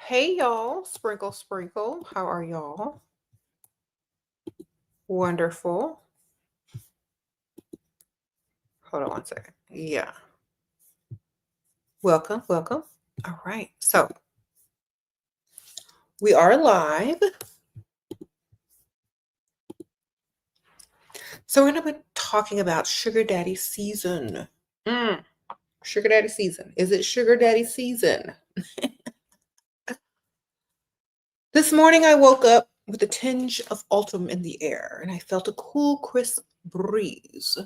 Hey y'all, sprinkle, sprinkle. How are y'all? Wonderful. Hold on one second. Yeah. Welcome, welcome. All right. So we are live. So we're going to be talking about sugar daddy season. Sugar daddy season. Is it sugar daddy season? This morning I woke up with a tinge of autumn in the air and I felt a cool, crisp breeze.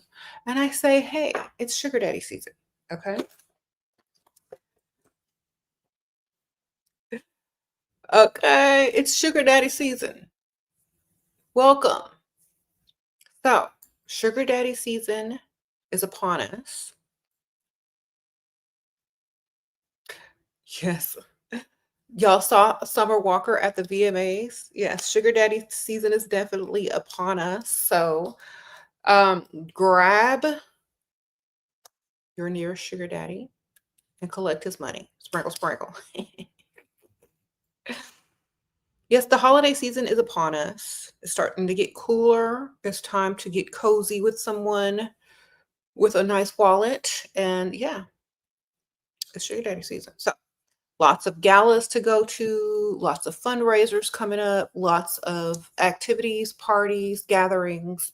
And I say, hey, it's sugar daddy season. Okay. Okay, it's sugar daddy season. Welcome. So, sugar daddy season is upon us. Yes. Y'all saw Summer Walker at the VMAs. Yes, sugar daddy season is definitely upon us. So, grab your nearest sugar daddy and collect his money. Sprinkle, sprinkle. Yes, the holiday season is upon us. It's starting to get cooler. It's time to get cozy with someone with a nice wallet. And yeah, it's sugar daddy season. So lots of galas to go to, lots of fundraisers coming up, lots of activities, parties, gatherings,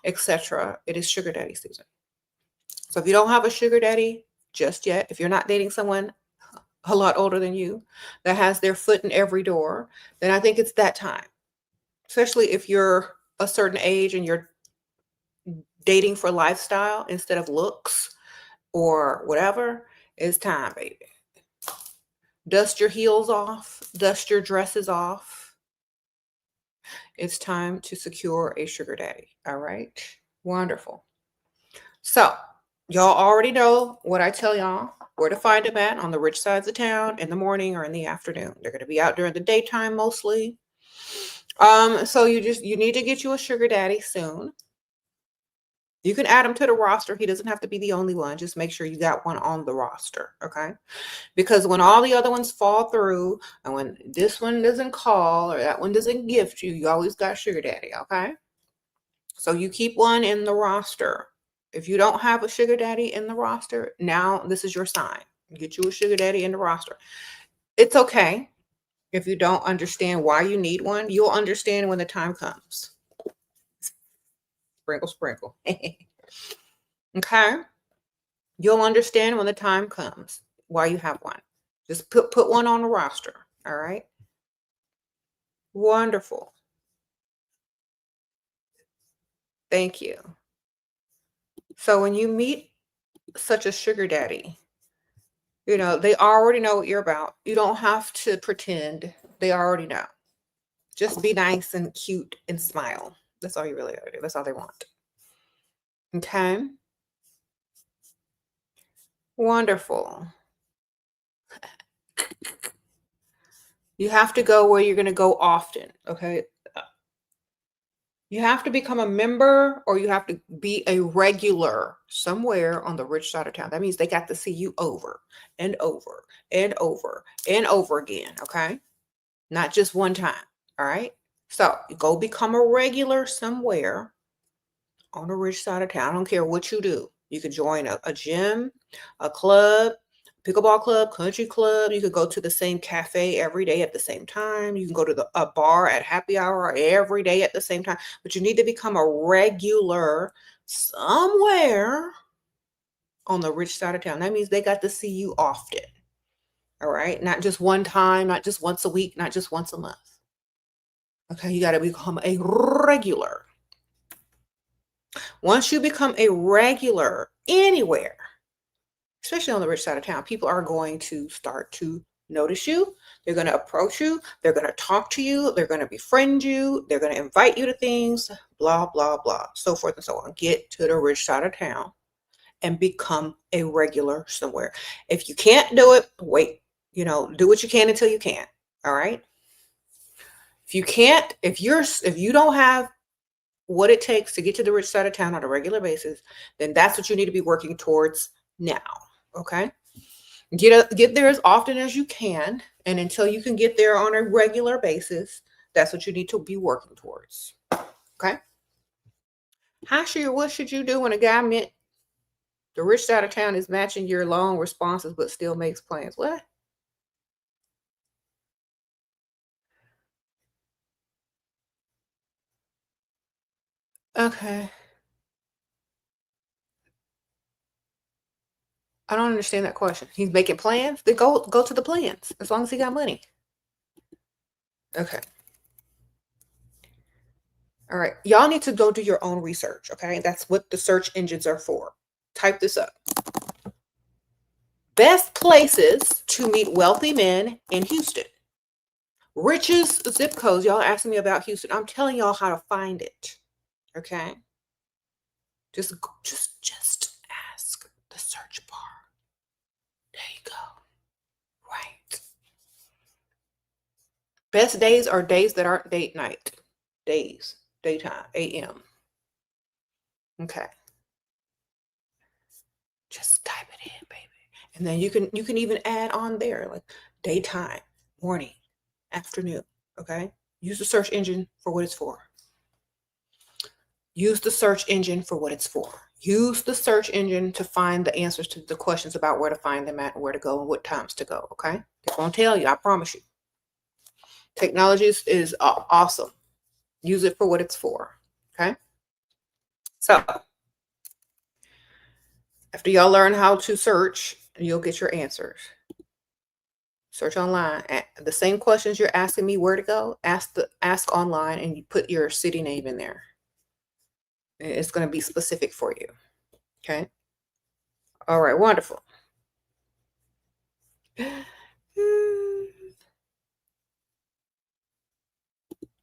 etc. It is sugar daddy season. So if you don't have a sugar daddy just yet, if you're not dating someone a lot older than you that has their foot in every door, then I think it's that time. Especially if you're a certain age and you're dating for lifestyle instead of looks or whatever, it's time, baby. Dust your heels off, dust your dresses off. It's time to secure a sugar daddy. All right. Wonderful. So, y'all already know what I tell y'all, where to find them at on the rich sides of town in the morning or in the afternoon. They're going to be out during the daytime mostly. So you need to get you a sugar daddy soon. You can add him to the roster. He doesn't have to be the only one. Just make sure you got one on the roster, okay? Because when all the other ones fall through, and when this one doesn't call or that one doesn't gift you, you always got sugar daddy, okay? So you keep one in the roster. If you don't have a sugar daddy in the roster, now this is your sign. Get you a sugar daddy in the roster. It's okay if you don't understand why you need one. You'll understand when the time comes. Sprinkle, sprinkle. Okay? You'll understand when the time comes why you have one. Just put one on the roster. All right? Wonderful. Thank you. So when you meet such a sugar daddy, you know, they already know what you're about. You don't have to pretend. They already know. Just be nice and cute and smile. That's all you really gotta do. That's all they want. Okay? Wonderful. You have to go where you're going to go often. Okay? You have to become a member or you have to be a regular somewhere on the rich side of town. That means they got to see you over and over and over and over again. Okay? Not just one time. All right? So you go become a regular somewhere on the rich side of town. I don't care what you do. You could join a gym, a club, pickleball club, country club. You could go to the same cafe every day at the same time. You can go to a bar at happy hour every day at the same time. But you need to become a regular somewhere on the rich side of town. That means they got to see you often. All right? Not just one time, not just once a week, not just once a month. Okay, you got to become a regular. Once you become a regular anywhere, especially on the rich side of town, people are going to start to notice you. They're going to approach you. They're going to talk to you. They're going to befriend you. They're going to invite you to things, blah, blah, blah, so forth and so on. Get to the rich side of town and become a regular somewhere. If you can't do it, wait. You know, do what you can until you can. All right. If you can't, if you don't have what it takes to get to the rich side of town on a regular basis, then that's what you need to be working towards now. Okay. Get there as often as you can And until you can get there on a regular basis, that's what you need to be working towards. Okay? Hi, Shira, what should you do when a guy meant the rich side of town is matching your long responses but still makes plans? What? Okay. I don't understand that question. He's making plans? Then go to the plans as long as he got money. Okay. All right. Y'all need to go do your own research, okay? That's what the search engines are for. Type this up. Best places to meet wealthy men in Houston. Richest zip codes. Y'all asking me about Houston. I'm telling y'all how to find it. Okay? Just ask the search bar. There you go. Right. Best days are days that aren't date night. Days. Daytime. AM. Okay. Just type it in, baby. And then you can even add on there like daytime, morning, afternoon. Okay. Use the search engine for what it's for. Use the search engine for what it's for. Use the search engine to find the answers to the questions about where to find them at, and where to go, and what times to go. Okay. They're gonna tell you, I promise you. Technology is awesome. Use it for what it's for. Okay. So after y'all learn how to search, you'll get your answers. Search online. The same questions you're asking me where to go, ask online, and you put your city name in there. It's going to be specific for you. Okay. All right. Wonderful.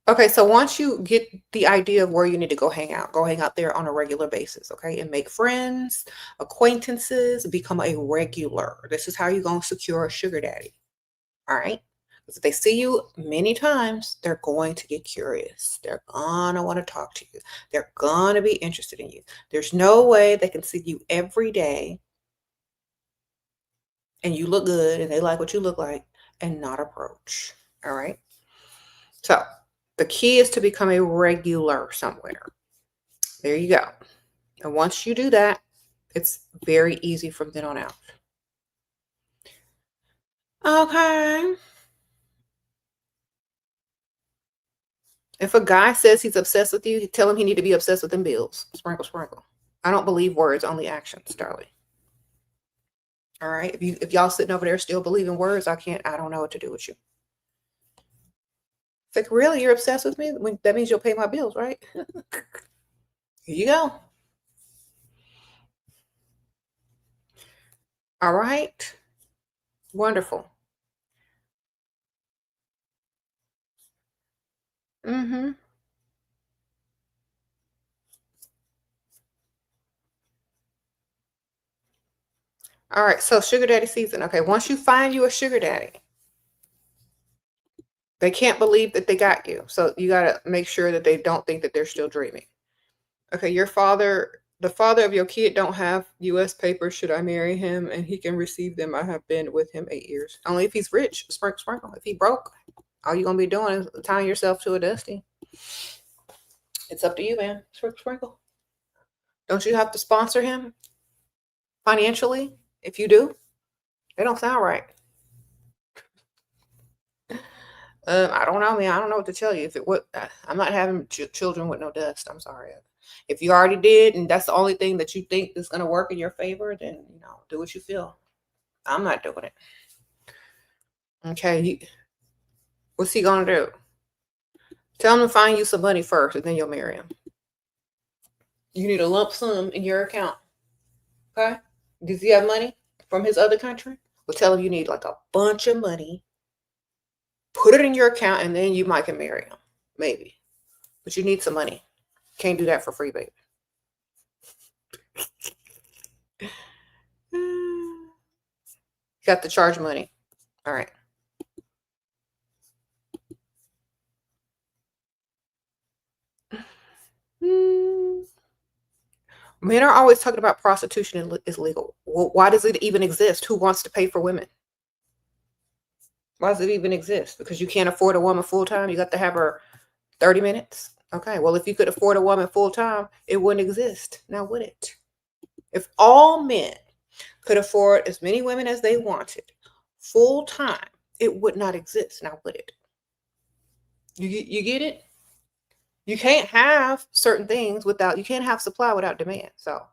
Okay. So once you get the idea of where you need to go hang out there on a regular basis. Okay. And make friends, acquaintances, become a regular. This is how you're going to secure a sugar daddy. All right. Because if they see you many times, they're going to get curious. They're going to want to talk to you. They're going to be interested in you. There's no way they can see you every day and you look good and they like what you look like and not approach. All right. So the key is to become a regular somewhere. There you go. And once you do that, it's very easy from then on out. Okay. If a guy says he's obsessed with you, tell him he need to be obsessed with them bills. Sprinkle, sprinkle. I don't believe words, only actions, darling. All right. If y'all sitting over there still believing words, I don't know what to do with you. It's like, really, you're obsessed with me? That means you'll pay my bills, right? Here you go. All right. Wonderful. Mm-hmm. All right. So sugar daddy season. Okay. Once you find you a sugar daddy, they can't believe that they got you. So you got to make sure that they don't think that they're still dreaming. Okay. The father of your kid don't have U.S. papers. Should I marry him and he can receive them? I have been with him 8 years. Only if he's rich. Sprinkle, sprinkle. If he broke, all you're going to be doing is tying yourself to a dusty. It's up to you, man. Sprinkle, sprinkle. Don't you have to sponsor him financially? If you do, it don't sound right. I don't know, man. I don't know what to tell you. I'm not having children with no dust. I'm sorry. If you already did, and that's the only thing that you think is going to work in your favor, then do what you feel. I'm not doing it. Okay. What's he gonna do? Tell him to find you some money first, and then you'll marry him. You need a lump sum in your account. Okay. Does he have money from his other country? Well, tell him you need like a bunch of money. Put it in your account, and then you might can marry him. Maybe. But you need some money. Can't do that for free, baby. You got to charge money. All right. Men are always talking about prostitution is legal. Well, why does it even exist? Who wants to pay for women? Why does it even exist? Because you can't afford a woman full time. You got to have her 30 minutes. Okay. Well, if you could afford a woman full time, it wouldn't exist. Now, would it? If all men could afford as many women as they wanted full time, it would not exist. Now, would it? You get it? You can't have certain things without, you can't have supply without demand. So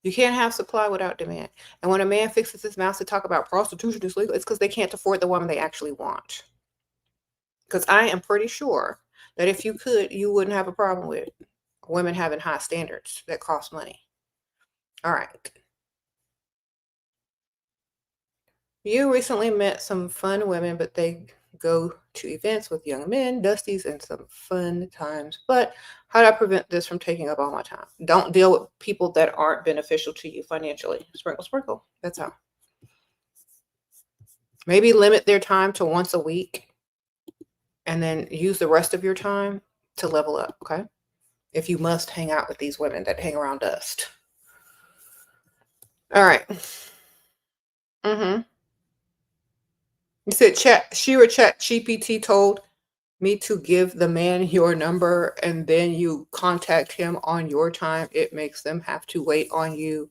you can't have supply without demand. And when a man fixes his mouth to talk about prostitution is legal, it's because they can't afford the woman they actually want. Because I am pretty sure that if you could, you wouldn't have a problem with women having high standards that cost money. All right. You recently met some fun women, but they go to events with young men, dusties, and some fun times. But how do I prevent this from taking up all my time? Don't deal with people that aren't beneficial to you financially. Sprinkle, sprinkle. That's how. Maybe limit their time to once a week and then use the rest of your time to level up, okay? If you must hang out with these women that hang around dust. All right. You said ChatGPT told me to give the man your number and then you contact him on your time. It makes them have to wait on you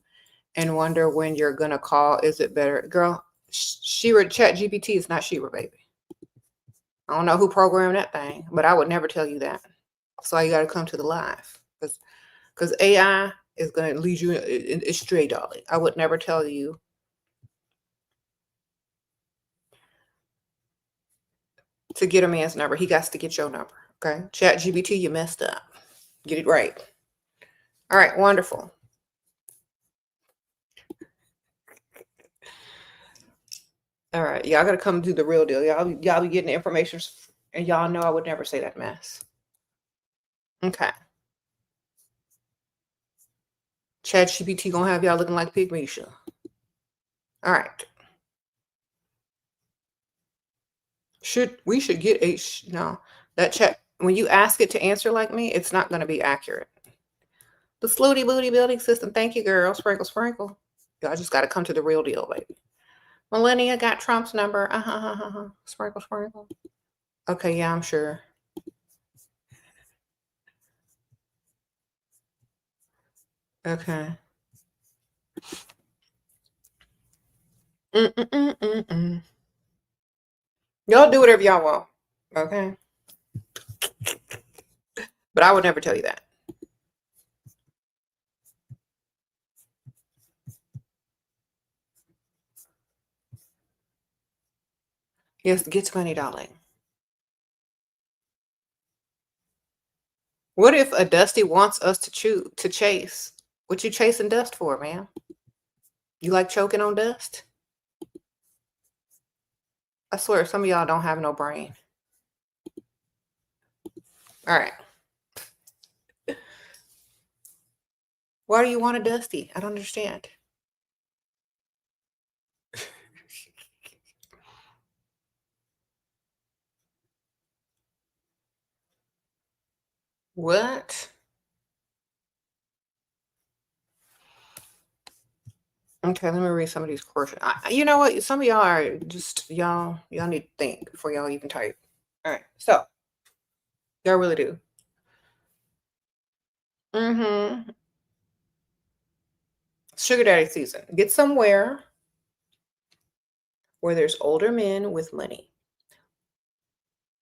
and wonder when you're gonna call. Is it better? Girl, ChatGPT is not Shera, baby. I don't know who programmed that thing, but I would never tell you that. So you gotta come to the live. Because AI is gonna lead you astray, darling. I would never tell you. To get a man's number, he got to get your number. Okay. ChatGPT, you messed up. Get it right. All right, wonderful. All right, y'all gotta come do the real deal. Y'all be getting the information, and y'all know I would never say that mess. Okay. ChatGPT gonna have y'all looking like Pygmisha. All right. We should get no, that chat, when you ask it to answer like me, it's not gonna be accurate. The Slooty Booty building system. Thank you, girl. Sprinkle, sprinkle. Y'all just gotta come to the real deal, baby. Millennia got Trump's number. Sprinkle, sprinkle. Okay, yeah, I'm sure. Okay. Y'all do whatever y'all want. Okay. But I would never tell you that. Yes, get money, darling. What if a Dusty wants us to chase? What you chasing dust for, man? You like choking on dust? I swear, some of y'all don't have no brain. All right. Why do you want a Dusty? I don't understand. What? Okay, let me read some of these questions. You know what? Some of y'all are just y'all need to think before y'all even type. All right, so y'all really do. Sugar daddy season. Get somewhere where there's older men with money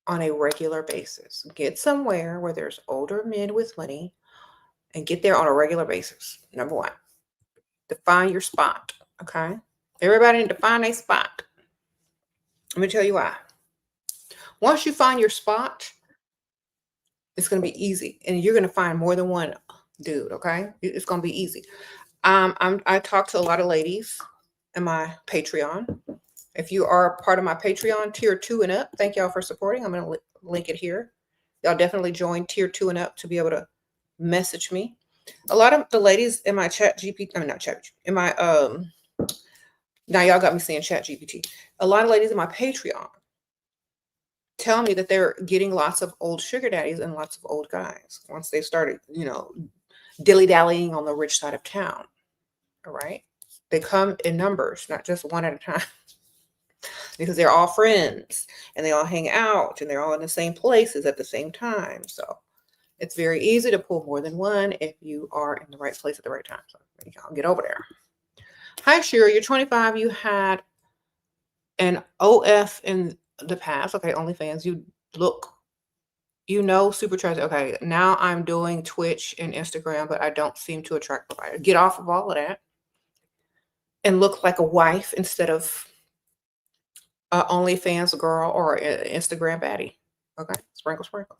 on a regular basis. Get somewhere where there's older men with money and get there on a regular basis. Number one, define your spot. Okay. Everybody need to find a spot. Let me tell you why. Once you find your spot, it's going to be easy and you're going to find more than one dude. Okay. It's going to be easy. I talk to a lot of ladies in my Patreon. If you are part of my Patreon, tier 2 and up, thank y'all for supporting. I'm going to link it here. Y'all definitely join tier 2 and up to be able to message me. A lot of the ladies in my in my, now y'all got me saying ChatGPT. A lot of ladies in my Patreon tell me that they're getting lots of old sugar daddies and lots of old guys once they started, dilly-dallying on the rich side of town. All right. They come in numbers, not just one at a time, because they're all friends and they all hang out and they're all in the same places at the same time. So it's very easy to pull more than one if you are in the right place at the right time. So I'll get over there. Hi, Shera. You're 25. You had an OF in the past. Okay, OnlyFans. You look, super attractive. Okay, now I'm doing Twitch and Instagram, but I don't seem to attract providers. Get off of all of that and look like a wife instead of a OnlyFans girl or an Instagram baddie. Okay, sprinkle, sprinkle.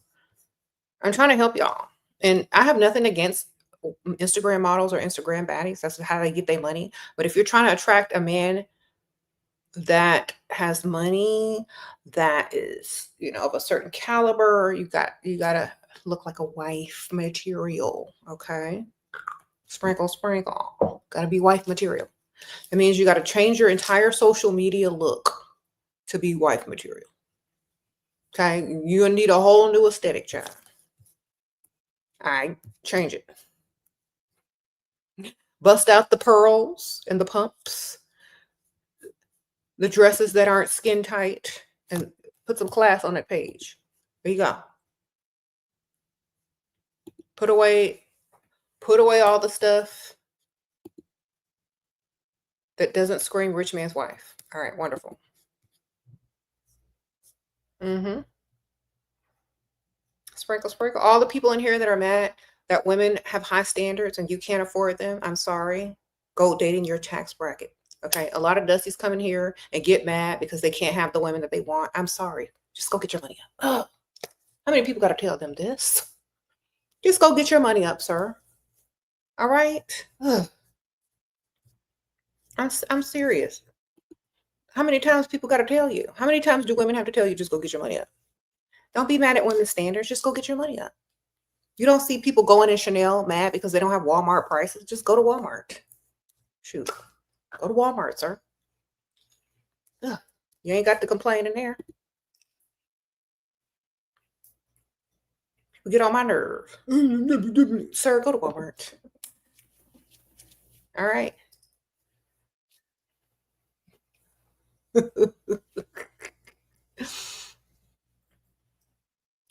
I'm trying to help y'all. And I have nothing against Instagram models or Instagram baddies. That's how they get their money. But if you're trying to attract a man that has money, that is, of a certain caliber, you gotta look like a wife material. Okay. Sprinkle, sprinkle. Gotta be wife material. It means you gotta change your entire social media look to be wife material. Okay. You need a whole new aesthetic, child. I change it. Bust out the pearls and the pumps, the dresses that aren't skin tight, and put some class on that page. There you go. Put away all the stuff that doesn't scream rich man's wife. All right, wonderful. Sprinkle, sprinkle. All the people in here that are mad that women have high standards and you can't afford them, I'm sorry. Go dating your tax bracket. Okay, a lot of dusties come in here and get mad because they can't have the women that they want. I'm sorry. Just go get your money up. Oh, how many people got to tell them this? Just go get your money up, sir. All right. Ugh. I'm serious. How many times people got to tell you? How many times do women have to tell you just go get your money up? Don't be mad at women's standards. Just go get your money up. You don't see people going in Chanel mad because they don't have Walmart prices. Just go to Walmart. Shoot. Go to Walmart, sir. Ugh. You ain't got to complain in there. You get on my nerve. Sir, go to Walmart. All right.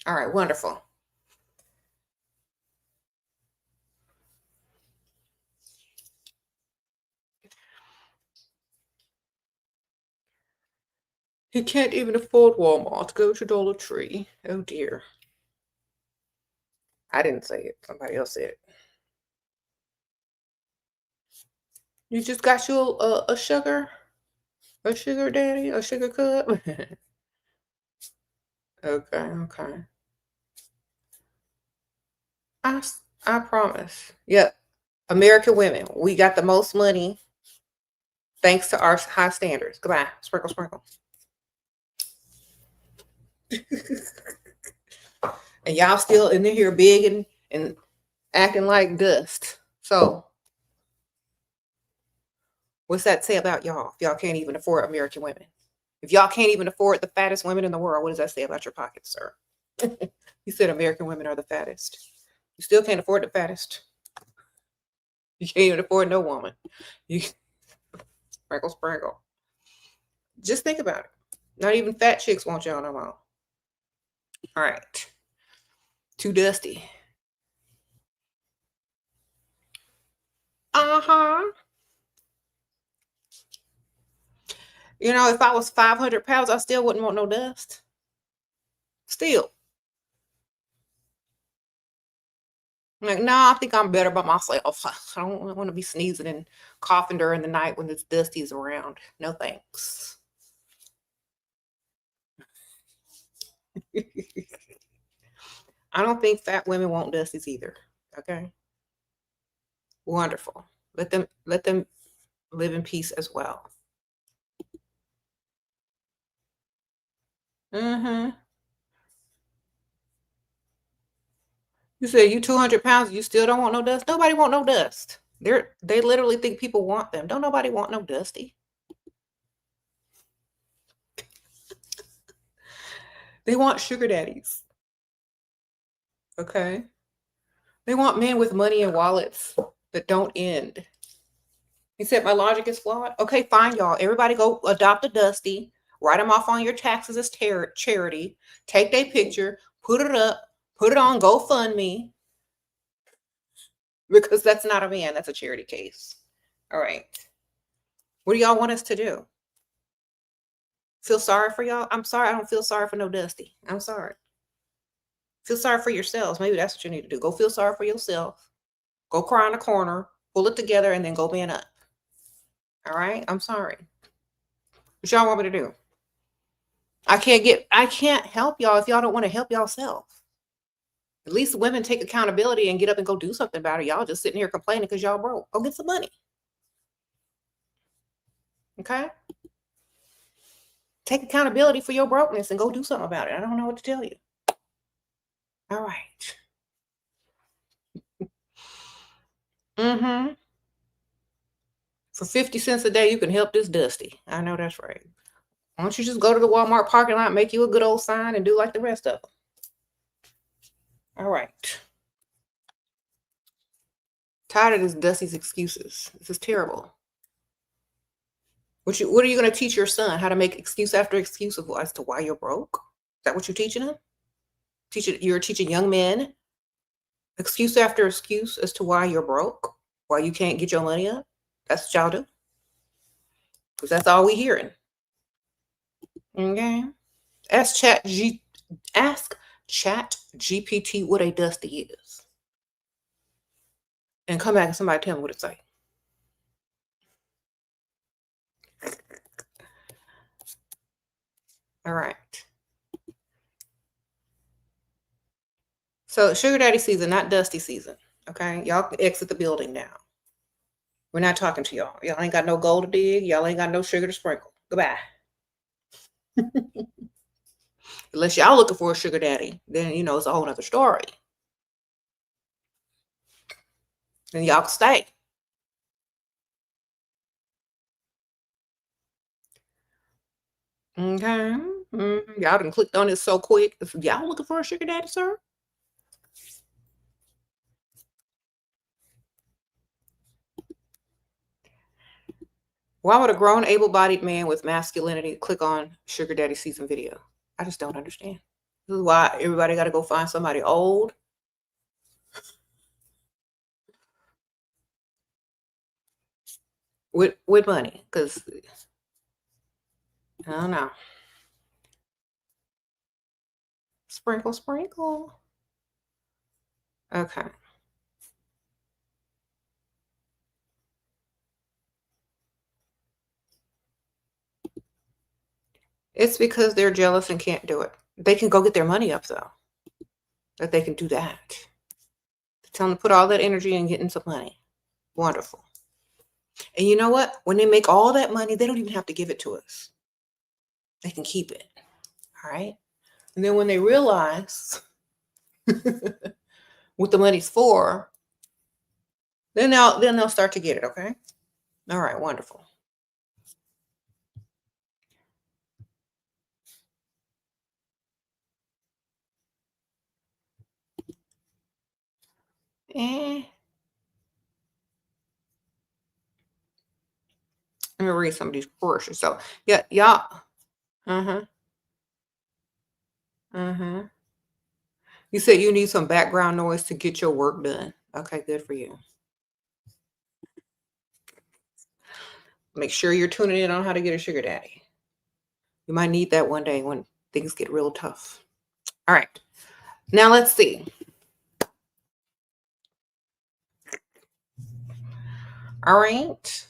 All right, wonderful. He can't even afford Walmart. Go to Dollar Tree. Oh dear. I didn't say it. Somebody else said it. You just got you a sugar daddy, a sugar cup. Okay. I promise. Yep. American women, we got the most money thanks to our high standards. Goodbye. Sprinkle, sprinkle. And y'all still in here big and acting like dust. So what's that say about y'all? If y'all can't even afford American women. If y'all can't even afford the fattest women in the world, what does that say about your pockets, sir? You said American women are the fattest. You still can't afford the fattest. You can't even afford no woman. You sprinkle, sprinkle. Just think about it. Not even fat chicks want y'all no more. All right. Too dusty. Uh-huh. If I was 500 pounds, I still wouldn't want no dust. Still. Like, no, I think I'm better by myself. I don't want to be sneezing and coughing during the night when it's dusties around. No thanks. I don't think fat women want dusties either. Okay. Wonderful. Let them live in peace as well. You said you 200 pounds, you still don't want no dust? Nobody want no dust. They literally think people want them. Don't nobody want no dusty. They want sugar daddies. Okay. They want men with money and wallets that don't end. He said my logic is flawed. Okay, fine, y'all. Everybody go adopt a dusty. Write them off on your taxes as charity. Take their picture, put it up, put it on GoFundMe, because that's not a man. That's a charity case. All right. What do y'all want us to do? Feel sorry for y'all? I'm sorry. I don't feel sorry for no dusty. I'm sorry. Feel sorry for yourselves. Maybe that's what you need to do. Go feel sorry for yourself. Go cry in the corner, pull it together, and then go man up. All right? I'm sorry. What y'all want me to do? I can't help y'all if y'all don't want to help yourself. At least women take accountability and get up and go do something about it. Y'all just sitting here complaining because y'all broke. Go get some money. Okay? Take accountability for your brokenness and go do something about it. I don't know what to tell you. All right. For 50 cents a day, you can help this dusty. I know that's right. Why don't you just go to the Walmart parking lot, make you a good old sign, and do like the rest of them? All right. Tired of this dusty's excuses. This is terrible. What are you going to teach your son? How to make excuse after excuse as to why you're broke? Is that what you're teaching him? You're teaching young men excuse after excuse as to why you're broke, why you can't get your money up? That's what y'all do. Because that's all we hearing. Okay. Ask Chat GPT what a dusty is. And come back and somebody tell me what it's like. All right. So sugar daddy season, not dusty season. Okay. Y'all exit the building now. We're not talking to y'all. Y'all ain't got no gold to dig. Y'all ain't got no sugar to sprinkle. Goodbye. Unless y'all looking for a sugar daddy, then, it's a whole nother story. Then y'all can stay. Okay. Y'all done clicked on it so quick. If y'all looking for a sugar daddy, sir? Why would a grown, able-bodied man with masculinity click on sugar daddy season video? I just don't understand. This is why everybody got to go find somebody old. With money, because I don't know. Sprinkle, sprinkle. Okay. It's because they're jealous and can't do it. They can go get their money up, though. That they can do that. Tell them to put all that energy in getting some money. Wonderful. And you know what? When they make all that money, they don't even have to give it to us. They can keep it. All right? And then when they realize what the money's for, then they'll start to get it, okay? All right, wonderful. Let me read some of these portions. So, yeah, y'all. You said you need some background noise to get your work done. Okay, good for you. Make sure you're tuning in on how to get a sugar daddy. You might need that one day when things get real tough. All right. Now let's see. All right.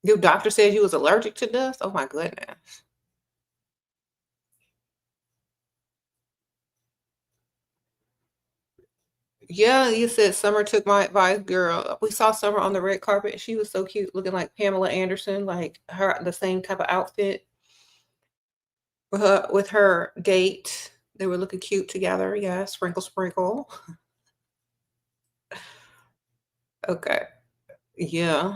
Your doctor said you was allergic to dust? Oh my goodness. Yeah, you said Summer took my advice, girl. We saw Summer on the red carpet. She was so cute, looking like Pamela Anderson, like the same type of outfit with her date. They were looking cute together. Yeah, sprinkle, sprinkle. Okay. Yeah.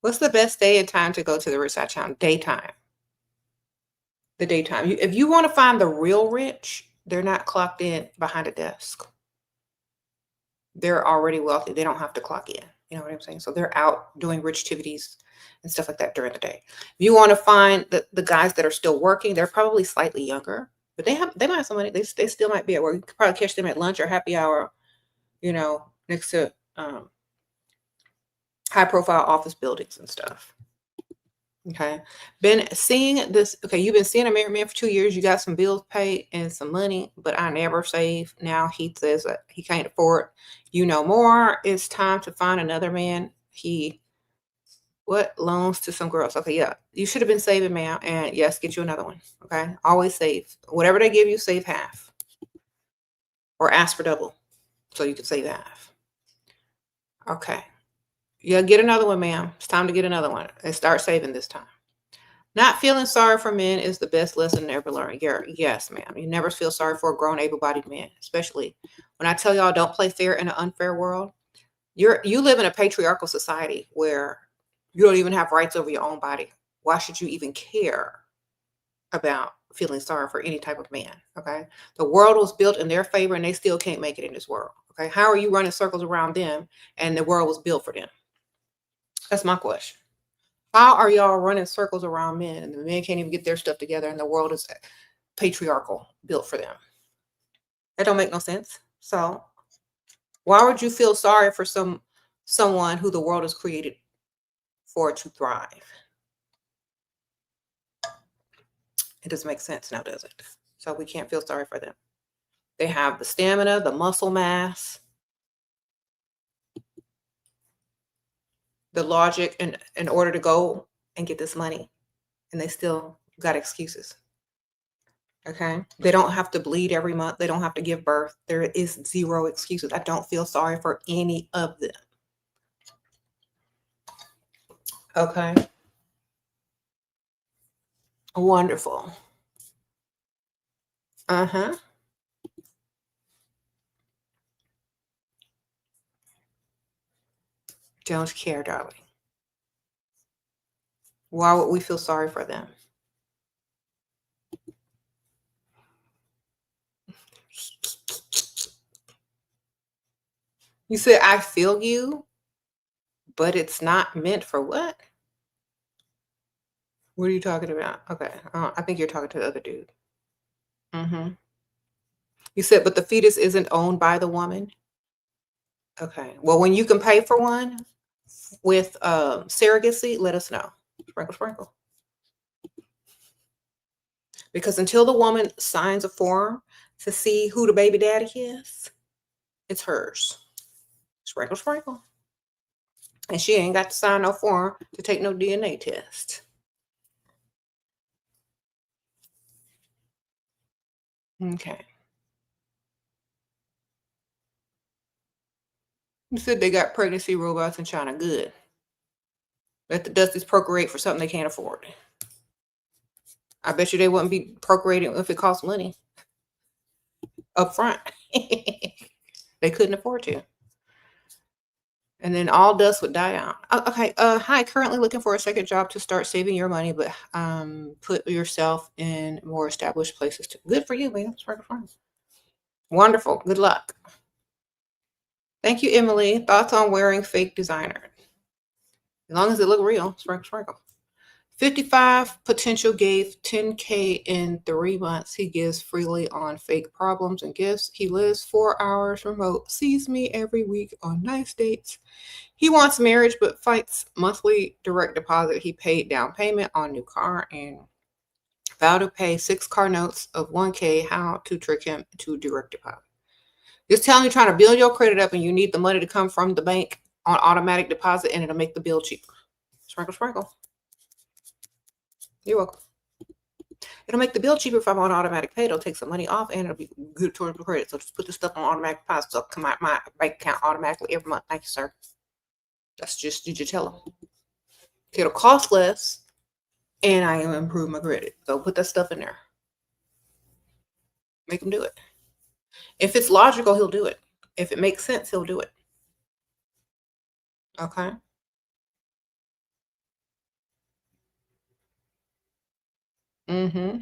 What's the best day and time to go to the rich side of town? Daytime. The daytime. If you want to find the real rich, they're not clocked in behind a desk. They're already wealthy. They don't have to clock in. You know what I'm saying? So they're out doing rich activities and stuff like that during the day. If you want to find the guys that are still working, they're probably slightly younger, but they might have some money. They still might be at work. You could probably catch them at lunch or happy hour, you know, next to high profile office buildings and stuff. Okay. Been seeing this. Okay. You've been seeing a married man for 2 years. You got some bills paid and some money, but I never save. Now he says that he can't afford you no more. It's time to find another man. What loans to some girls? Okay. Yeah. You should have been saving, ma'am. And yes, get you another one. Okay. Always save. Whatever they give you, save half or ask for double so you can save half. Okay. Yeah. Get another one, ma'am. It's time to get another one and start saving this time. Not feeling sorry for men is the best lesson ever learned. Yes, ma'am. You never feel sorry for a grown, able-bodied man, especially when I tell y'all don't play fair in an unfair world. You live in a patriarchal society where you don't even have rights over your own body. Why should you even care about feeling sorry for any type of man? Okay. The world was built in their favor and they still can't make it in this world. Okay. How are you running circles around them and the world was built for them? That's my question. How are y'all running circles around men and the men can't even get their stuff together and the world is patriarchal, built for them? That don't make no sense. So why would you feel sorry for someone who the world is created for to thrive? It doesn't make sense now, does it? So we can't feel sorry for them. They have the stamina, the muscle mass, the logic in order to go and get this money. And they still got excuses. Okay. They don't have to bleed every month. They don't have to give birth. There is zero excuses. I don't feel sorry for any of them. Okay. Wonderful. Uh-huh. Don't care, darling. Why would we feel sorry for them? You said, I feel you, but it's not meant for what? What are you talking about? Okay. I think you're talking to the other dude. Mm-hmm. You said, but the fetus isn't owned by the woman? Okay. Well, when you can pay for one with surrogacy, let us know. Sprinkle, sprinkle. Because until the woman signs a form to see who the baby daddy is, it's hers. Sprinkle, sprinkle. And she ain't got to sign no form to take no DNA test. Okay. You said they got pregnancy robots in China. Good. Let the dusties procreate for something they can't afford. I bet you they wouldn't be procreating if it cost money up front. They couldn't afford to. And then all dust would die out. Okay. Hi. Currently looking for a second job to start saving your money, but put yourself in more established places too. Good for you, man. Wonderful. Good luck. Thank you, Emily. Thoughts on wearing fake designer? As long as it look real. Sprinkle, sprinkle. 55 potential gave 10K in 3 months. He gives freely on fake problems and gifts. He lives 4 hours remote, sees me every week on nice dates. He wants marriage but fights monthly direct deposit. He paid down payment on new car and vowed to pay 6 car notes of 1K. How to trick him to direct deposit. Just telling you, trying to build your credit up and you need the money to come from the bank on automatic deposit and it'll make the bill cheaper. Sprinkle, sprinkle. You're welcome. It'll make the bill cheaper if I'm on automatic pay. It'll take some money off and it'll be good towards the credit. So just put the stuff on automatic deposit so it'll come out my bank account automatically every month. Thank you, sir. That's just, you just tell them. It'll cost less and I am improve my credit. So put that stuff in there. Make him do it. If it's logical, he'll do it. If it makes sense, he'll do it. Okay. Mm-hmm.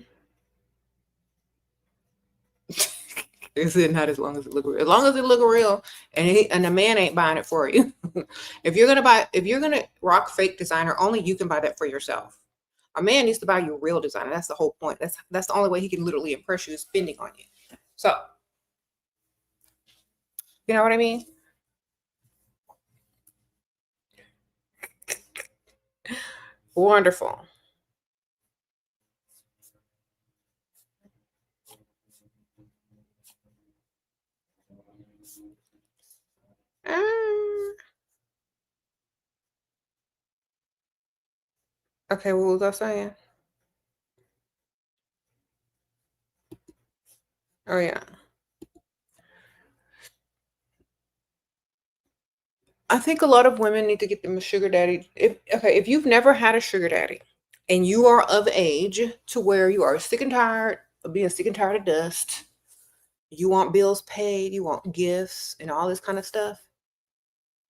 They said not as long as it look real. As long as it look real, and the man ain't buying it for you. If you're gonna rock fake designer, only you can buy that for yourself. A man needs to buy you real designer. That's the whole point. That's the only way he can literally impress you is spending on you. So, you know what I mean? Wonderful. Okay, what was I saying? Oh yeah. I think a lot of women need to get them a sugar daddy. If you've never had a sugar daddy and you are of age to where you are sick and tired of being sick and tired of dust, you want bills paid, you want gifts and all this kind of stuff.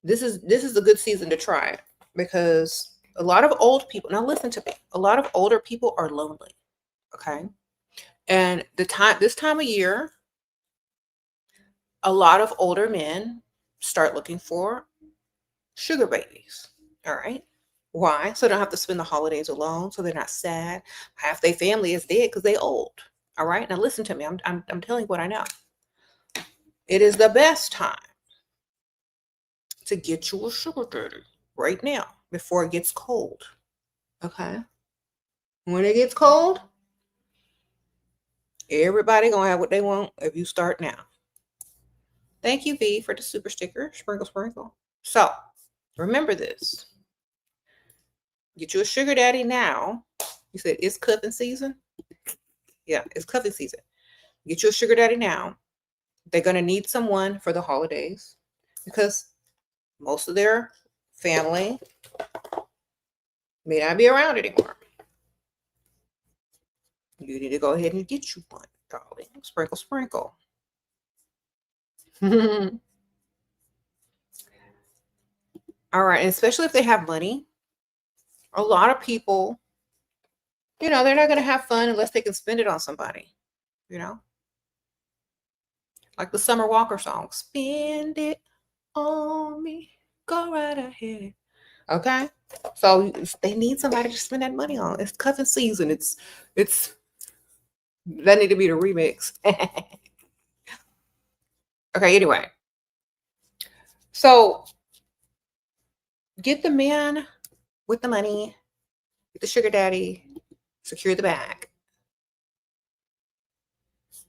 This is a good season to try it because a lot of old people, now listen to me, a lot of older people are lonely. Okay. And this time of year, a lot of older men start looking for sugar babies. All right. Why? So they don't have to spend the holidays alone. So they're not sad. Half their family is dead because they old. All right. Now listen to me. I'm telling you what I know. It is the best time to get you a sugar daddy right now before it gets cold. Okay. When it gets cold, everybody gonna have what they want if you start now. Thank you, V, for the super sticker. Sprinkle, sprinkle. So remember this. Get you a sugar daddy now. You said it's cuffing season? Yeah, it's cuffing season. Get you a sugar daddy now. They're going to need someone for the holidays because most of their family may not be around anymore. You need to go ahead and get you one, darling. Sprinkle, sprinkle. All right, and especially if they have money. A lot of people, they're not going to have fun unless they can spend it on somebody, Like the Summer Walker song, spend it on me, go right ahead. Okay, so they need somebody to spend that money on. It's cuffing season. It's that need to be the remix. Okay, anyway, so get the man with the money, get the sugar daddy, secure the bag.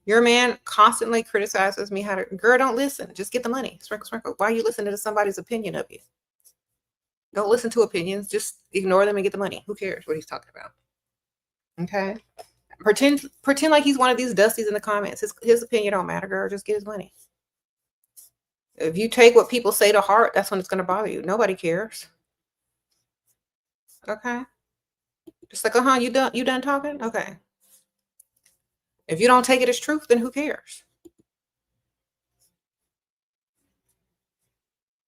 Your man constantly criticizes me how to, girl, don't listen. Just get the money. Sprinkle, sprinkle. Why are you listening to somebody's opinion of you? Don't listen to opinions. Just ignore them and get the money. Who cares what he's talking about? Okay. Pretend like he's one of these dusties in the comments. His opinion don't matter, girl. Just get his money. If you take what people say to heart, that's when it's going to bother you. Nobody cares. Okay. Just like, you done talking? Okay. If you don't take it as truth, then who cares?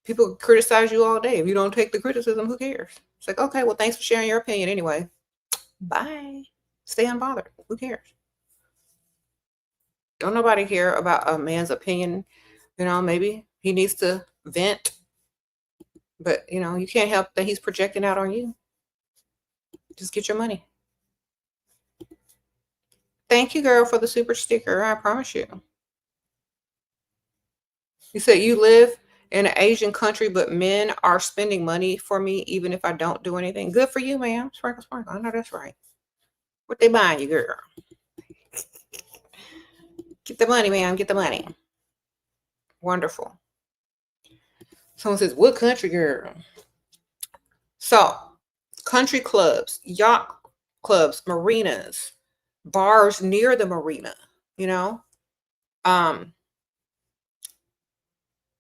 People criticize you all day. If you don't take the criticism, who cares? It's like, okay, well, thanks for sharing your opinion anyway. Bye. Stay unbothered. Who cares? Don't nobody care about a man's opinion. Maybe he needs to vent, but you can't help that he's projecting out on you. Just get your money. Thank you, girl, for the super sticker. I promise you. You said you live in an Asian country, but men are spending money for me even if I don't do anything. Good for you, ma'am. Sprinkle, sprinkle. I know that's right. What they buying you, girl? Get the money, ma'am. Get the money. Wonderful. Someone says, what country, girl? So, country clubs, yacht clubs, marinas, bars near the marina,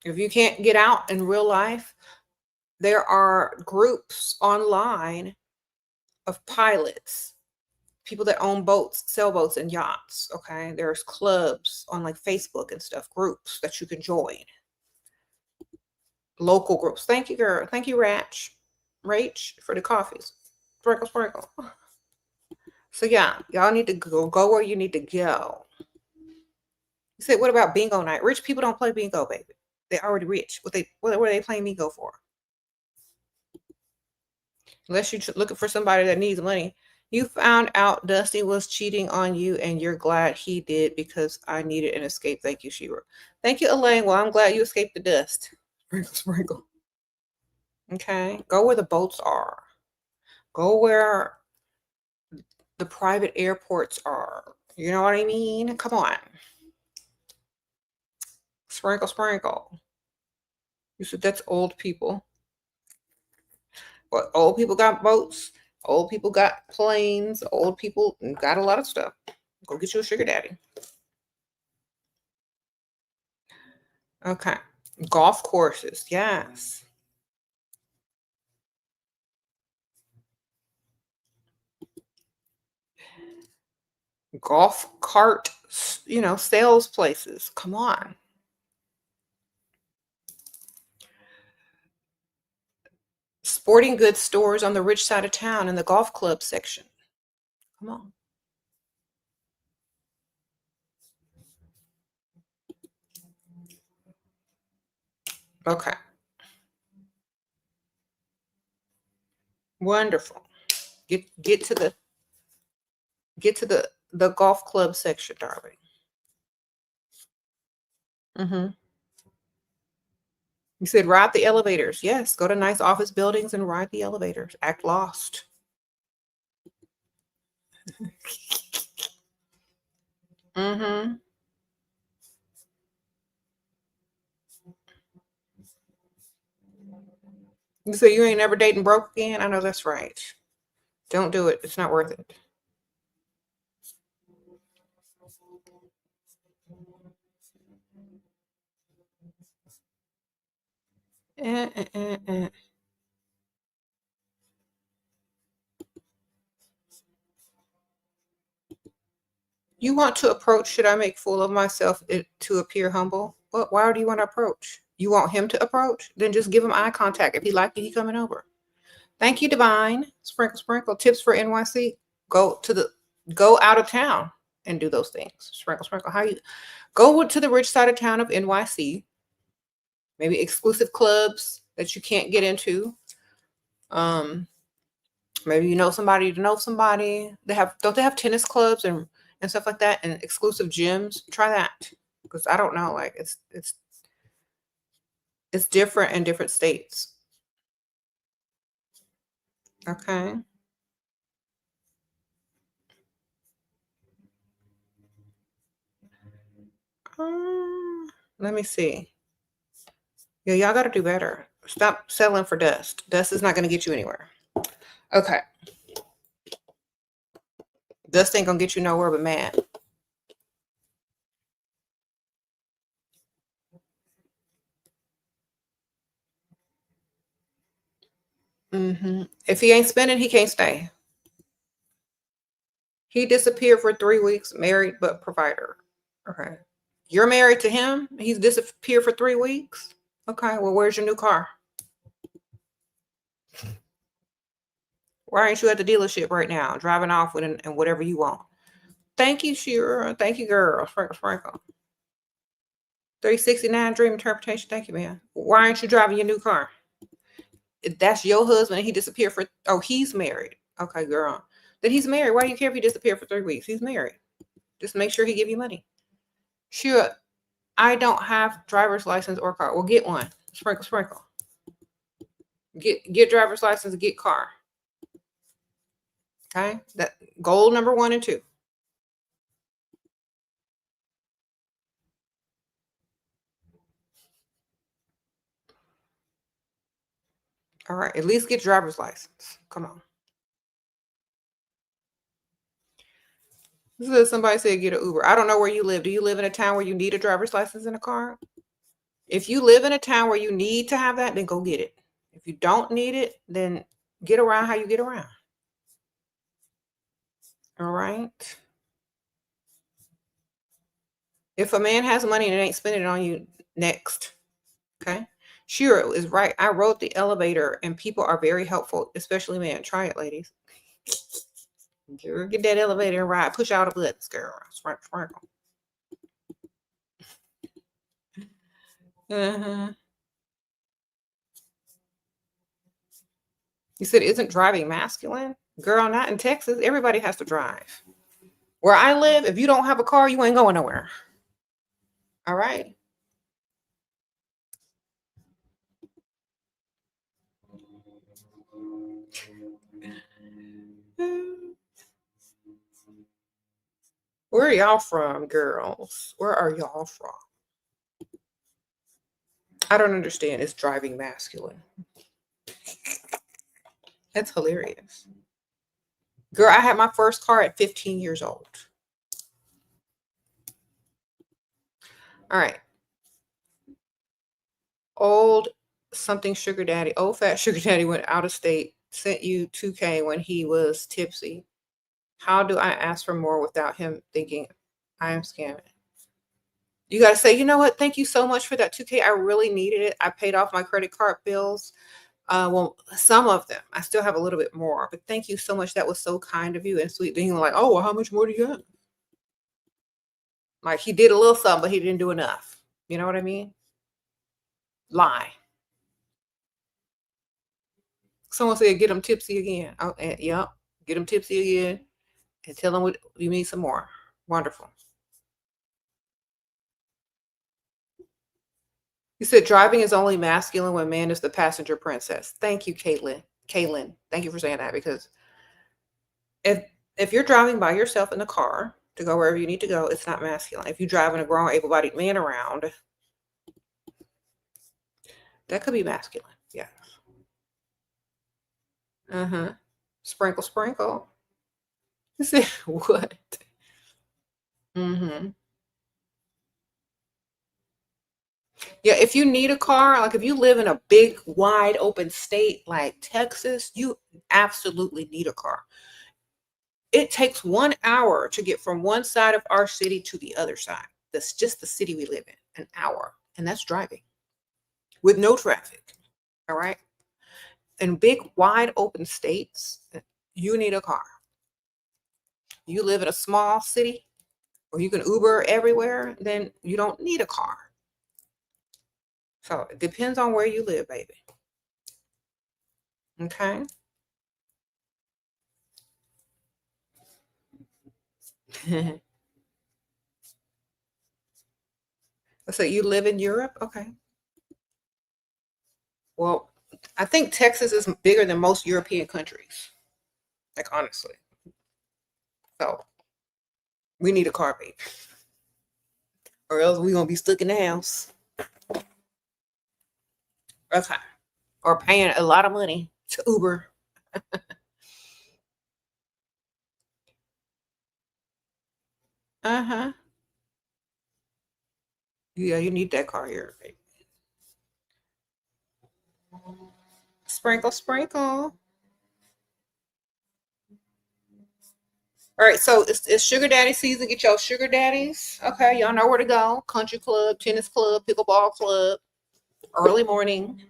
if you can't get out in real life, there are groups online of pilots, people that own boats, sailboats and yachts. Okay. There's clubs on like Facebook and stuff, groups that you can join. Local groups. Thank you, girl. Thank you, Rach, for the coffees. Sprinkle, sprinkle. So yeah, y'all need to go where you need to go. You said, what about bingo night? Rich people don't play bingo, baby. They're already rich. What are they playing bingo for? Unless you're looking for somebody that needs money. You found out Dusty was cheating on you, and you're glad he did because I needed an escape. Thank you, Shira. Thank you, Elaine. Well, I'm glad you escaped the dust. Sprinkle, sprinkle. Okay. Go where the boats are. Go where the private airports are. You know what I mean? Come on. Sprinkle, sprinkle. You said that's old people. But old people got boats. Old people got planes. Old people got a lot of stuff. Go get you a sugar daddy. Okay. Golf courses. Yes. Golf cart, sales places. Come on. Sporting goods stores on the rich side of town in the golf club section. Come on. Okay. Wonderful. Get to the golf club section, darling. You said ride the elevators. Yes, go to nice office buildings and ride the elevators. Act lost. You say you ain't never dating broke again? I know that's right. Don't do it. It's not worth it. Eh. You want to approach, should I make fool of myself to appear humble? What? Why do you want to approach? You want him to approach? Then just give him eye contact. If he like you, he coming over. Thank you, Divine. Sprinkle, sprinkle. Tips for NYC. Go out of town and do those things. Sprinkle, sprinkle. How you go to the rich side of town of NYC. Maybe exclusive clubs that you can't get into. Maybe you know somebody to know somebody. Don't they have tennis clubs and stuff like that and exclusive gyms? Try that. Because I don't know. Like it's different in different states. Okay. Let me see. Yeah, y'all got to do better. Stop settling for dust. Dust is not going to get you anywhere. Okay. Dust ain't going to get you nowhere but mad. If he ain't spending, he can't stay. He disappeared for 3 weeks, married but provider. Okay. You're married to him? He's disappeared for 3 weeks? Okay, well, where's your new car? Why aren't you at the dealership right now, driving off with and whatever you want? Thank you, Shira. Thank you, girl. Sprinkle. 369 dream interpretation. Thank you, man. Why aren't you driving your new car? If that's your husband and he disappeared he's married. Okay, girl. Then he's married. Why do you care if he disappeared for 3 weeks? He's married. Just make sure he give you money. Sure. I don't have driver's license or car. Well, get one. Sprinkle, sprinkle. Get driver's license, get car. Okay? That goal number 1 and 2. All right. At least get driver's license. Come on. Somebody said get an Uber. I don't know where you live. Do you live in a town where you need a driver's license and a car? If you live in a town where you need to have that, then go get it. If you don't need it, then get around how you get around. All right. If a man has money and ain't spending it on you, next. Okay. Shira is right. I rode the elevator and people are very helpful, especially men. Try it, ladies. Girl, get that elevator and ride. Push out the buttons, girl. Sprinkle. Uh-huh. You said, isn't driving masculine? Girl, not in Texas. Everybody has to drive. Where I live, if you don't have a car, you ain't going nowhere. All right. Where are y'all from, girls? Where are y'all from? I don't understand. It's driving masculine. That's hilarious. Girl, I had my first car at 15 years old. All right. Old something sugar daddy, old fat sugar daddy went out of state, sent you 2K when he was tipsy. How do I ask for more without him thinking I am scamming? You got to say, you know what? Thank you so much for that 2K. I really needed it. I paid off my credit card bills. Well, some of them. I still have a little bit more, but thank you so much. That was so kind of you and sweet. Then you're like, oh, well, how much more do you have? Like he did a little something, but he didn't do enough. You know what I mean? Lie. Someone said, get him tipsy again. Oh, yep. Get him tipsy again and tell him you need some more. Wonderful. You said driving is only masculine when man is the passenger princess. Thank you, Caitlin. Kaylin, thank you for saying that, because if you're driving by yourself in the car to go wherever you need to go, it's not masculine. If you're driving a grown, able-bodied man around, that could be masculine. Yeah. Uh-huh. Sprinkle, sprinkle. You said what? Mm-hmm. Yeah, if you need a car, like if you live in a big, wide open state like Texas, you absolutely need a car. It takes 1 hour to get from one side of our city to the other side. That's just the city we live in, an hour. And that's driving with no traffic. All right. In big, wide open states, you need a car. You live in a small city where you can Uber everywhere, then you don't need a car. So it depends on where you live, baby. Okay. So you live in Europe? Okay. Well, I think Texas is bigger than most European countries. Like honestly. So we need a car, baby. Or else we're gonna be stuck in the house. Okay. Or paying a lot of money to Uber. Uh-huh. Yeah, you need that car here, baby. Sprinkle, sprinkle. All right, so it's sugar daddy season. Get your sugar daddies. Okay, y'all know where to go. Country club, tennis club, pickleball club, early morning,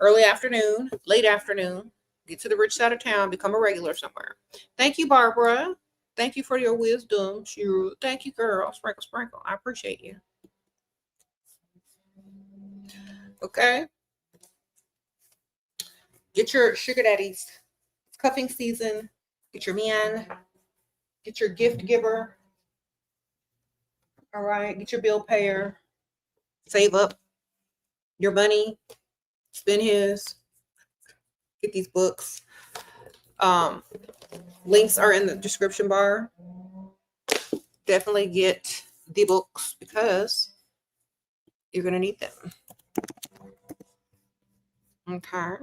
early afternoon, late afternoon. Get to the rich side of town, become a regular somewhere. Thank you, Barbara. Thank you for your wisdom. Thank you, girl. Sprinkle, sprinkle. I appreciate you. Okay. Get your sugar daddies. It's cuffing season. Get your man. Get your gift giver. All right. Get your bill payer. Save up your money. Spend his. Get these books. Um, Links are in the description bar. Definitely get the books because you're gonna need them. Okay.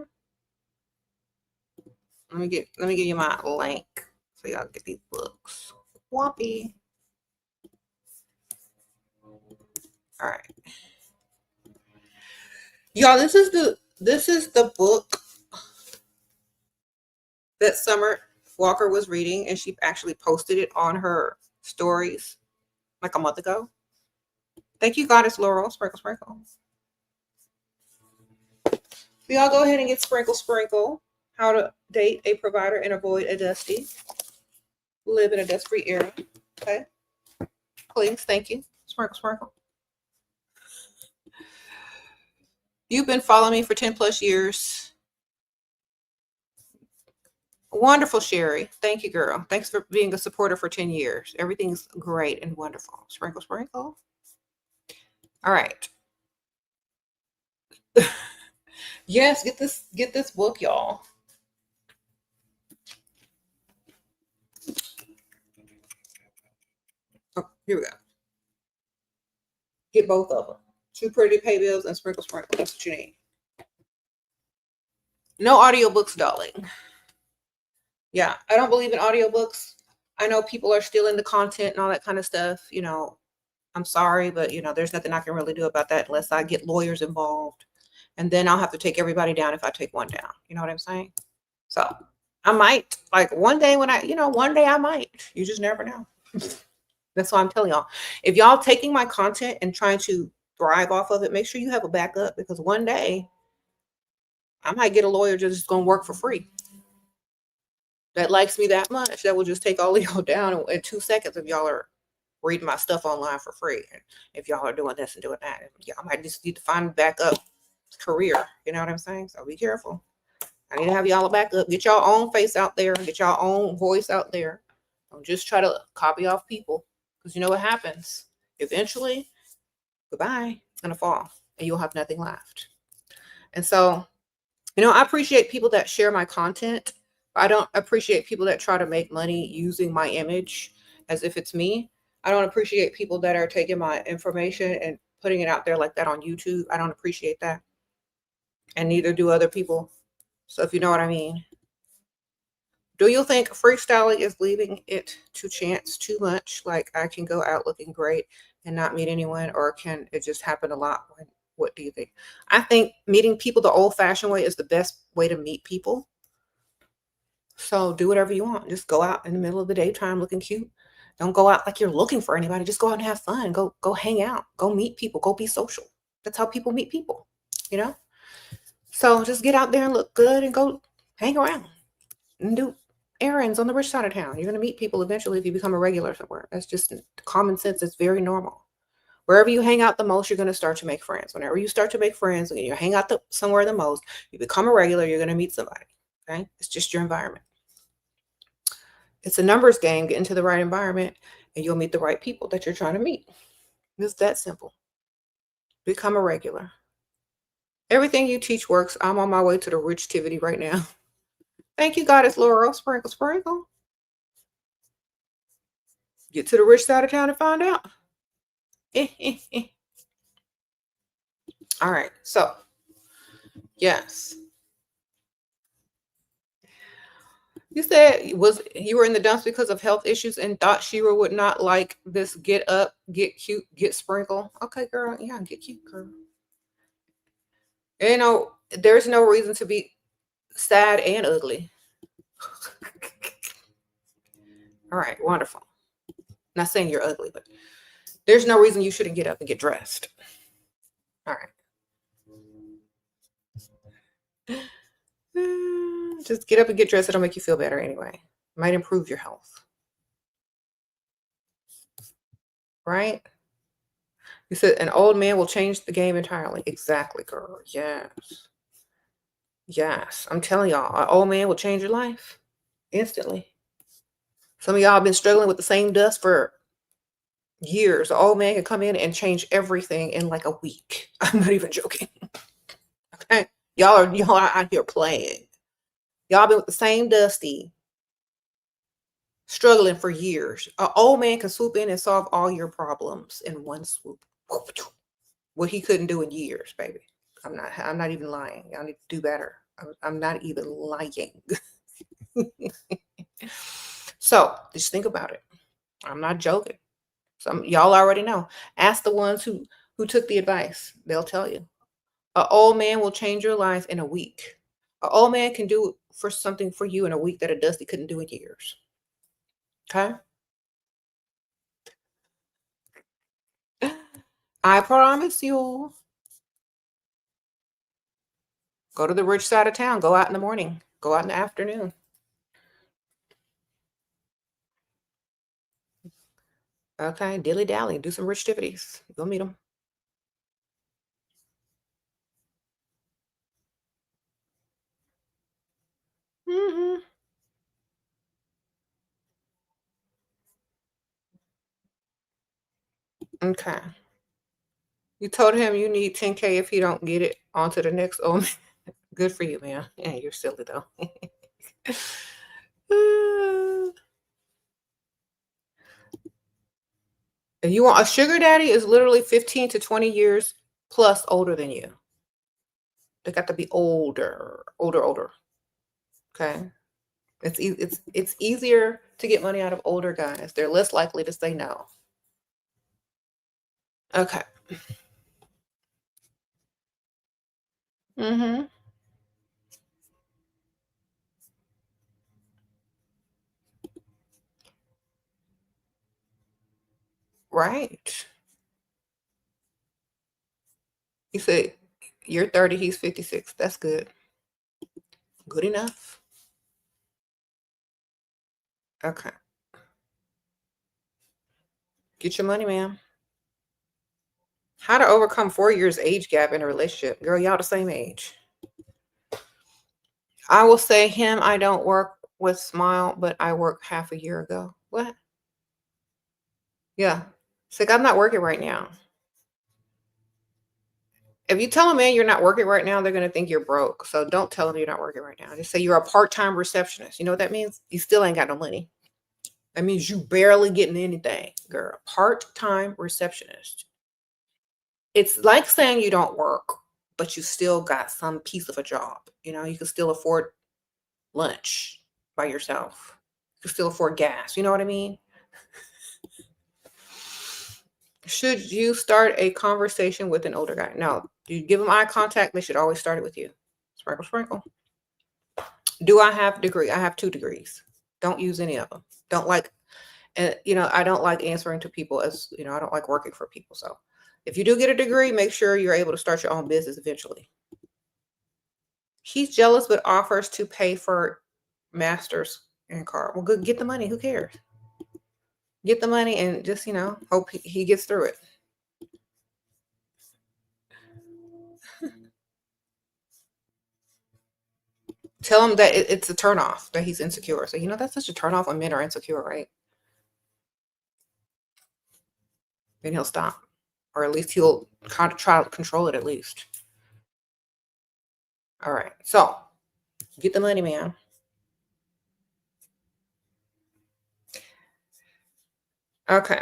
Let me give you my link so y'all get these books. Whoppy. All right. Y'all, this is the book that Summer Walker was reading, and she actually posted it on her stories like a month ago. Thank you, Goddess Laurel. Sprinkle, sprinkle. So y'all go ahead and get Sprinkle, sprinkle. How to date a provider and avoid a dusty. Live in a dust-free era. Okay. Please, thank you. Sprinkle, sprinkle. You've been following me for 10 plus years. Wonderful, Sherry. Thank you, girl. Thanks for being a supporter for 10 years. Everything's great and wonderful. Sprinkle, sprinkle. All right. Yes, get this book, y'all. Oh, here we go. Get both of them. Two Pretty Pay Bills and Sprinkle, sprinkle. That's what you need. No audiobooks, darling. Yeah, I don't believe in audiobooks. I know people are stealing the content and all that kind of stuff. You know, I'm sorry, but there's nothing I can really do about that unless I get lawyers involved. And then I'll have to take everybody down if I take one down. You know what I'm saying? So I might, like one day when one day I might. You just never know. That's why I'm telling y'all. If y'all taking my content and trying to thrive off of it, make sure you have a backup, because one day I might get a lawyer just going to work for free that likes me that much that will just take all of y'all down in 2 seconds if y'all are reading my stuff online for free. And if y'all are doing this and doing that, y'all might just need to find a backup career. You know what I'm saying? So be careful. I need to have y'all a backup. Get y'all own face out there. Get y'all own voice out there. Don't just try to copy off people, because you know what happens? Eventually, goodbye, it's going to fall and you'll have nothing left. And so, I appreciate people that share my content. I don't appreciate people that try to make money using my image as if it's me. I don't appreciate people that are taking my information and putting it out there like that on YouTube. I don't appreciate that. And neither do other people. So if you know what I mean. Do you think freestyling is leaving it to chance too much? Like I can go out looking great and not meet anyone, or can it just happen a lot? What do you think? I think meeting people the old-fashioned way is the best way to meet people. So do whatever you want. Just go out in the middle of the daytime looking cute. Don't go out like you're looking for anybody. Just go out and have fun. Go hang out. Go meet people. Go be social. That's how people meet people, So just get out there and look good and go hang around and do errands on the rich side of town. You're going to meet people eventually if you become a regular somewhere. That's just common sense. It's very normal. Wherever you hang out the most, you're going to start to make friends. Whenever you start to make friends and you hang out somewhere the most, you become a regular, you're going to meet somebody. Okay? It's just your environment. It's a numbers game. Get into the right environment and you'll meet the right people that you're trying to meet. It's that simple. Become a regular. Everything you teach works. I'm on my way to the rich-tivity right now. Thank you, Goddess Laurel. Sprinkle, sprinkle. Get to the rich side of town and find out. All right. So, yes. You said you were in the dumps because of health issues and thought Shera would not like this get up, get cute, get sprinkle. Okay, girl. Yeah, get cute, girl. There's no reason to be sad and ugly. All right, wonderful. Not saying you're ugly, but there's no reason you shouldn't get up and get dressed. All right. Just get up and get dressed. It'll make you feel better anyway. Might improve your health. Right? You said an old man will change the game entirely. Exactly, girl. Yes. Yes. I'm telling y'all, an old man will change your life instantly. Some of y'all have been struggling with the same dust for years. An old man can come in and change everything in like a week. I'm not even joking. Okay? Y'all are out here playing. Y'all been with the same dusty, struggling for years. An old man can swoop in and solve all your problems in one swoop. What he couldn't do in years, baby. I'm not even lying. Y'all need to do better. I'm not even lying. So just think about it. I'm not joking. Some y'all already know. Ask the ones who took the advice. They'll tell you. An old man will change your life in a week. An old man can do something for you in a week that a dusty couldn't do in years. Okay? I promise you. Go to the rich side of town. Go out in the morning. Go out in the afternoon. Okay, dilly-dally. Do some rich activities. Go meet them. Mm-hmm. Okay. You told him you need 10K if he don't get it onto the next. Oh, good for you, man. Yeah, you're silly though. If you want a sugar daddy is literally 15 to 20 years plus older than you. They got to be older, older. Okay. It's easier to get money out of older guys. They're less likely to say no. Okay. Mm-hmm. Right. You said you're 30, he's 56. That's good. Good enough. Okay. Get your money, man. How to overcome 4 years age gap in a relationship. Girl, y'all the same age. I will say him, I don't work with Smile, but I worked half a year ago. What? Yeah. It's like, I'm not working right now. If you tell a man you're not working right now, they're going to think you're broke. So don't tell them you're not working right now. Just say you're a part-time receptionist. You know what that means? You still ain't got no money. That means you barely getting anything, girl. Part-time receptionist. It's like saying you don't work, but you still got some piece of a job. You know, you can still afford lunch by yourself. You can still afford gas. You know what I mean? Should you start a conversation with an older guy? No. You give them eye contact, they should always start it with you. Sprinkle, sprinkle. Do I have a degree? I have 2 degrees. Don't use any of them. Don't like, I don't like answering to people as, I don't like working for people. So if you do get a degree, make sure you're able to start your own business eventually. He's jealous but offers to pay for master's in car. Well, good. Get the money. Who cares? Get the money and just, hope he gets through it. Tell him that it's a turnoff, that he's insecure. So, that's such a turnoff when men are insecure, right? Then he'll stop. Or at least he'll kind of try to control it at least. All right. So, get the money, man. Okay.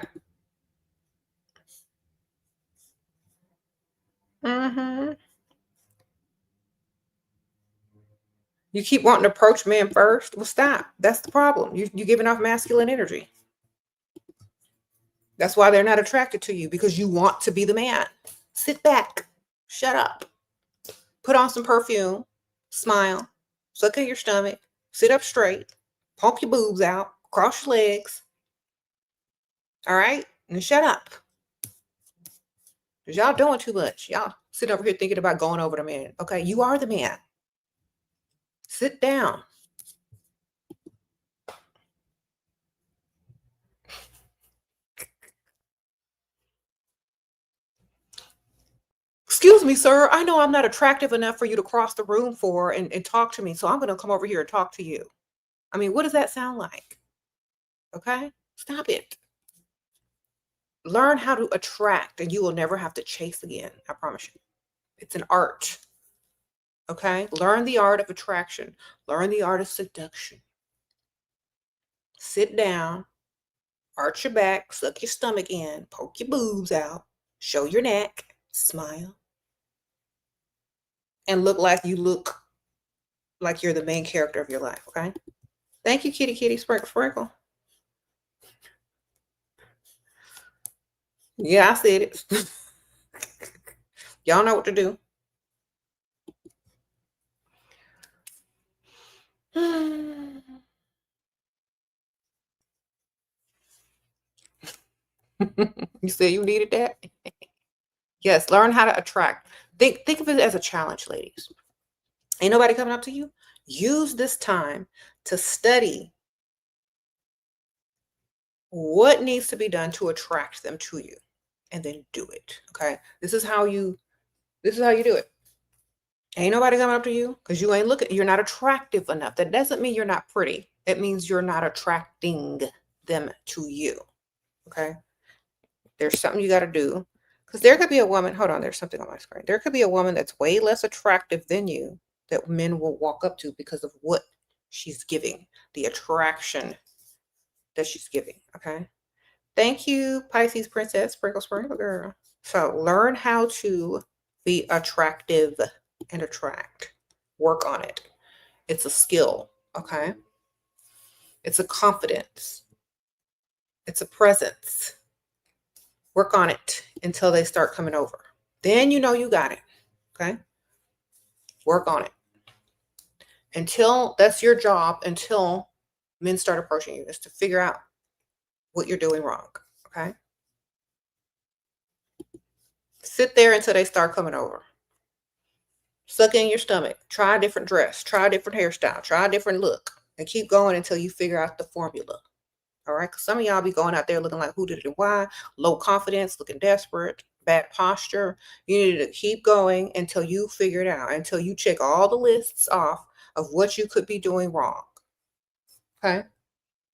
Mm-hmm. You keep wanting to approach men first. Well, stop. That's the problem. You're giving off masculine energy. That's why they're not attracted to you, because you want to be the man. Sit back. Shut up. Put on some perfume. Smile. Suck at your stomach. Sit up straight. Pump your boobs out. Cross your legs. All right? And shut up. Because y'all doing too much. Y'all sitting over here thinking about going over the man. Okay? You are the man. Sit down. Excuse me, sir. I know I'm not attractive enough for you to cross the room for and talk to me. So I'm going to come over here and talk to you. I mean, what does that sound like? Okay? Stop it. Learn how to attract and you will never have to chase again. I promise you. It's an art. Okay? Learn the art of attraction. Learn the art of seduction. Sit down. Arch your back. Suck your stomach in. Poke your boobs out. Show your neck. Smile. And look like you're the main character of your life. Okay? Thank you, kitty, kitty, sprinkle, sprinkle. Yeah, I said it. Y'all know what to do. You said you needed that? Yes, learn how to attract. Think of it as a challenge, ladies. Ain't nobody coming up to you. Use this time to study what needs to be done to attract them to you, and then do it. Okay. This is how you do it. Ain't nobody coming up to you because you ain't looking. You're not attractive enough. That doesn't mean you're not pretty. It means you're not attracting them to you. Okay. There's something you got to do. Because there could be a woman. Hold on. There's something on my screen. There could be a woman that's way less attractive than you that men will walk up to because of what she's giving, the attraction that she's giving. Okay. Thank you, Pisces Princess, Sprinkle Sprinkle Girl. So learn how to be attractive and attract. Work on it. It's a skill, okay? It's a confidence. It's a presence. Work on it until they start coming over. Then you know you got it, okay? Work on it. Until that's your job, until men start approaching you, is to figure out what you're doing wrong, okay? Sit there until they start coming over. Suck in your stomach. Try a different dress. Try a different hairstyle. Try a different look. And keep going until you figure out the formula. All right? Because some of y'all be going out there looking like who did it and why. Low confidence, looking desperate, bad posture. You need to keep going until you figure it out. Until you check all the lists off of what you could be doing wrong. Okay?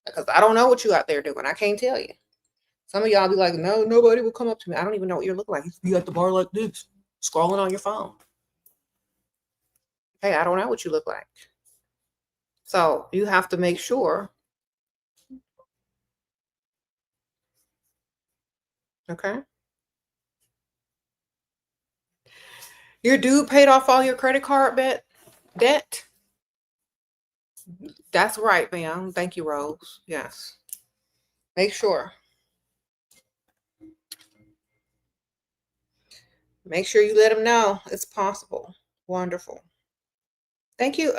Because I don't know what you out there doing. I can't tell you. Some of y'all be like, no, nobody will come up to me. I don't even know what you look like. You could be at the bar like this, scrolling on your phone. Hey, I don't know what you look like. So you have to make sure. Okay. Your dude paid off all your credit card debt. That's right, ma'am. Thank you, Rose. Yes. Make sure. Make sure you let him know it's possible. Wonderful. Thank you.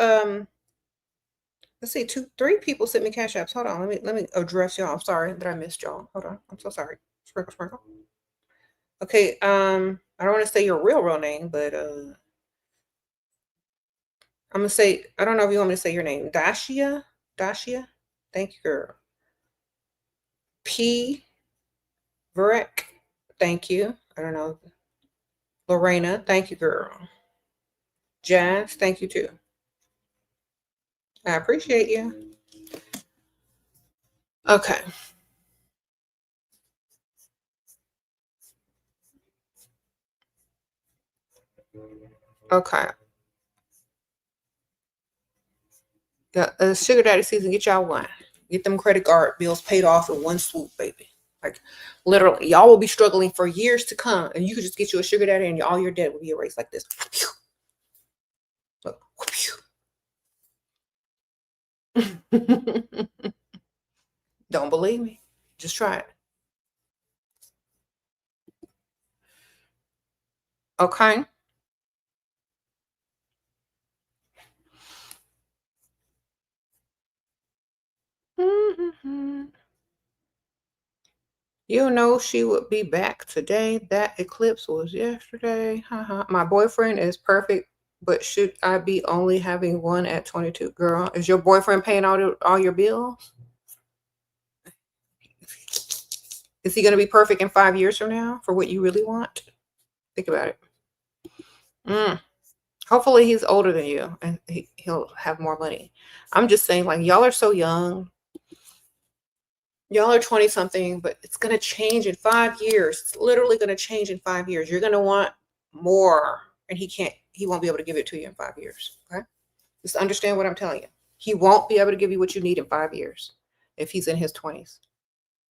Let's see, three people sent me cash apps. Hold on, let me address y'all. I'm sorry that I missed y'all. Hold on. I'm so sorry. Sprinkle, sprinkle. Okay, I don't want to say your real name, but I'm gonna say, I don't know if you want me to say your name. Dashia? Thank you, girl. P. Verek, thank you. I don't know. Lorena, thank you, girl. Jazz, thank you too. I appreciate you. Okay. Okay. Yeah, sugar daddy season, get y'all one. Get them credit card bills paid off in one swoop, baby. Like literally, y'all will be struggling for years to come, and you could just get you a sugar daddy, and all your debt will be erased like this. Look. Don't believe me? Just try it. Okay. Mm-hmm. You know she would be back today. That eclipse was yesterday. My boyfriend is perfect, but should I be only having one at 22? Girl, is your boyfriend paying all your bills? Is he going to be perfect in 5 years from now for what you really want? Think about it. Hopefully he's older than you and he'll have more money. I'm just saying, like, y'all are so young. Y'all are 20 something, but it's going to change in 5 years. It's literally going to change in 5 years. You're going to want more, and he won't be able to give it to you in 5 years. Okay. Just understand what I'm telling you. He won't be able to give you what you need in 5 years if he's in his 20s.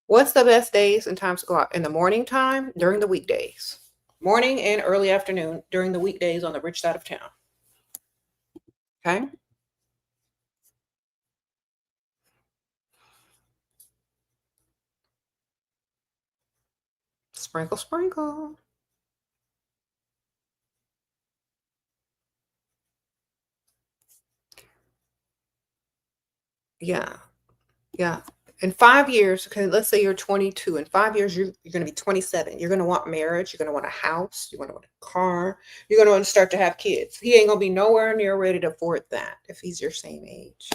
What's the best days and times to go out? In the morning time, during the weekdays. Morning and early afternoon during the weekdays on the rich side of town. Okay. Sprinkle, sprinkle. Yeah. Yeah. In 5 years, okay, let's say you're 22. In 5 years, you're going to be 27. You're going to want marriage. You're going to want a house. You're going to want a car. You're going to want to start to have kids. He ain't going to be nowhere near ready to afford that if he's your same age.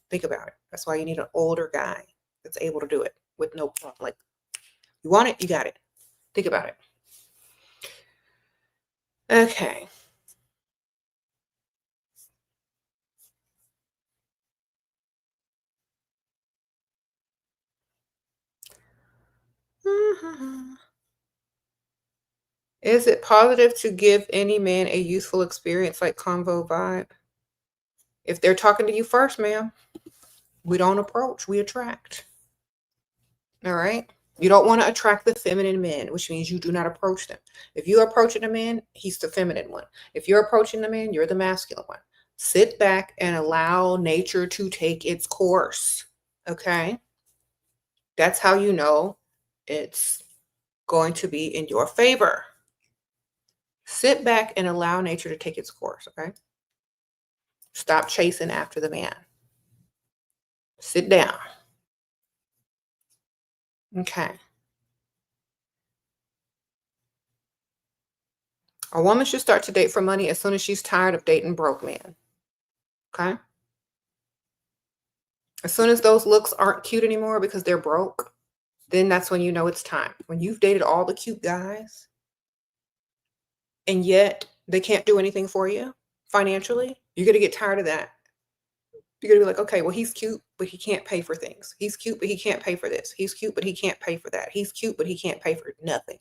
Think about it. That's why you need an older guy that's able to do it with no problem. Like, you want it, you got it. Think about it. Okay. Is it positive to give any man a youthful experience like convo vibe? If they're talking to you first, ma'am, we don't approach, we attract. All right? You don't want to attract the feminine men, which means you do not approach them. If you're approaching a man, he's the feminine one. If you're approaching the man, you're the masculine one. Sit back and allow nature to take its course. Okay? That's how you know it's going to be in your favor. Sit back and allow nature to take its course. Okay? Stop chasing after the man. Sit down. Okay. A woman should start to date for money as soon as she's tired of dating broke men. Okay? As soon as those looks aren't cute anymore because they're broke, then that's when you know it's time. When you've dated all the cute guys and yet they can't do anything for you financially, you're going to get tired of that. You're going to be like, okay, well, he's cute, but he can't pay for things. He's cute, but he can't pay for this. He's cute, but he can't pay for that. He's cute, but he can't pay for nothing.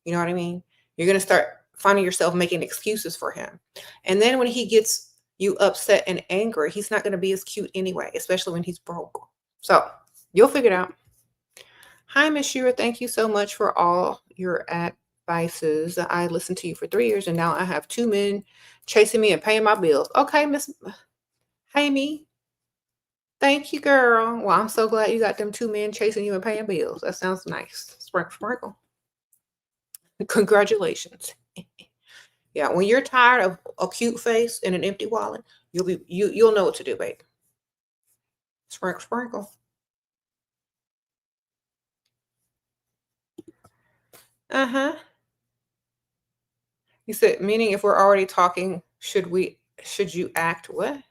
You know what I mean? You're going to start finding yourself making excuses for him. And then when he gets you upset and angry, he's not going to be as cute anyway, especially when he's broke. So you'll figure it out. Hi, Miss Shera. Thank you so much for all your advices. I listened to you for 3 years and now I have 2 men chasing me and paying my bills. Okay, Miss Hammy. Thank you, girl. Well, I'm so glad you got them 2 men chasing you and paying bills. That sounds nice. Sprinkle, sprinkle. Congratulations. Yeah, when you're tired of a cute face and an empty wallet, you'll know what to do, babe. Sprinkle, sprinkle. Uh-huh. You said, meaning if we're already talking, should you act what?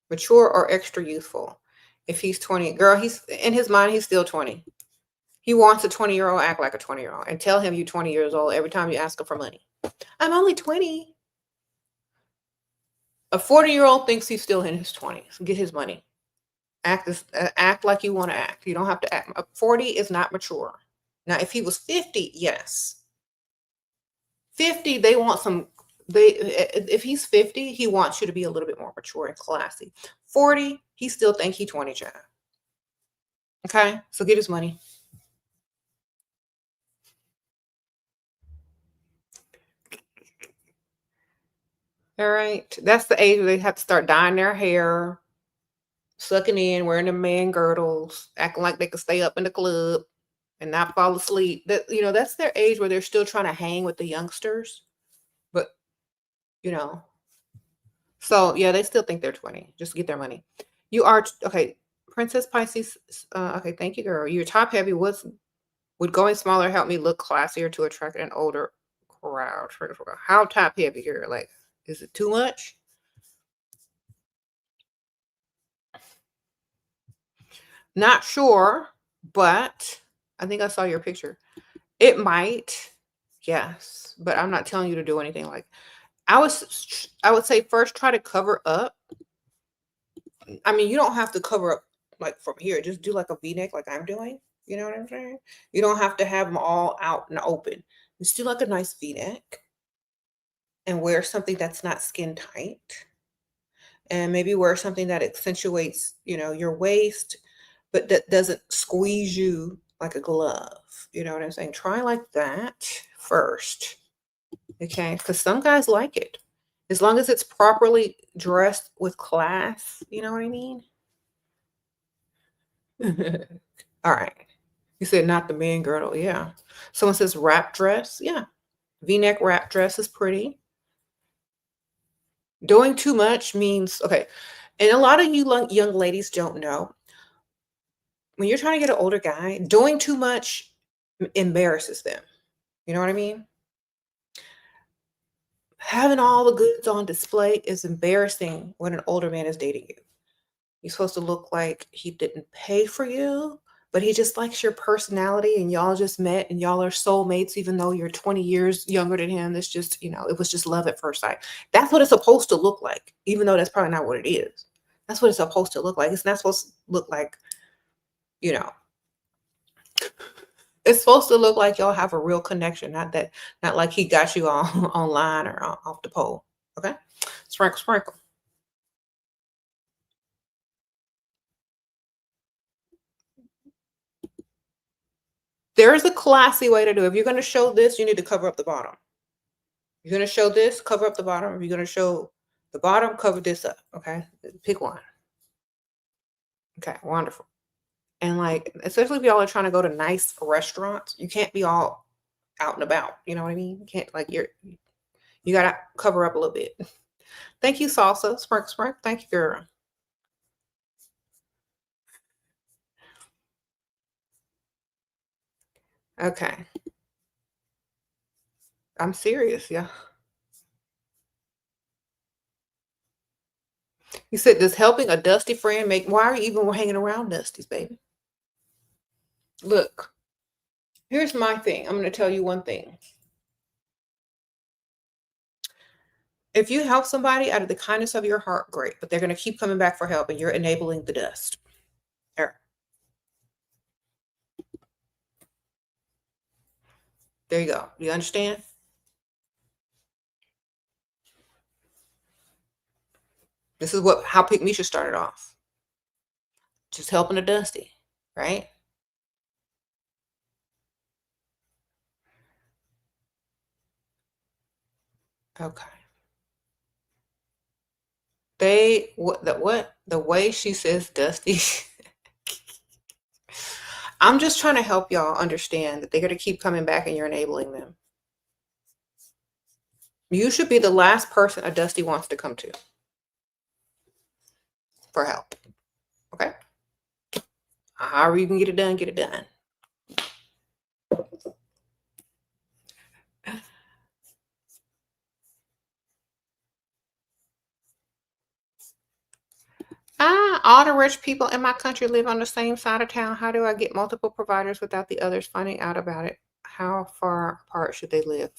Mature or extra youthful? If he's 20, girl, he's in his mind, he's still 20. He wants a 20-year-old, act like a 20-year-old, and tell him you're 20 years old every time you ask him for money. I'm only 20. A 40-year-old thinks he's still in his 20s. Get his money. Act like you want to act. You don't have to act. 40 is not mature. Now, if he was 50, yes. 50, they want some. If he's 50, he wants you to be a little bit more mature and classy. 40, he still thinks he's 20, child. Okay, so get his money. All right, that's the age where they have to start dyeing their hair, sucking in, wearing the man girdles, acting like they could stay up in the club and not fall asleep. That's their age where they're still trying to hang with the youngsters. But so yeah, they still think they're 20. Just get their money. You are okay, Princess Pisces. Okay, thank you, girl. You're top heavy. Would going smaller help me look classier to attract an older crowd? How top heavy, girl? Like, is it too much? Not sure, but I think I saw your picture. It might, yes, but I'm not telling you to do anything. Like, I would say first try to cover up. I mean, you don't have to cover up like from here. Just do like a V-neck like I'm doing. You know what I'm saying? You don't have to have them all out and open. Just do like a nice V-neck and wear something that's not skin tight. And maybe wear something that accentuates, your waist, but that doesn't squeeze you like a glove. You know what I'm saying? Try like that first. Okay? Because some guys like it. As long as it's properly dressed with class, you know what I mean? All right. You said not the man girdle. Yeah. Someone says wrap dress. Yeah. V-neck wrap dress is pretty. Doing too much means, okay. And a lot of you young ladies don't know. When you're trying to get an older guy, doing too much embarrasses them. You know what I mean? Having all the goods on display is embarrassing when an older man is dating you. He's supposed to look like he didn't pay for you, but he just likes your personality and y'all just met and y'all are soulmates, even though you're 20 years younger than him. It's just, it was just love at first sight. That's what it's supposed to look like, even though that's probably not what it is. That's what it's supposed to look like. It's not supposed to look like, It's supposed to look like y'all have a real connection, not like he got you all online or off the pole. Okay? Sprinkle, sprinkle. There is a classy way to do it. If you're going to show this, you need to cover up the bottom. You're going to show this, cover up the bottom. If you're going to show the bottom, cover this up. Okay? Pick one. Okay, wonderful. And like, especially if y'all are trying to go to nice restaurants, you can't be all out and about. You know what I mean? You can't like you gotta cover up a little bit. Thank you, salsa. Smirk, smirk. Thank you, girl. Okay. I'm serious, yeah. You said, does helping a dusty friend make why are you even hanging around dusties, baby? Look, here's my thing. I'm gonna tell you one thing. If you help somebody out of the kindness of your heart, great. But they're gonna keep coming back for help and you're enabling the dust. There. There you go. You understand? This is how Pick Misha started off. Just helping a dusty, right? Okay. The way she says dusty. I'm just trying to help y'all understand that they're gonna keep coming back and you're enabling them. You should be the last person a dusty wants to come to for help. Okay? However you can get it done, get it done. All the rich people in my country live on the same side of town. How do I get multiple providers without the others finding out about it? How far apart should they live?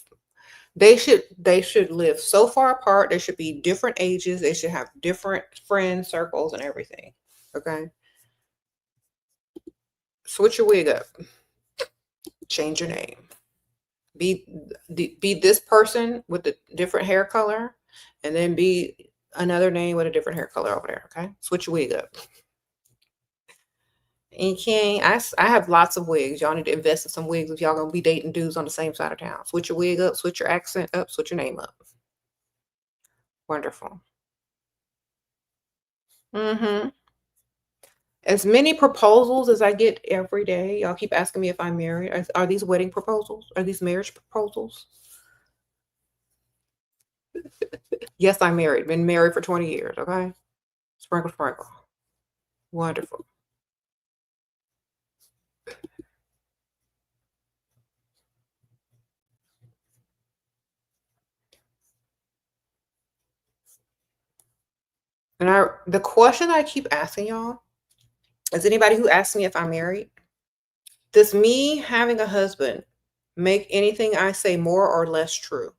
They should live so far apart. They should be different ages. They should have different friend circles and everything. Okay? Switch your wig up. Change your name. Be this person with a different hair color, and then be another name with a different hair color over there. Okay, switch your wig up. And King, I have lots of wigs. Y'all need to invest in some wigs if y'all gonna be dating dudes on the same side of town. Switch your wig up, switch your accent up, switch your name up. Wonderful. Mm-hmm. As many proposals as I get every day. Y'all keep asking me if I'm married. Are these wedding proposals? Are these marriage proposals? Yes, I'm married. Been married for 20 years. Okay. Sprinkle, sprinkle. Wonderful. And the question I keep asking y'all is anybody who asks me if I'm married, does me having a husband make anything I say more or less true?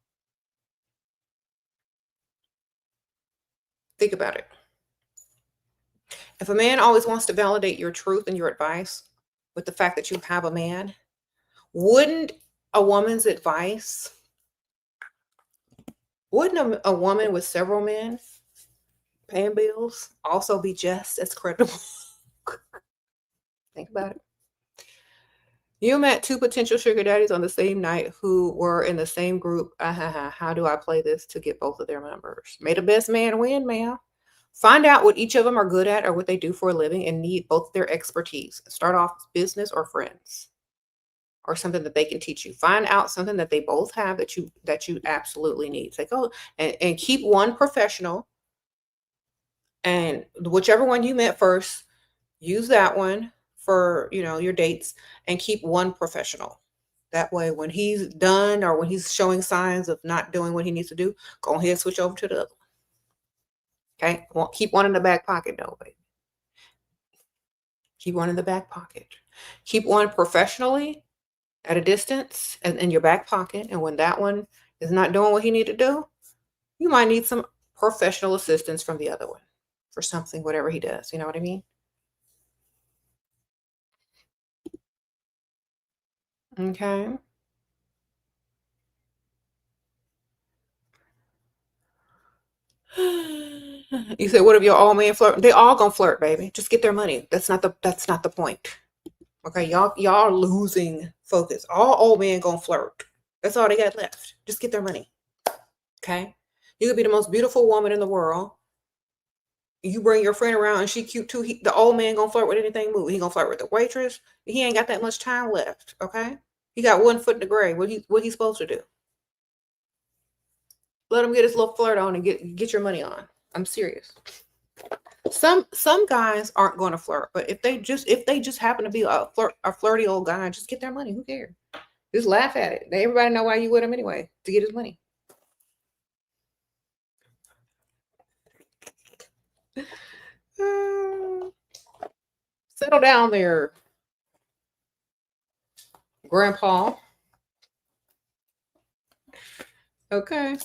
Think about it. If a man always wants to validate your truth and your advice with the fact that you have a man, wouldn't a woman's advice, wouldn't a woman with several men paying bills also be just as credible? Think about it. You met two potential sugar daddies on the same night who were in the same group. How do I play this to get both of their numbers? May the best man win, ma'am. Find out what each of them are good at or what they do for a living and need both their expertise. Start off business or friends or something that they can teach you. Find out something that they both have that you absolutely need. Say, oh, and keep one professional, and whichever one you met first, use that one for your dates, and keep one professional. That way, when he's done or when he's showing signs of not doing what he needs to do, go ahead and switch over to the other one. Okay? Well, keep one in the back pocket, though, baby. Keep one in the back pocket. Keep one professionally at a distance and in your back pocket. And when that one is not doing what he need to do, you might need some professional assistance from the other one for something, whatever he does. You know what I mean? Okay. You said, what if your old man flirt? They all gonna flirt, baby. Just get their money. That's not the point. Okay, y'all are losing focus. All old men gonna flirt. That's all they got left. Just get their money. Okay. You could be the most beautiful woman in the world. You bring your friend around and she cute too. The old man gonna flirt with anything move. He gonna flirt with the waitress. He ain't got that much time left. Okay. He got one foot in the grave. What he supposed to do? Let him get his little flirt on and get your money on. I'm serious. Some guys aren't going to flirt, but if they just happen to be a flirty old guy, just get their money. Who cares? Just laugh at it. Everybody know why you with him anyway, to get his money. Settle down there, Grandpa. Okay.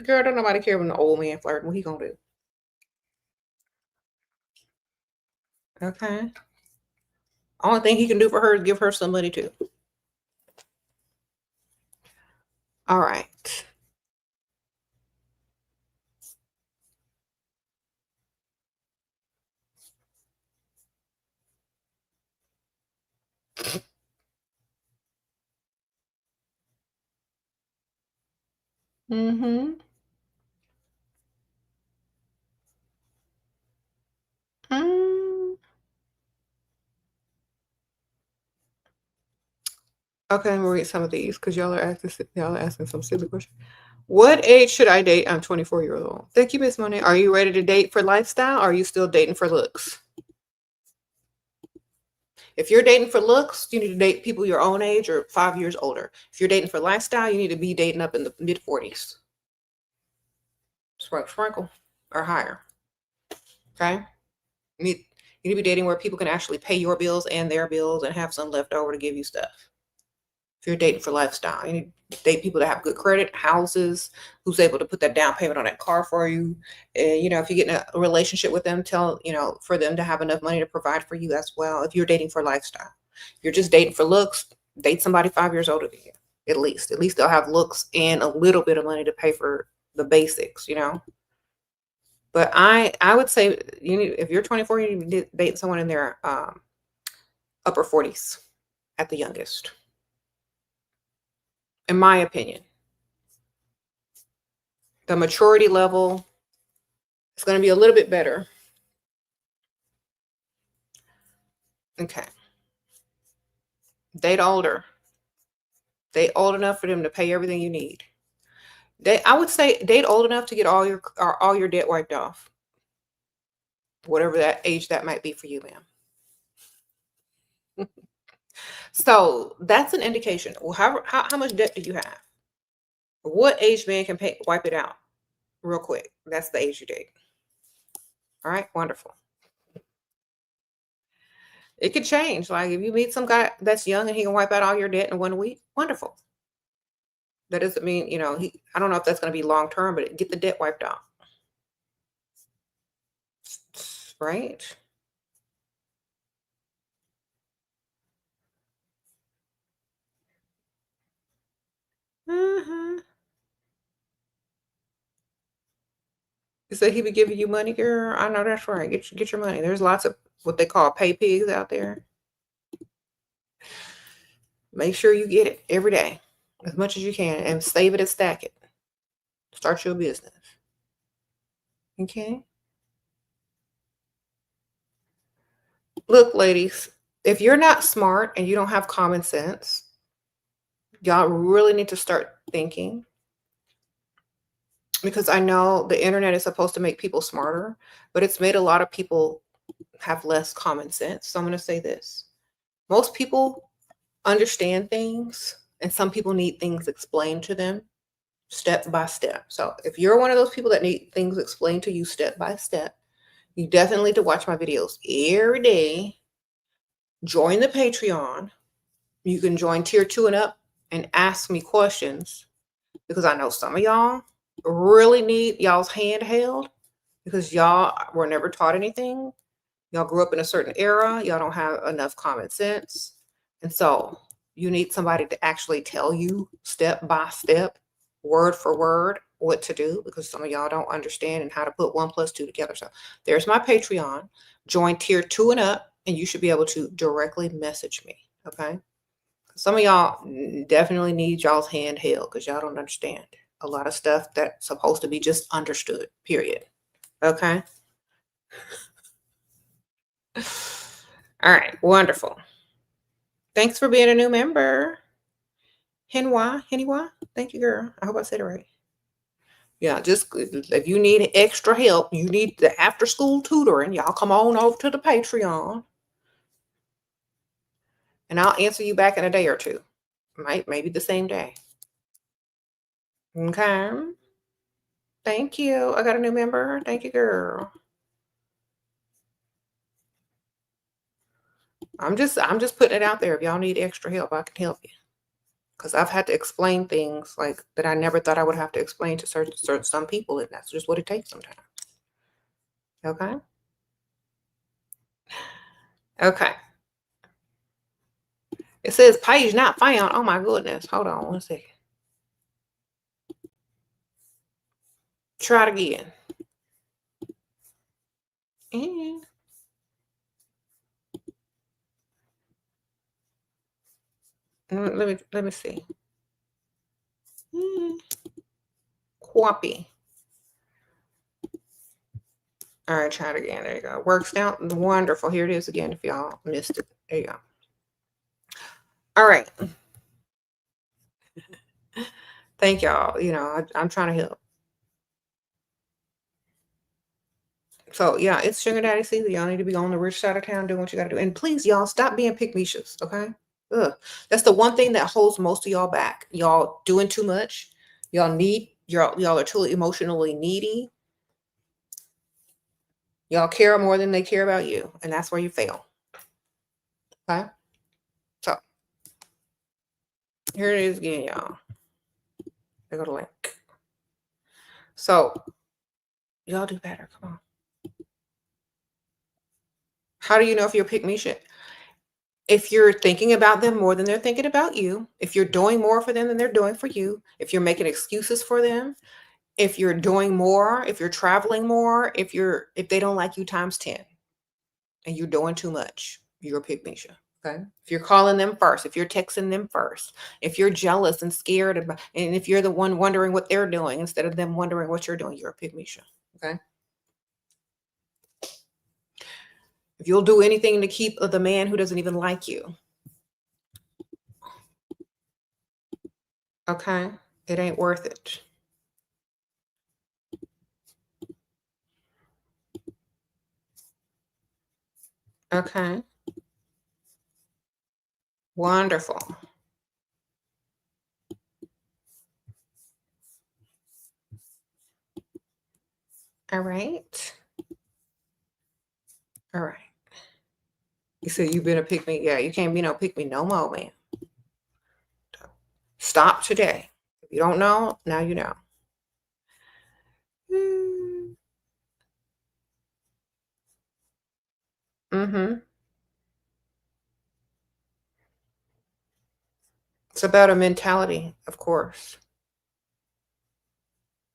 Girl, don't nobody care when the old man flirting. What he gonna do? Okay. Only thing he can do for her is give her some money too. All right. Mm-hmm. Mm. Okay, I'm gonna read some of these because y'all are asking some silly questions. What age should I date? I'm 24 years old. Thank you, Miss Monet. Are you ready to date for lifestyle or are you still dating for looks? If you're dating for looks, you need to date people your own age or 5 years older. If you're dating for lifestyle, you need to be dating up in the mid 40s. Sprinkle or higher. Okay? You need to be dating where people can actually pay your bills and their bills and have some left over to give you stuff. If you're dating for lifestyle, you need to date people that have good credit, houses, who's able to put that down payment on that car for you. And, if you get in a relationship with them, for them to have enough money to provide for you as well. If you're dating for lifestyle, if you're just dating for looks, date somebody 5 years older than you, at least. At least they'll have looks and a little bit of money to pay for the basics, But I would say if you're 24, you need to date someone in their upper 40s at the youngest. In my opinion, the maturity level is going to be a little bit better. Okay. Date older. Date old enough for them to pay everything you need. I would say date old enough to get all your debt wiped off. Whatever that age that might be for you, ma'am. So that's an indication. Well, how much debt do you have? What age man can wipe it out real quick? That's the age you date. All right, wonderful. It could change. Like if you meet some guy that's young and he can wipe out all your debt in 1 week, wonderful. That doesn't mean, I don't know if that's going to be long term, but get the debt wiped out. Right? Mm-hmm. You say he be giving you money, girl? I know that's right. Get your money. There's lots of what they call pay pigs out there. Make sure you get it every day, as much as you can, and save it and stack it. Start your business. Okay? Look, ladies, if you're not smart and you don't have common sense, y'all really need to start thinking. Because I know the internet is supposed to make people smarter, but it's made a lot of people have less common sense. So I'm going to say this. Most people understand things, and some people need things explained to them step by step. So if you're one of those people that need things explained to you step by step, you definitely need to watch my videos every day. Join the Patreon. You can join tier 2 and up and ask me questions, because I know some of y'all really need y'all's hand held because y'all were never taught anything. Y'all grew up in a certain era. Y'all don't have enough common sense. And so You need somebody to actually tell you step by step, word for word, what to do, because some of y'all don't understand and how to put 1 + 2 together. So there's my Patreon. Join tier 2 and up, and you should be able to directly message me. Okay. Some of y'all definitely need y'all's hand held because y'all don't understand a lot of stuff that's supposed to be just understood, period. Okay. All right. Wonderful. Thanks for being a new member. Henwa. Thank you, girl. I hope I said it right. Yeah, just if you need extra help, you need the after school tutoring, y'all come on over to the Patreon. And I'll answer you back in a day or two. Maybe the same day. Okay. Thank you. I got a new member. Thank you, girl. I'm just putting it out there. If y'all need extra help, I can help you. Because I've had to explain things like that I never thought I would have to explain to certain some people, and that's just what it takes sometimes. Okay. Okay. It says page not found. Oh my goodness. Hold on 1 second. Try it again. And let me see. Copy. All right, try it again. There you go. Works out. Wonderful. Here it is again if y'all missed it. There you go. All right. Thank y'all. You know, I'm trying to help. So yeah, it's sugar daddy season. Y'all need to be on the rich side of town doing what you gotta do. And please, y'all, stop being pick-me-shus, okay? Ugh. That's the one thing that holds most of y'all back. Y'all doing too much. Y'all are too emotionally needy. Y'all care more than they care about you, and that's where you fail. Okay? So here it is again, y'all. I go to link. So y'all do better. Come on. How do you know if you're pick-me-shit? If you're thinking about them more than they're thinking about you, if you're doing more for them than they're doing for you, if you're making excuses for them, if you're doing more, if you're traveling more, if they don't like you times 10 and you're doing too much, you're a pick-me-shit. Okay. If you're calling them first, if you're texting them first, if you're jealous and scared about, and if you're the one wondering what they're doing instead of them wondering what you're doing, you're a pick-me-shit. Okay. If you'll do anything to keep the man who doesn't even like you, okay, it ain't worth it. Okay. Wonderful. All right. All right. You said you've been a pick me. Yeah, you can't be no pick me no more, man. Stop today. If you don't know, now you know. Mm-hmm. It's about a mentality, of course.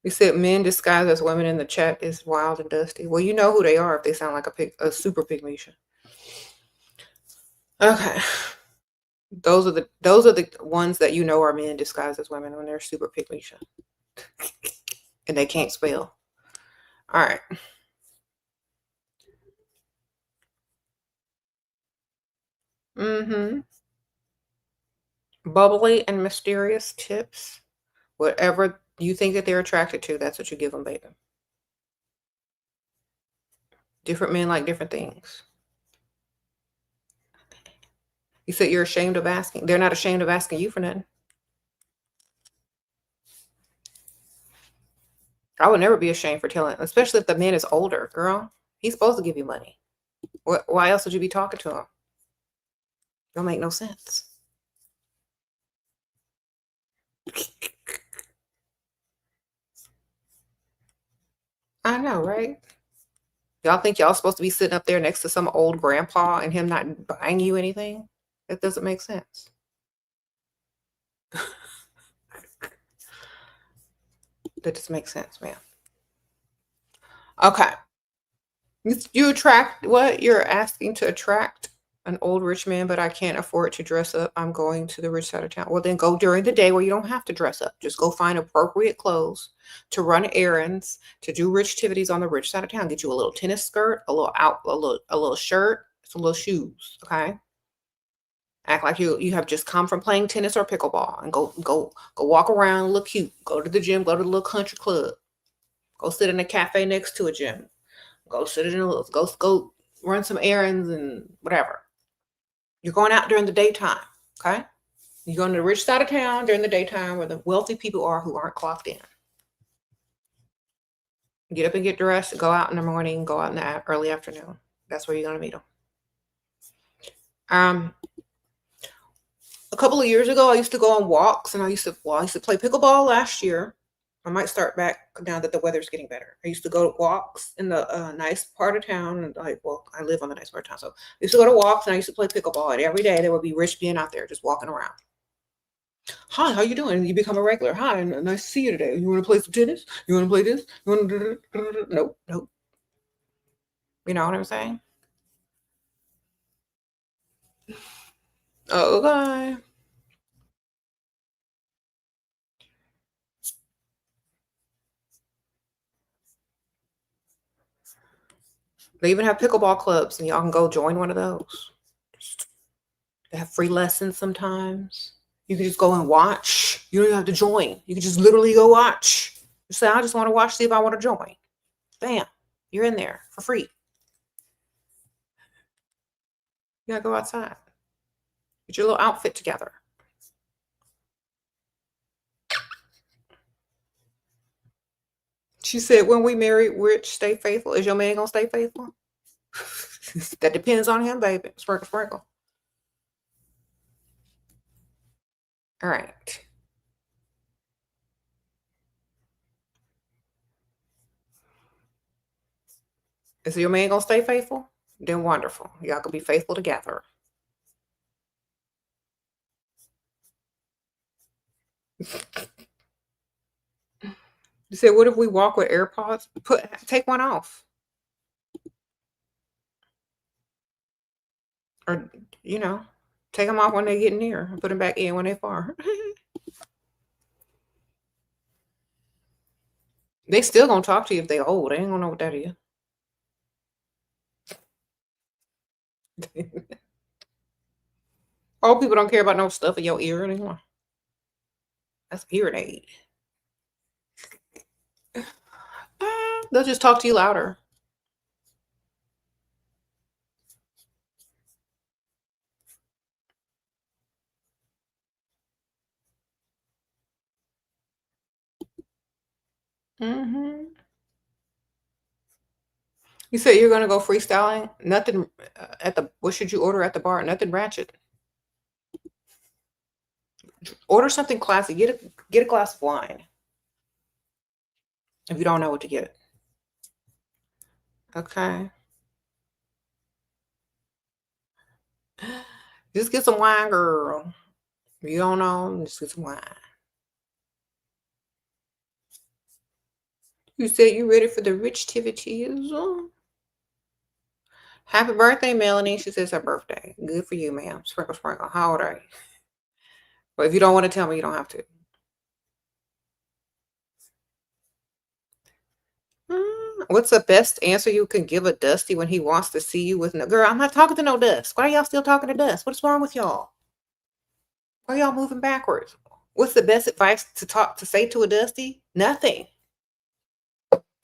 You said men disguised as women in the chat is wild and dusty. Well, you know who they are if they sound like a super pygmy. Okay. Those are the ones that you know are men disguised as women when they're super pygmy and they can't spell. All right. Mm-hmm. Bubbly and mysterious tips. Whatever you think that they're attracted to, that's what you give them, baby. Different men like different things. You said you're ashamed of asking. They're not ashamed of asking you for nothing. I would never be ashamed for telling, especially if the man is older, girl. He's supposed to give you money. Why else would you be talking to him? Don't make no sense. I know, right? Y'all think y'all supposed to be sitting up there next to some old grandpa and him not buying you anything? That doesn't make sense. That just makes sense, man. Okay. You attract what? You're asking to attract an old rich man, but I can't afford to dress up. I'm going to the rich side of town. Well, then go during the day where you don't have to dress up. Just go find appropriate clothes to run errands, to do rich activities on the rich side of town. Get you a little tennis skirt, a little shirt, some little shoes. Okay. Act like you have just come from playing tennis or pickleball and go walk around, look cute. Go to the gym, go to the little country club. Go sit in a cafe next to a gym. Go sit in a little go run some errands and whatever. You're going out during the daytime, okay? You're going to the rich side of town during the daytime where the wealthy people are who aren't clocked in. Get up and get dressed, go out in the morning, go out in the early afternoon. That's where you're going to meet them. A couple of years ago, I used to go on walks, and I used to play pickleball last year. I might start back now that the weather's getting better. I used to go to walks in the nice part of town, and I live on the nice part of town, so I used to go to walks, and I used to play pickleball. And every day there would be rich being out there just walking around. Hi, how you doing? You become a regular. Hi, nice to see you today. You want to play some tennis? You want to play this? You want to? Nope, nope. You know what I'm saying? Okay. They even have pickleball clubs, and y'all can go join one of those. They have free lessons sometimes. You can just go and watch. You don't even have to join. You can just literally go watch. You say, I just want to watch, see if I want to join. Bam. You're in there for free. You gotta go outside. Get your little outfit together. She said, when we marry, rich, stay faithful. Is your man gonna stay faithful? That depends on him, baby. Sprinkle, sprinkle. All right. Is your man gonna stay faithful? Then wonderful. Y'all can be faithful together. You said, what if we walk with AirPods? Take one off. Or, take them off when they get near and put them back in when they far. They still gonna talk to you if they old. They ain't gonna know what that is. Old people don't care about no stuff in your ear anymore. That's a hearing aid. They'll just talk to you louder. Mm-hmm. You said you're gonna go freestyling. Nothing what should you order at the bar? Nothing ratchet. Order something classy. Get a glass of wine. If you don't know what to get. Okay. Just get some wine, girl. If you don't know, just get some wine. You said you ready for the rich activities. Happy birthday, Melanie. She says her birthday. Good for you, ma'am. Sprinkle, sprinkle. How old are you? But if you don't want to tell me, you don't have to. What's the best answer you can give a Dusty when he wants to see you with no girl? I'm not talking to no Dust. Why are y'all still talking to Dust? What's wrong with y'all? Why are y'all moving backwards? What's the best advice to say to a Dusty? Nothing.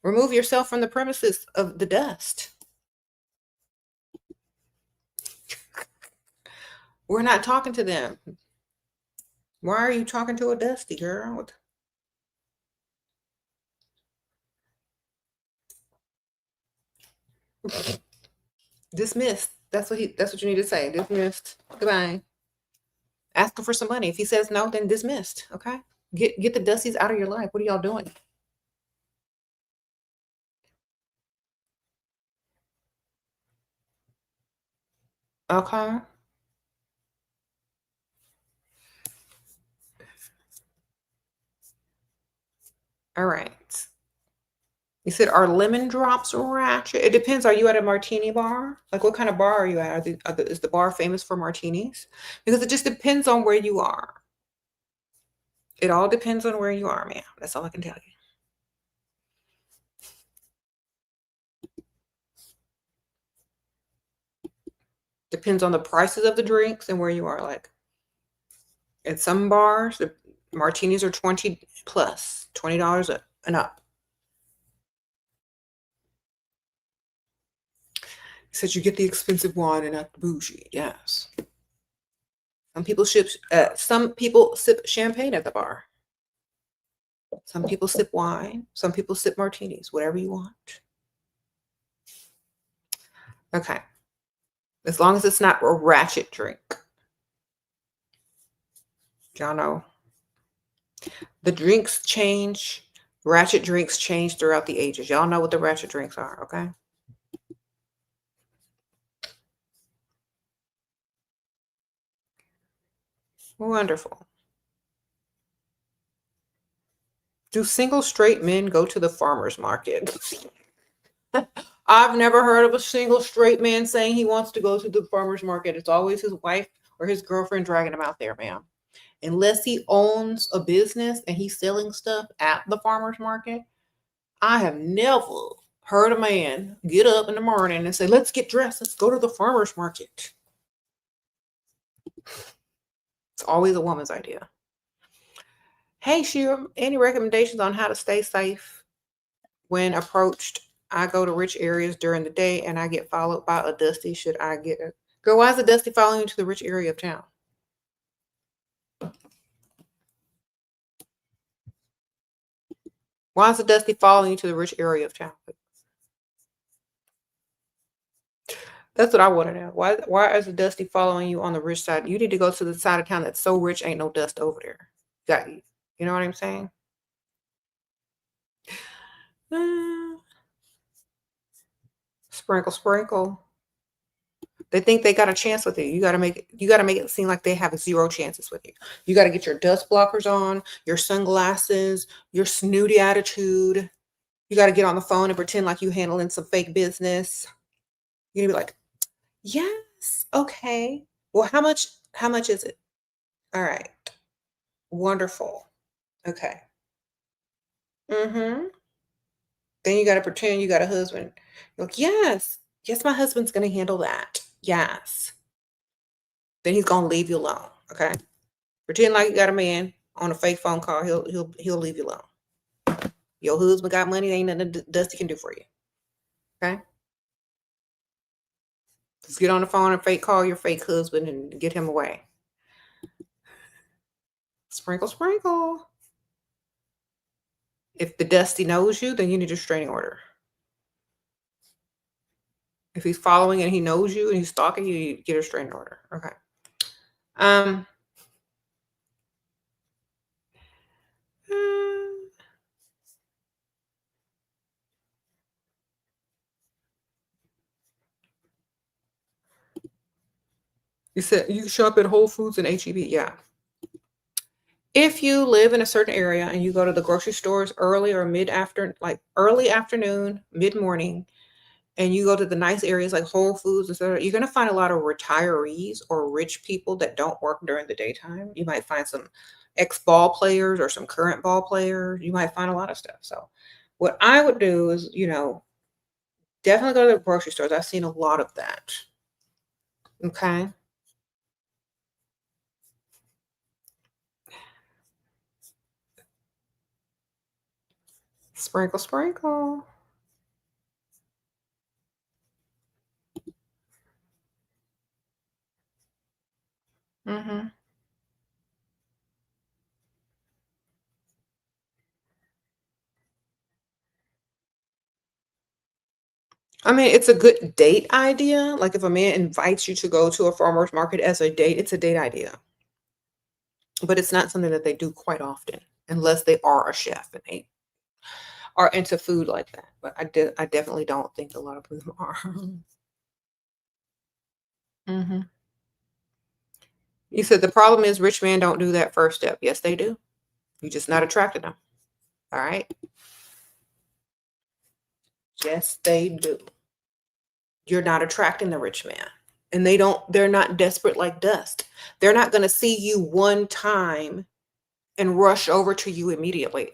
Remove yourself from the premises of the Dust. We're not talking to them. Why are you talking to a Dusty, girl? Dismissed. That's what you need to say. Dismissed. Goodbye. Ask him for some money. If he says no, then dismissed. Okay? Get the Dusties out of your life. What are y'all doing? Okay. All right. You said, are lemon drops ratchet? It depends. Are you at a martini bar? Like, what kind of bar are you at? Is the bar famous for martinis? Because it just depends on where you are. It all depends on where you are, ma'am. That's all I can tell you. Depends on the prices of the drinks and where you are. Like, at some bars, the martinis are 20 plus, $20 and up. He said you get the expensive wine and not the bougie. Yes. Some people sip champagne at the bar. Some people sip wine. Some people sip martinis. Whatever you want. Okay. As long as it's not a ratchet drink. Y'all know. The drinks change. Ratchet drinks change throughout the ages. Y'all know what the ratchet drinks are, okay? Wonderful. Do single straight men go to the farmer's market? I've never heard of a single straight man saying he wants to go to the farmer's market. It's always his wife or his girlfriend dragging him out there, ma'am. Unless he owns a business and he's selling stuff at the farmer's market, I have never heard a man get up in the morning and say, let's get dressed. Let's go to the farmer's market. It's always a woman's idea. Hey, Shera, any recommendations on how to stay safe when approached? I go to rich areas during the day and I get followed by a dusty. Should I get it? Girl, why is a dusty following you to the rich area of town? Why is a dusty following you to the rich area of town? That's what I want to know. Why is a dusty following you on the rich side? You need to go to the side of town that's so rich ain't no dust over there. You know what I'm saying? Sprinkle, sprinkle. They think they got a chance with you. You gotta make it seem like they have 0 chances with you. You gotta get your dust blockers on, your sunglasses, your snooty attitude. You gotta get on the phone and pretend like you handling some fake business. You're gonna be like, yes, okay. Well, how much is it? All right. Wonderful. Okay. Mm-hmm. Then you gotta pretend you got a husband. You're like, yes, yes, my husband's gonna handle that. Yes. Then he's gonna leave you alone. Okay. Pretend like you got a man on a fake phone call. He'll leave you alone. Your husband got money. Ain't nothing Dusty can do for you. Okay. Just get on the phone and fake call your fake husband and get him away. Sprinkle, sprinkle. If the Dusty knows you, then you need a restraining order. If he's following and he knows you and he's stalking you, you get a restraining order. Okay. You said you shop at Whole Foods and HEB. Yeah. If you live in a certain area and you go to the grocery stores early or early afternoon, mid morning, and you go to the nice areas like Whole Foods, etc., you're going to find a lot of retirees or rich people that don't work during the daytime. You might find some ex-ball players or some current ball players. You might find a lot of stuff. So what I would do is, definitely go to the grocery stores. I've seen a lot of that. Okay. Sprinkle, sprinkle. Mm-hmm. I mean, it's a good date idea. Like if a man invites you to go to a farmer's market as a date, it's a date idea. But it's not something that they do quite often, unless they are a chef and they are into food like that. But I definitely don't think a lot of them are. Hmm. You said the problem is rich men don't do that first step. Yes, they do. You're just not attracted them. All right. Yes, they do. You're not attracting the rich man. And they're not desperate like dust. They're not going to see you one time and rush over to you immediately.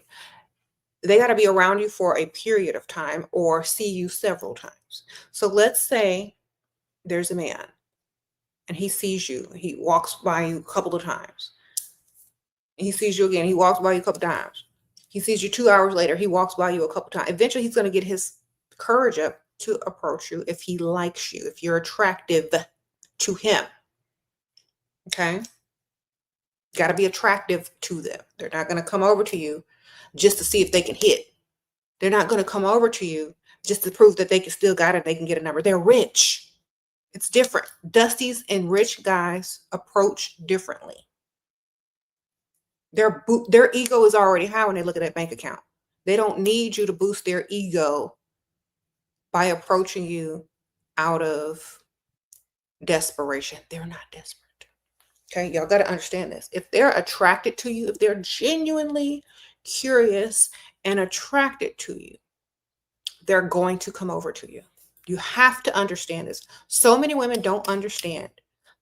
They got to be around you for a period of time or see you several times. So let's say there's a man and he sees you. He walks by you a couple of times. He sees you again. He walks by you a couple of times. He sees you 2 hours later. He walks by you a couple of times. Eventually, he's going to get his courage up to approach you if he likes you, if you're attractive to him. Okay? Got to be attractive to them. They're not going to come over to you just to see if they can hit. They're not going to come over to you just to prove that they can still got it. They can get a number. They're rich. It's different. Dusties and rich guys approach differently. Their ego is already high when they look at that bank account. They don't need you to boost their ego by approaching you out of desperation. They're not desperate. Okay, y'all got to understand this. If they're attracted to you, if they're genuinely curious and attracted to you, they're going to come over to you. You have to understand this. So many women don't understand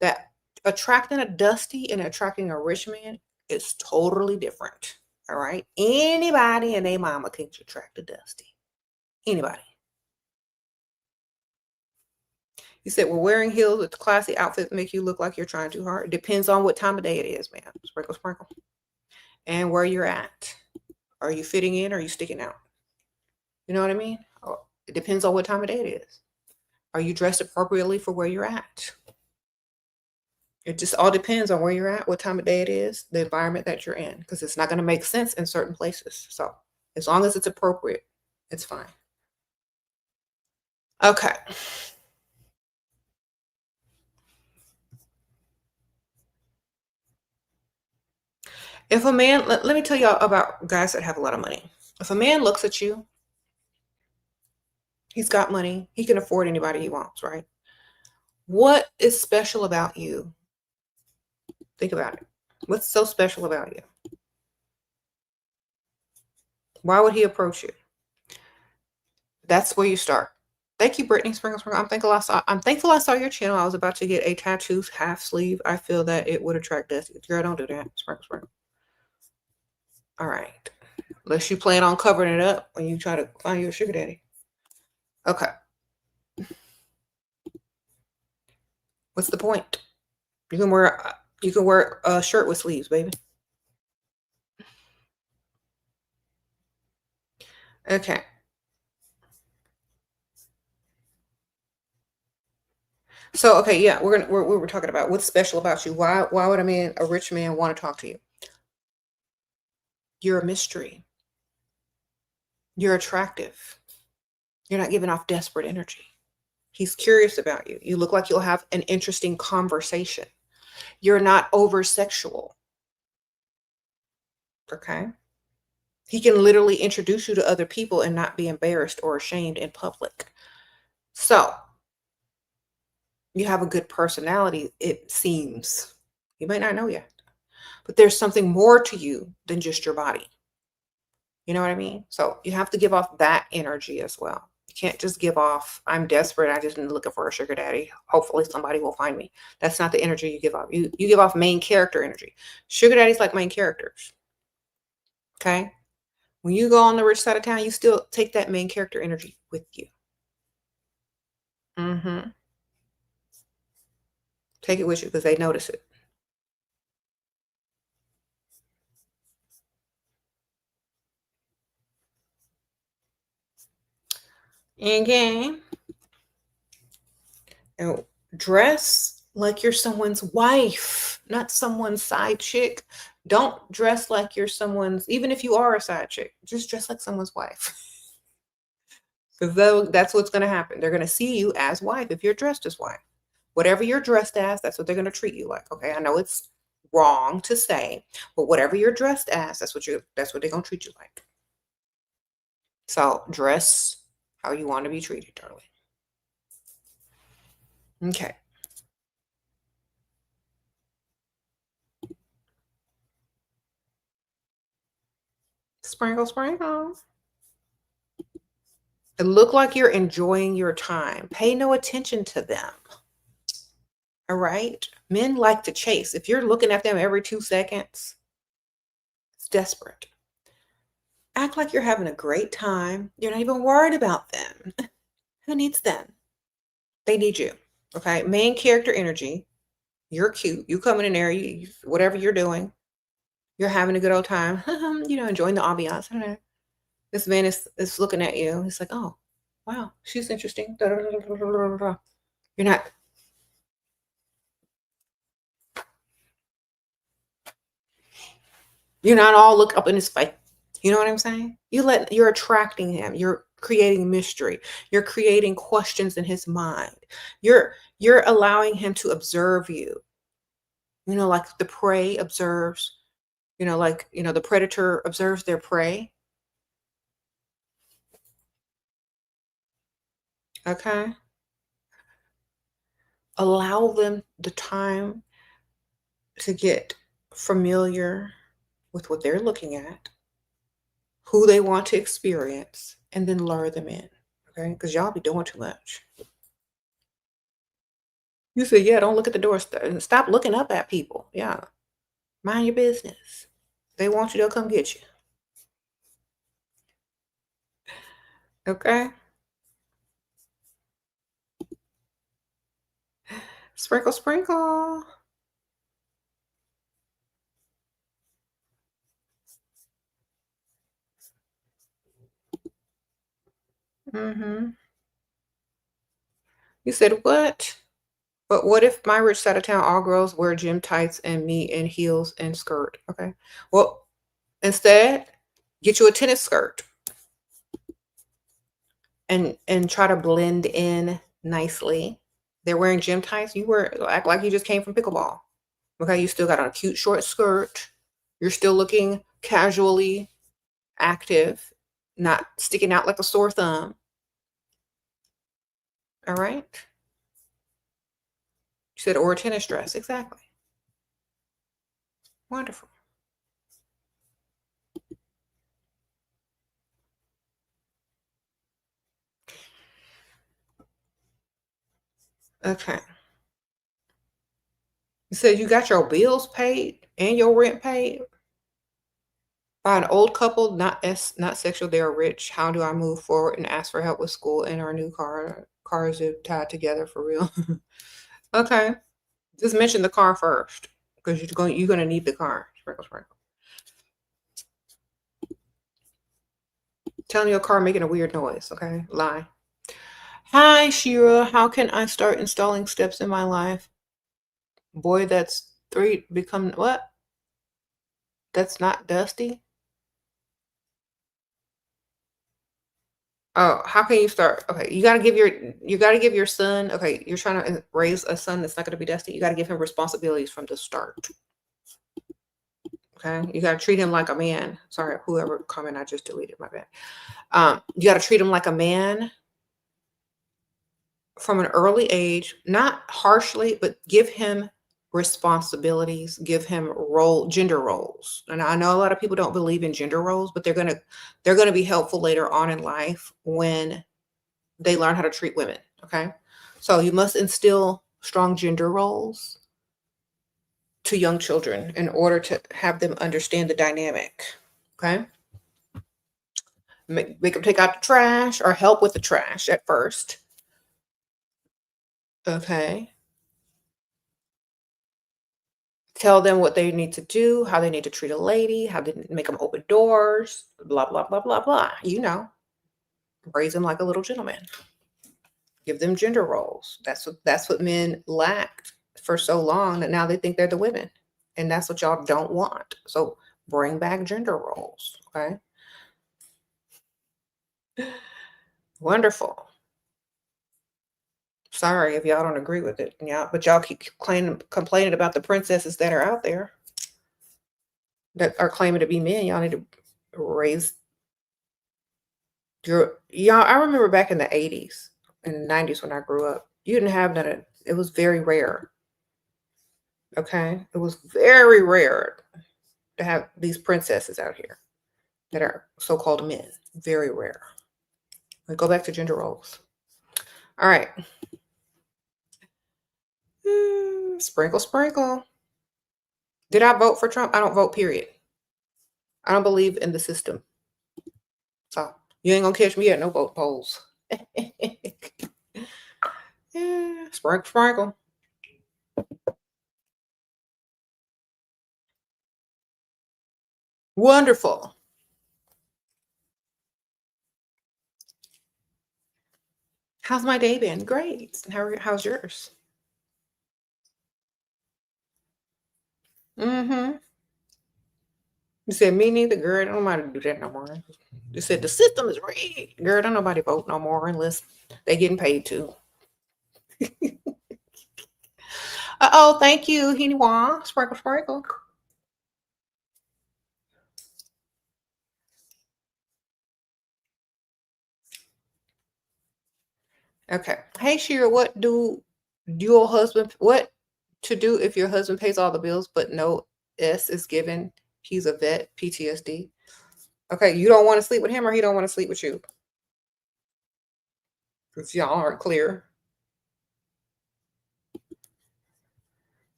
that attracting a dusty and attracting a rich man is totally different. All right. Anybody and their mama can attract a dusty. Anybody. You said, well, wearing heels with classy outfits make you look like you're trying too hard. It depends on what time of day it is, ma'am. Sprinkle, sprinkle. And where you're at. Are you fitting in or are you sticking out? You know what I mean? It depends on what time of day it is. Are you dressed appropriately for where you're at? It just all depends on where you're at, what time of day it is, the environment that you're in, because it's not going to make sense in certain places. So as long as it's appropriate, it's fine. Okay. If a man, let me tell y'all about guys that have a lot of money. If a man looks at you, he's got money, he can afford anybody he wants, right? What is special about you? Think about it. What's so special about you? Why would he approach you? That's where you start. Thank you, Brittany Sprinkle Sprinkle. I'm thankful I saw your channel. I was about to get a tattoo half sleeve. I feel that it would attract dusty. Girl, don't do that. Sprinkle Sprinkle. All right. Unless you plan on covering it up when you try to find your sugar daddy. Okay. What's the point? You can wear a shirt with sleeves, baby. Okay. So, okay, yeah, we're talking about what's special about you. Why would a rich man want to talk to you? You're a mystery. You're attractive. You're not giving off desperate energy. He's curious about you. You look like you'll have an interesting conversation. You're not over sexual. Okay. He can literally introduce you to other people and not be embarrassed or ashamed in public. So you have a good personality, it seems. You might not know yet, but there's something more to you than just your body. You know what I mean? So you have to give off that energy as well. You can't just give off, I'm desperate, I just looking for a sugar daddy. Hopefully somebody will find me. That's not the energy you give off. You give off main character energy. Sugar daddies like main characters. Okay? When you go on the rich side of town, you still take that main character energy with you. Mm-hmm. Take it with you because they notice it. Okay. And dress like you're someone's wife, not someone's side chick. Don't dress like you're someone's, even if you are a side chick, just dress like someone's wife. Because that's what's going to happen. They're going to see you as wife if you're dressed as wife. Whatever you're dressed as, that's what they're going to treat you like. Okay, I know it's wrong to say, but whatever you're dressed as, that's what they're going to treat you like. So dress how you want to be treated, darling. Okay. Sprinkle, sprinkle. It look like you're enjoying your time. Pay no attention to them. All right? Men like to chase. If you're looking at them every 2 seconds, it's desperate. Act like you're having a great time. You're not even worried about them. Who needs them? They need you. Okay? Main character energy. You're cute. You coming in there, whatever you're doing, you're having a good old time, enjoying the ambiance. I don't know. This man is looking at you. He's like, oh, wow, she's interesting. Da, da, da, da, da, da. You're not all look up in his face. You know what I'm saying? You're attracting him. You're creating mystery. You're creating questions in his mind. You're allowing him to observe you. Like the prey observes, the predator observes their prey. Okay. Allow them the time to get familiar with what they're looking at, who they want to experience, and then lure them in. Okay? Because y'all be doing too much. You say, yeah, don't look at the door. Stop looking up at people. Yeah. Mind your business. They want you, they'll come get you. Okay? Sprinkle, sprinkle. Mm-hmm. You said, what? But what if my rich side of town all girls wear gym tights and me in heels and skirt? Okay. Well, instead, get you a tennis skirt and try to blend in nicely. They're wearing gym tights. Act like you just came from pickleball. Okay, you still got on a cute short skirt. You're still looking casually active, not sticking out like a sore thumb. All right. You said, or a tennis dress. Exactly. Wonderful. Okay. You said you got your bills paid and your rent paid by an old couple, not sexual. They are rich. How do I move forward and ask for help with school and our new car? Cars are tied together for real. Okay. Just mention the car first because you're gonna need the car. Sprinkle, sprinkle. Telling your car making a weird noise. Okay. Lie. Hi, Shira. How can I start installing steps in my life? Boy, that's 3 become what? That's not Dusty? Oh, how can you start? Okay, you gotta give your son, okay, you're trying to raise a son that's not gonna be Dusty. You gotta give him responsibilities from the start. Okay. You gotta treat him like a man. Sorry, whoever comment I just deleted, my bad. You gotta treat him like a man from an early age, not harshly, but give him responsibilities, give him gender roles. And I know a lot of people don't believe in gender roles, but they're gonna be helpful later on in life when they learn how to treat women. Okay. So you must instill strong gender roles to young children in order to have them understand the dynamic. Okay. Make them take out the trash or help with the trash at first. Okay. Tell them what they need to do, how they need to treat a lady, how they make them open doors, blah, blah, blah, blah, blah. Raise them like a little gentleman. Give them gender roles. That's what men lacked for so long that now they think they're the women. And that's what y'all don't want. So bring back gender roles. Okay. Wonderful. Sorry if y'all don't agree with it. Yeah, but y'all keep complaining about the princesses that are out there that are claiming to be men. Y'all need to raise y'all. I remember back in the 80s and the 90s when I grew up, you didn't have none of it. Was very rare. Okay. It was very rare to have these princesses out here that are so-called men. Very rare. We go back to gender roles. All right. Sprinkle, sprinkle. Did I vote for Trump? I don't vote, period. I don't believe in the system. So you ain't gonna catch me at no vote polls. Yeah, sprinkle, sprinkle. Wonderful. How's my day been? Great. How's yours? Mm-hmm. You said me neither, girl. Don't nobody do that no more. You said the system is rigged. Girl, don't nobody vote no more unless they getting paid to. Uh-oh, thank you, Hiniwa. Sprinkle, sprinkle. Okay. Hey, Shira, what to do if your husband pays all the bills but no S is given? He's a vet, PTSD. Okay, you don't want to sleep with him or he don't want to sleep with you? Because y'all aren't clear.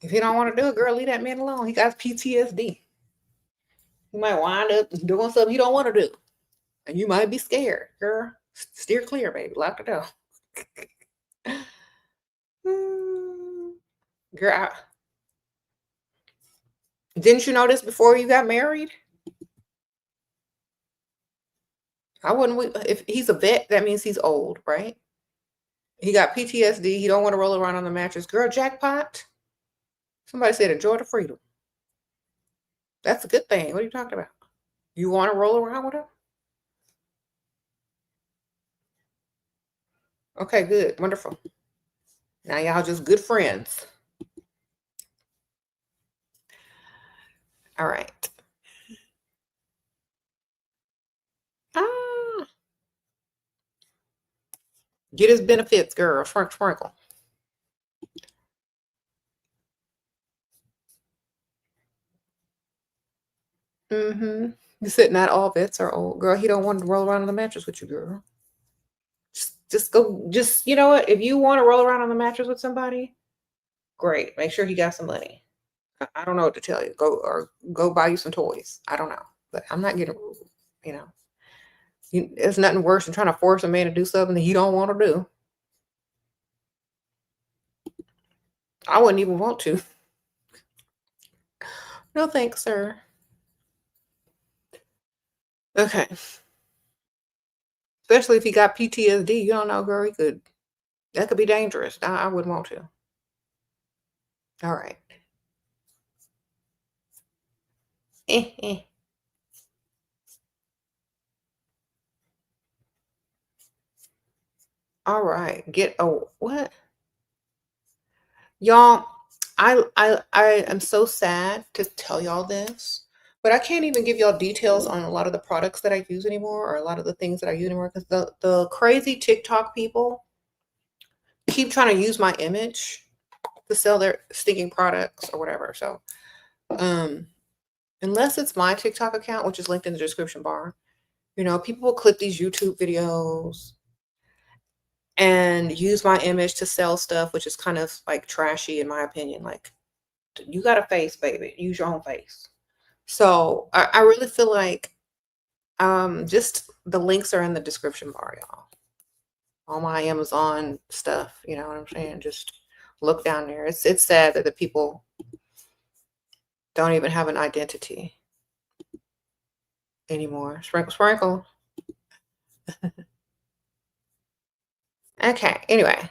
If he don't want to do it, girl, leave that man alone. He got PTSD. He might wind up doing something he don't want to do. And you might be scared, girl. Steer clear, baby. Lock the door. Girl, didn't you know this before you got married? I wouldn't. If he's a vet, that means he's old, right? He got PTSD. He don't want to roll around on the mattress. Girl, jackpot. Somebody said enjoy the freedom. That's a good thing. What are you talking about? You want to roll around with him? Okay, good. Wonderful. Now y'all just good friends. All right. Ah, get his benefits, girl. Sprinkle. Mm-hmm. You said not all vets are old, girl. He don't want to roll around on the mattress with you, girl. Just go. Just you know what? If you want to roll around on the mattress with somebody, great. Make sure he got some money. I don't know what to tell you. Go buy you some toys. I don't know, but I'm not getting. You know, there's nothing worse than trying to force a man to do something that he don't want to do. I wouldn't even want to. No thanks, sir. Okay. Especially if he got PTSD. You don't know, girl. That could be dangerous. I wouldn't want to. All right. All right. What? Y'all, I am so sad to tell y'all this, but I can't even give y'all details on a lot of the products that I use anymore or a lot of the things that I use anymore because the crazy TikTok people keep trying to use my image to sell their stinking products or whatever. So, unless it's my TikTok account, which is linked in the description bar, people will clip these YouTube videos and use my image to sell stuff, which is kind of like trashy in my opinion. Like, you got a face, baby. Use your own face. So I really feel like just the links are in the description bar, y'all. All my Amazon stuff, you know what I'm saying? Just look down there. It's sad that the people don't even have an identity anymore. Sprinkle, sprinkle. Okay, anyway.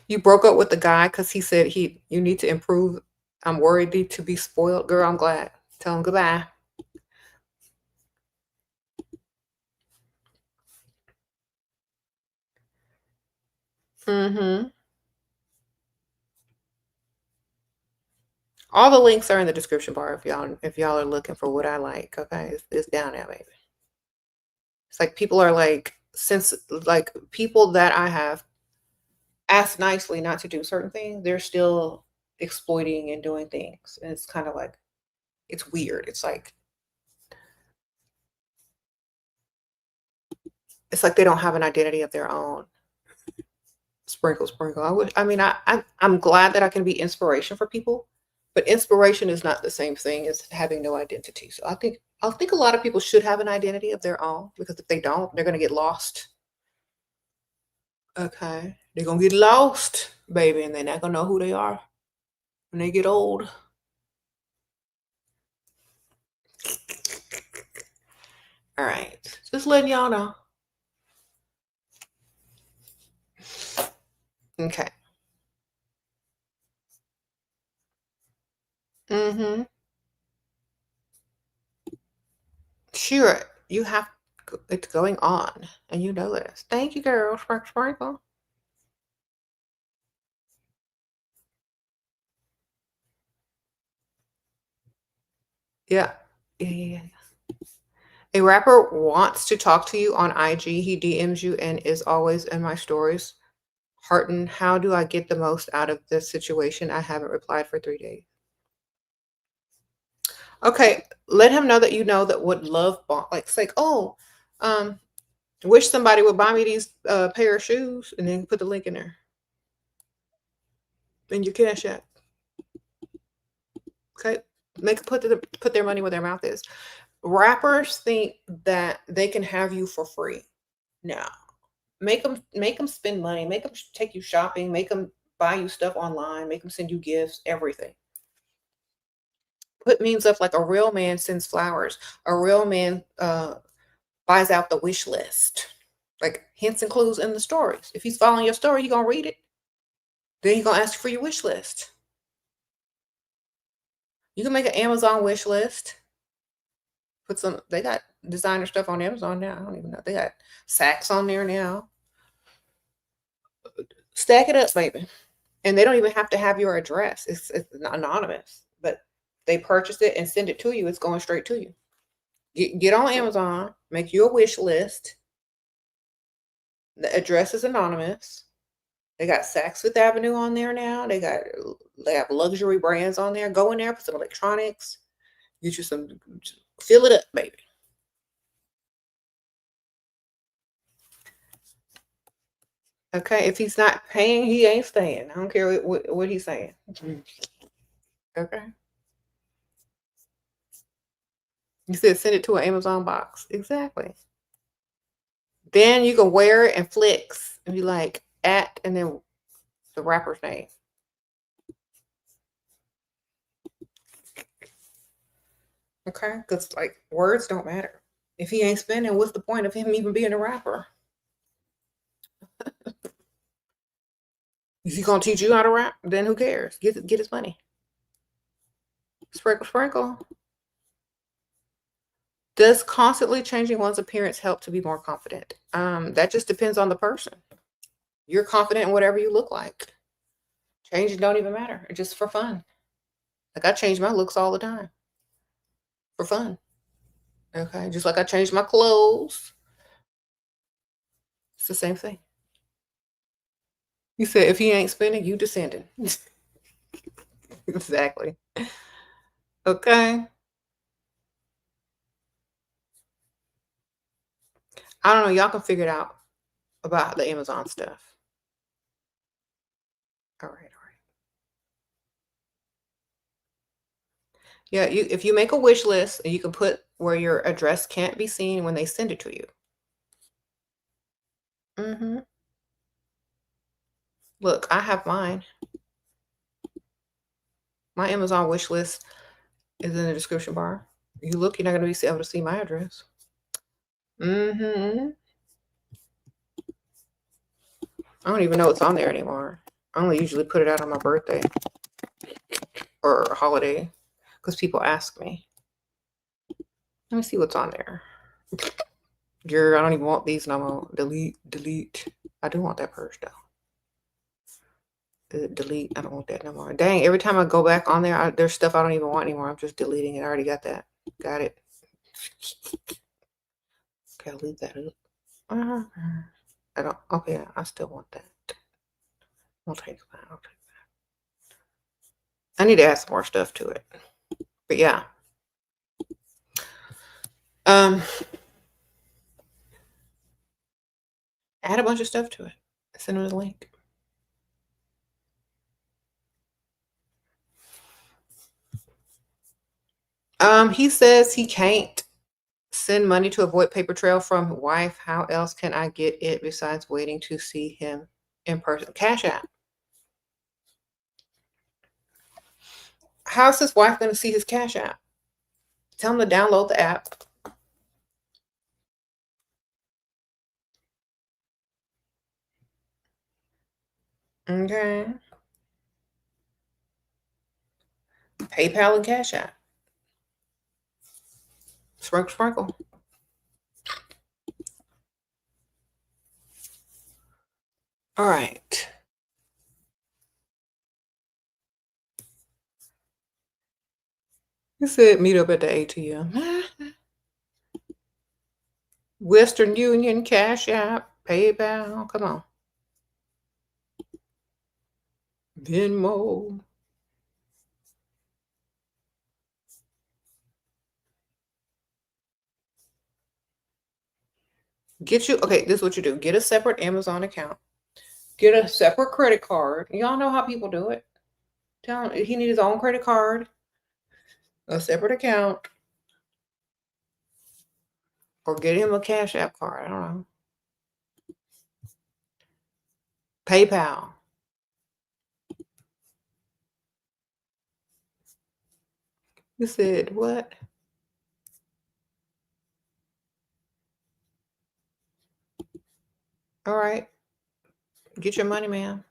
You broke up with the guy because he said you need to improve. I'm worried to be spoiled. Girl, I'm glad. Tell him goodbye. Mm-hmm. All the links are in the description bar if y'all are looking for what I like. Okay, it's down there, baby. It's like people are like people that I have asked nicely not to do certain things, they're still exploiting and doing things, and it's kind of like it's weird. It's like It's like they don't have an identity of their own. Sprinkle, sprinkle. I'm glad that I can be inspiration for people, but inspiration is not the same thing as having no identity. So I think a lot of people should have an identity of their own, because if they don't, they're gonna get lost. Okay. They're gonna get lost, baby, and they're not gonna know who they are when they get old. All right. Just letting y'all know. Okay. Mm-hmm. Sure. You have it's going on, and you know this. Thank you, girl. Sparkle, sparkle. Yeah. Yeah, yeah, yeah. A rapper wants to talk to you on IG. He DMs you and is always in my stories. Hearten, how do I get the most out of this situation? I haven't replied for 3 days. Okay, let him know that you know that what love bomb, like say, oh, um, wish somebody would buy me these pair of shoes, and then put the link in there in your cash app. Okay, put their money where their mouth is. Rappers think that they can have you for free. No, make them spend money. Make them take you shopping. Make them buy you stuff online. Make them send you gifts. Everything. Put memes up like a real man sends flowers. A real man buys out the wish list. Like hints and clues in the stories. If he's following your story, you're gonna read it. Then he's gonna ask you for your wish list. You can make an Amazon wish list. They got designer stuff on Amazon now. I don't even know. They got sacks on there now. Stack it up, baby. And they don't even have to have your address. It's anonymous. But they purchase it and send it to you. It's going straight to you. Get on Amazon, make you a wish list. The address is anonymous. They got Saks Fifth Avenue on there now. They have luxury brands on there. Go in there, put some electronics, get you some, fill it up, baby. Okay, if he's not paying, he ain't staying. I don't care what he's saying. Okay. You said send it to an Amazon box. Exactly. Then you can wear it and flex and be like, at, and then the rapper's name. Okay? Because, like, words don't matter. If he ain't spending, what's the point of him even being a rapper? If he's going to teach you how to rap, then who cares? Get his money. Sprinkle, sprinkle. Does constantly changing one's appearance help to be more confident? That just depends on the person. You're confident in whatever you look like. Changes don't even matter. It's just for fun. Like I change my looks all the time for fun. Okay, just like I change my clothes. It's the same thing. You said if he ain't spending, you descending. Exactly. Okay. I don't know. Y'all can figure it out about the Amazon stuff. All right. All right. Yeah. If you make a wish list, you can put where your address can't be seen when they send it to you. Mm-hmm. Look, I have mine. My Amazon wish list is in the description bar. You look, you're not going to be able to see my address. Mm-hmm. I don't even know what's on there anymore. I only usually put it out on my birthday or a holiday because people ask me. Let me see what's on there. Girl, I don't even want these no more. Delete. I do want that purse though. Delete. I don't want that no more. Dang, every time I go back on there, there's stuff I don't even want anymore. I'm just deleting it. I already got that. Got it. Okay, I'll leave that up. I don't. Okay, I still want that. I'll take that. I need to add some more stuff to it. But yeah. Um. Add a bunch of stuff to it. Send him the link. He says he can't send money to avoid paper trail from wife. How else can I get it besides waiting to see him in person? Cash App. How's his wife going to see his Cash App? Tell him to download the app. Okay. PayPal and Cash App. Sprinkle, sprinkle. All right. He said meet up at the ATM. Western Union, Cash App, PayPal. Come on. Venmo. Okay, this is what you do. Get a separate Amazon account. Get a separate credit card. Y'all know how people do it. Tell him he needs his own credit card, a separate account, or get him a Cash App card. I don't know. PayPal. You said what? All right. Get your money, man.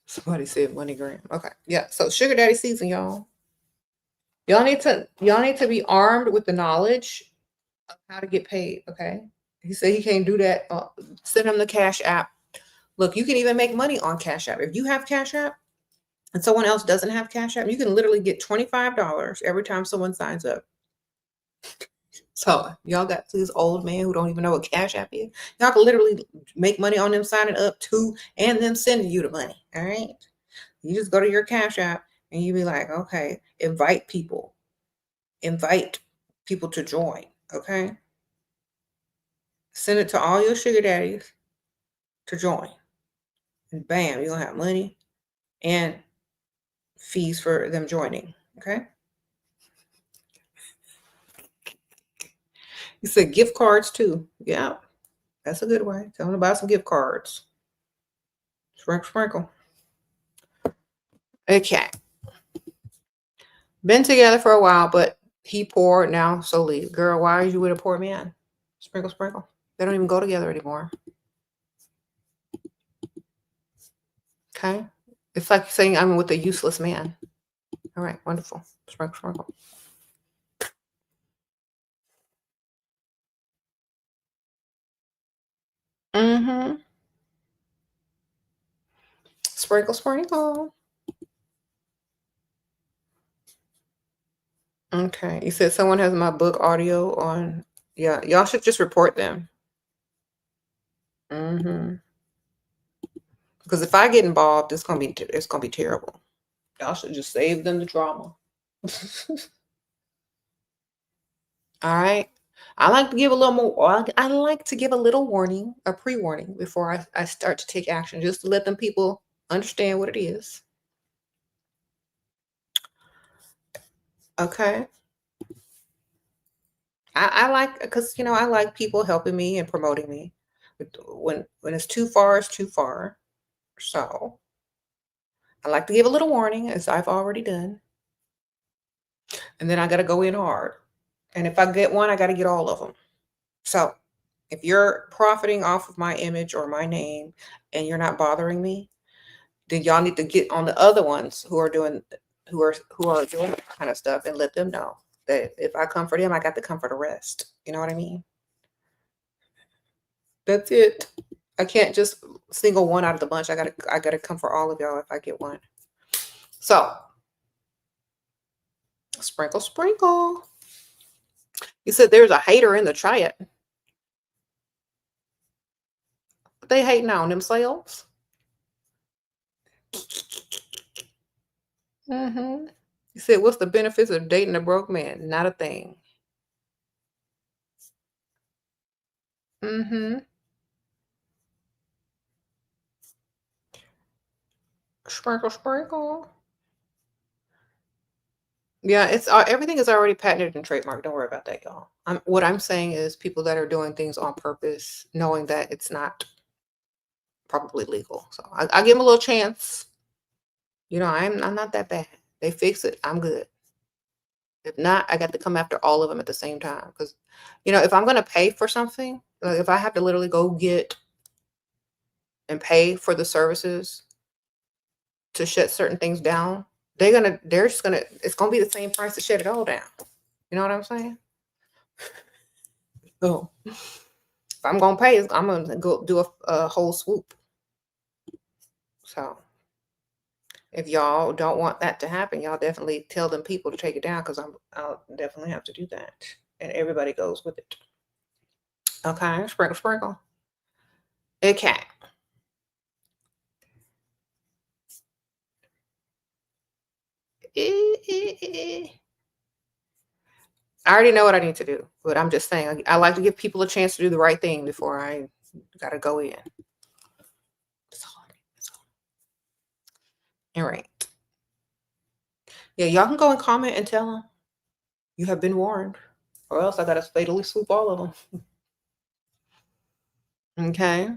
Somebody said MoneyGram. Okay. Yeah. So sugar daddy season, y'all. Y'all need to be armed with the knowledge of how to get paid. Okay. He said he can't do that. Send him the Cash App. Look, you can even make money on Cash App. If you have Cash App and someone else doesn't have Cash App, you can literally get $25 every time someone signs up. So y'all got this old man who don't even know what Cash App is. Y'all can literally make money on them signing up too and them sending you the money. All right. You just go to your Cash App and you be like, okay, invite people to join. Okay. Send it to all your sugar daddies to join. And bam, you're gonna have money and fees for them joining. Okay. You said gift cards too. Yeah, that's a good way. Tell them to buy some gift cards. Sprinkle, sprinkle. Okay. Been together for a while, but he poor now, so leave. Girl, why are you with a poor man? Sprinkle, sprinkle. They don't even go together anymore. Okay. It's like saying I'm with a useless man. All right, wonderful. Sprinkle, sprinkle. Mm-hmm. Sprinkle, sprinkle. Okay. You said someone has my book audio on. Yeah, y'all should just report them. Mm-hmm. Because if I get involved, it's gonna be terrible. Y'all should just save them the drama. All right. I like to give a little more. I like to give a little warning, a pre-warning, before I start to take action, just to let them people understand what it is. Okay. I like because I like people helping me and promoting me. But when it's too far, it's too far. So I like to give a little warning, as I've already done, and then I got to go in hard. And if I get one, I got to get all of them. So if you're profiting off of my image or my name and you're not bothering me, then y'all need to get on the other ones who are doing that kind of stuff and let them know that if I come for them, I got to come for the rest. You know what I mean? That's it. I can't just single one out of the bunch. I gotta come for all of y'all if I get one. So sprinkle, sprinkle. You said there's a hater in the chat. They hating on themselves. Mm-hmm. You said, what's the benefits of dating a broke man? Not a thing. Mm-hmm. Sprinkle, sprinkle. Yeah, it's everything is already patented and trademarked. Don't worry about that, y'all. What I'm saying is people that are doing things on purpose, knowing that it's not probably legal. So I give them a little chance. You know, I'm not that bad. They fix it, I'm good. If not, I got to come after all of them at the same time. Because, you know, if I'm gonna pay for something, like if I have to literally go get and pay for the services to shut certain things down, it's gonna be the same price to shut it all down. You know what I'm saying? So if I'm gonna pay, I'm gonna go do a whole swoop. So if y'all don't want that to happen, y'all definitely tell them people to take it down, because I'll definitely have to do that. And everybody goes with it. Okay, sprinkle, sprinkle. Okay. I already know what I need to do, but I'm just saying, I like to give people a chance to do the right thing before I gotta go in. That's all. All right. Yeah, y'all can go and comment and tell them you have been warned, or else I gotta fatally swoop all of them. Okay.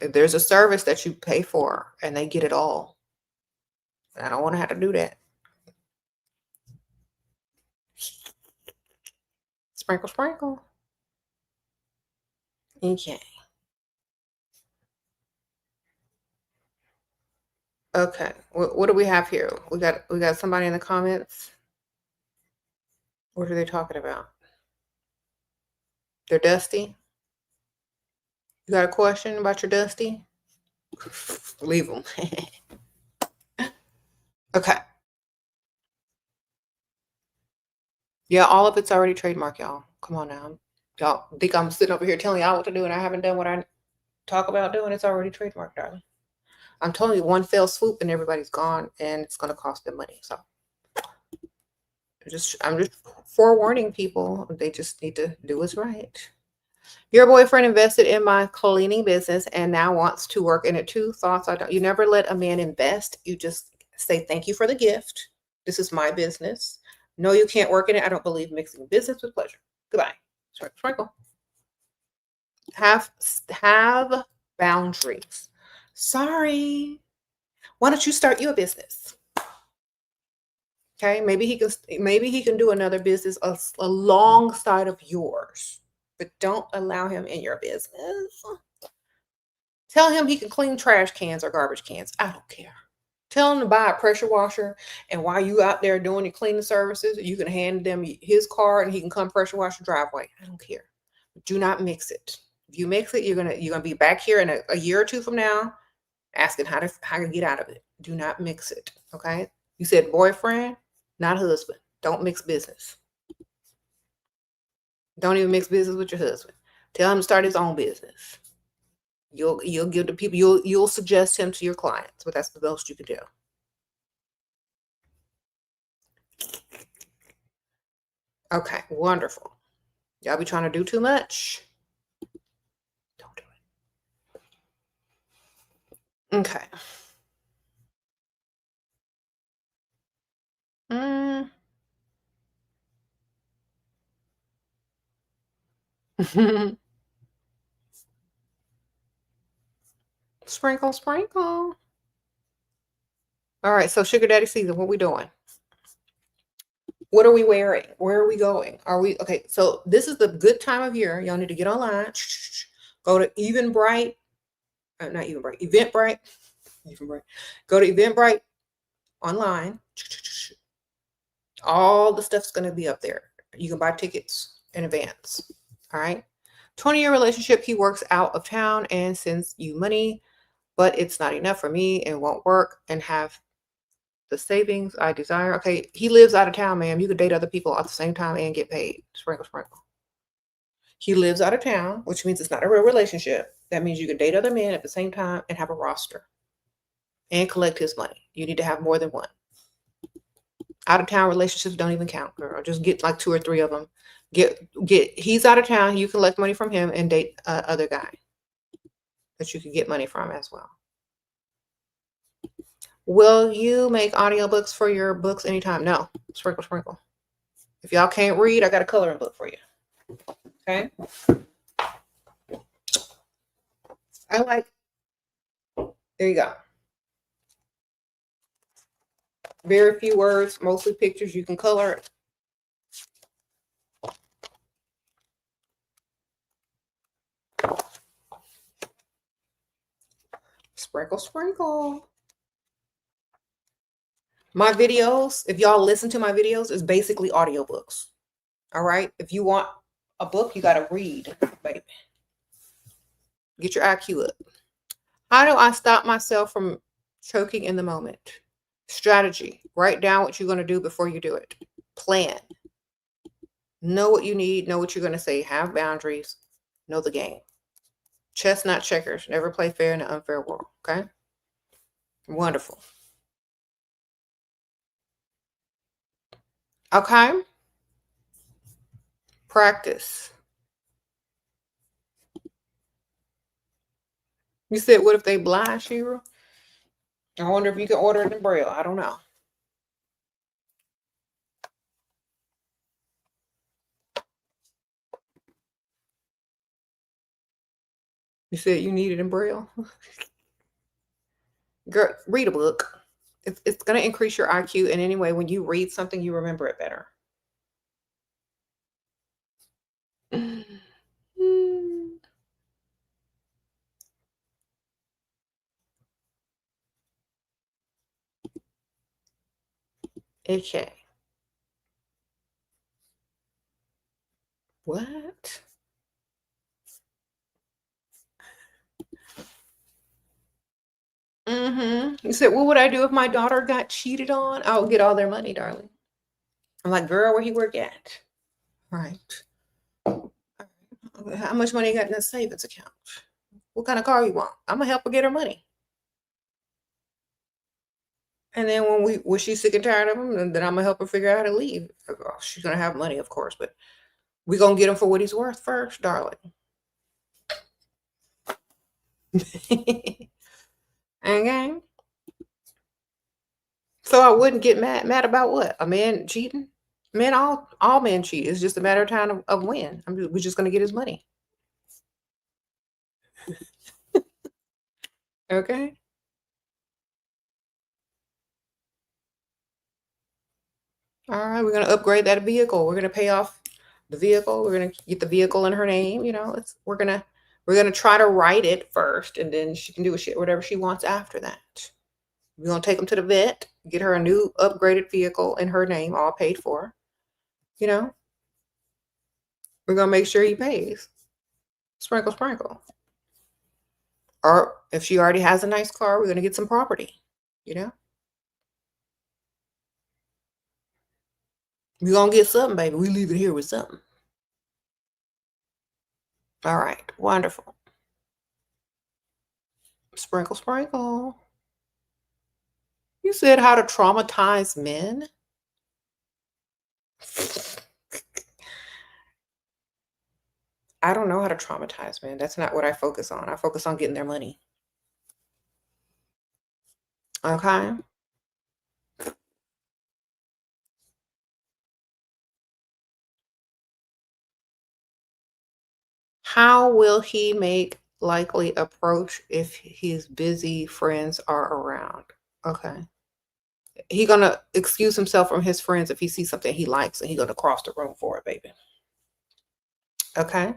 If there's a service that you pay for and they get it all, I don't want to have to do that. Sprinkle, sprinkle. Okay. Okay. What do we have here? We got somebody in the comments. What are they talking about? They're dusty. You got a question about your dusty? Leave them. Okay. Yeah, all of it's already trademarked, y'all. Come on now. Y'all think I'm sitting over here telling y'all what to do and I haven't done what I talk about doing? It's already trademarked, darling. I'm telling you, one fell swoop and everybody's gone, and it's going to cost them money. So I'm just forewarning people. They just need to do what's right. Your boyfriend invested in my cleaning business and now wants to work in it too. Thoughts? You never let a man invest. You just say, thank you for the gift. This is my business. No, you can't work in it. I don't believe mixing business with pleasure. Goodbye. Sprinkle. Have boundaries. Sorry. Why don't you start your business? Okay, maybe he can do another business alongside of yours, but don't allow him in your business. Tell him he can clean trash cans or garbage cans. I don't care. Tell him to buy a pressure washer, and while you out there doing your cleaning services, you can hand them his card and he can come pressure wash your driveway. I don't care. Do not mix it. If you mix it, you're gonna be back here in a year or two from now asking how to get out of it. Do not mix it. Okay. You said boyfriend, not husband. Don't mix business. Don't even mix business with your husband. Tell him to start his own business. You'll give the people, you'll suggest him to your clients, but that's the most you can do. Okay, wonderful. Y'all be trying to do too much. Don't do it. Okay. Sprinkle, sprinkle. All right, so sugar daddy season, what we doing? What are we wearing? Where are we going? Are we okay? So this is the good time of year. Y'all need to get online. Go to Eventbrite. Not Eventbrite. Eventbrite. Eventbrite. Go to Eventbrite online. All the stuff's going to be up there. You can buy tickets in advance. All right. 20-year relationship. He works out of town and sends you money, but it's not enough for me and won't work and have the savings I desire. Okay, he lives out of town, ma'am. You could date other people at the same time and get paid. Sprinkle, sprinkle. He lives out of town, which means it's not a real relationship. That means you can date other men at the same time and have a roster and collect his money. You need to have more than one. Out of town relationships don't even count, girl. Just get like 2 or 3 of them. He's out of town. You collect money from him and date other guy that you could get money from as well. Will you make audiobooks for your books anytime? No. Sprinkle, sprinkle. If y'all can't read, I got a coloring book for you. Okay. There you go. Very few words, mostly pictures. You can color it. Sprinkle, sprinkle. My videos, if y'all listen to my videos, is basically audiobooks. All right. If you want a book, you got to read, baby. Get your IQ up. How do I stop myself from choking in the moment? Strategy. Write down what you're going to do before you do it. Plan. Know what you need. Know what you're going to say. Have boundaries. Know the game. Chess, not checkers. Never play fair in an unfair world. Okay? Wonderful. Okay? Practice. You said, what if they blind, Shira? I wonder if you can order it in Braille. I don't know. You said you need it in Braille? Girl, read a book. It's going to increase your IQ. And anyway, when you read something, you remember it better. Okay. What? You said, what would I do if my daughter got cheated on? I'll get all their money, darling. I'm like, girl, where he work at? Right. How much money you got in the savings account? What kind of car you want? I'm gonna help her get her money. And then when she's sick and tired of him, then I'm gonna help her figure out how to leave. Oh, she's gonna have money, of course, but we're gonna get him for what he's worth first, darling. Okay. So I wouldn't get mad about what? A man cheating? Men, all men cheat. It's just a matter of time of when. We're just gonna get his money. Okay. All right, we're gonna upgrade that vehicle. We're gonna pay off the vehicle. We're gonna get the vehicle in her name. You know, we're gonna try to write it first, and then she can do whatever she wants after that. We're gonna take them to the vet, get her a new upgraded vehicle in her name, all paid for. You know, we're gonna make sure he pays. Sprinkle, sprinkle. Or if she already has a nice car, we're gonna get some property. You know, we're gonna get something, baby. We leave it here with something. All right, wonderful. Sprinkle, sprinkle. You said how to traumatize men? I don't know how to traumatize men. That's not what I focus on. I focus on getting their money. Okay? How will he make likely approach if his busy friends are around? Okay. He gonna excuse himself from his friends if he sees something he likes and he gonna cross the room for it, baby. Okay.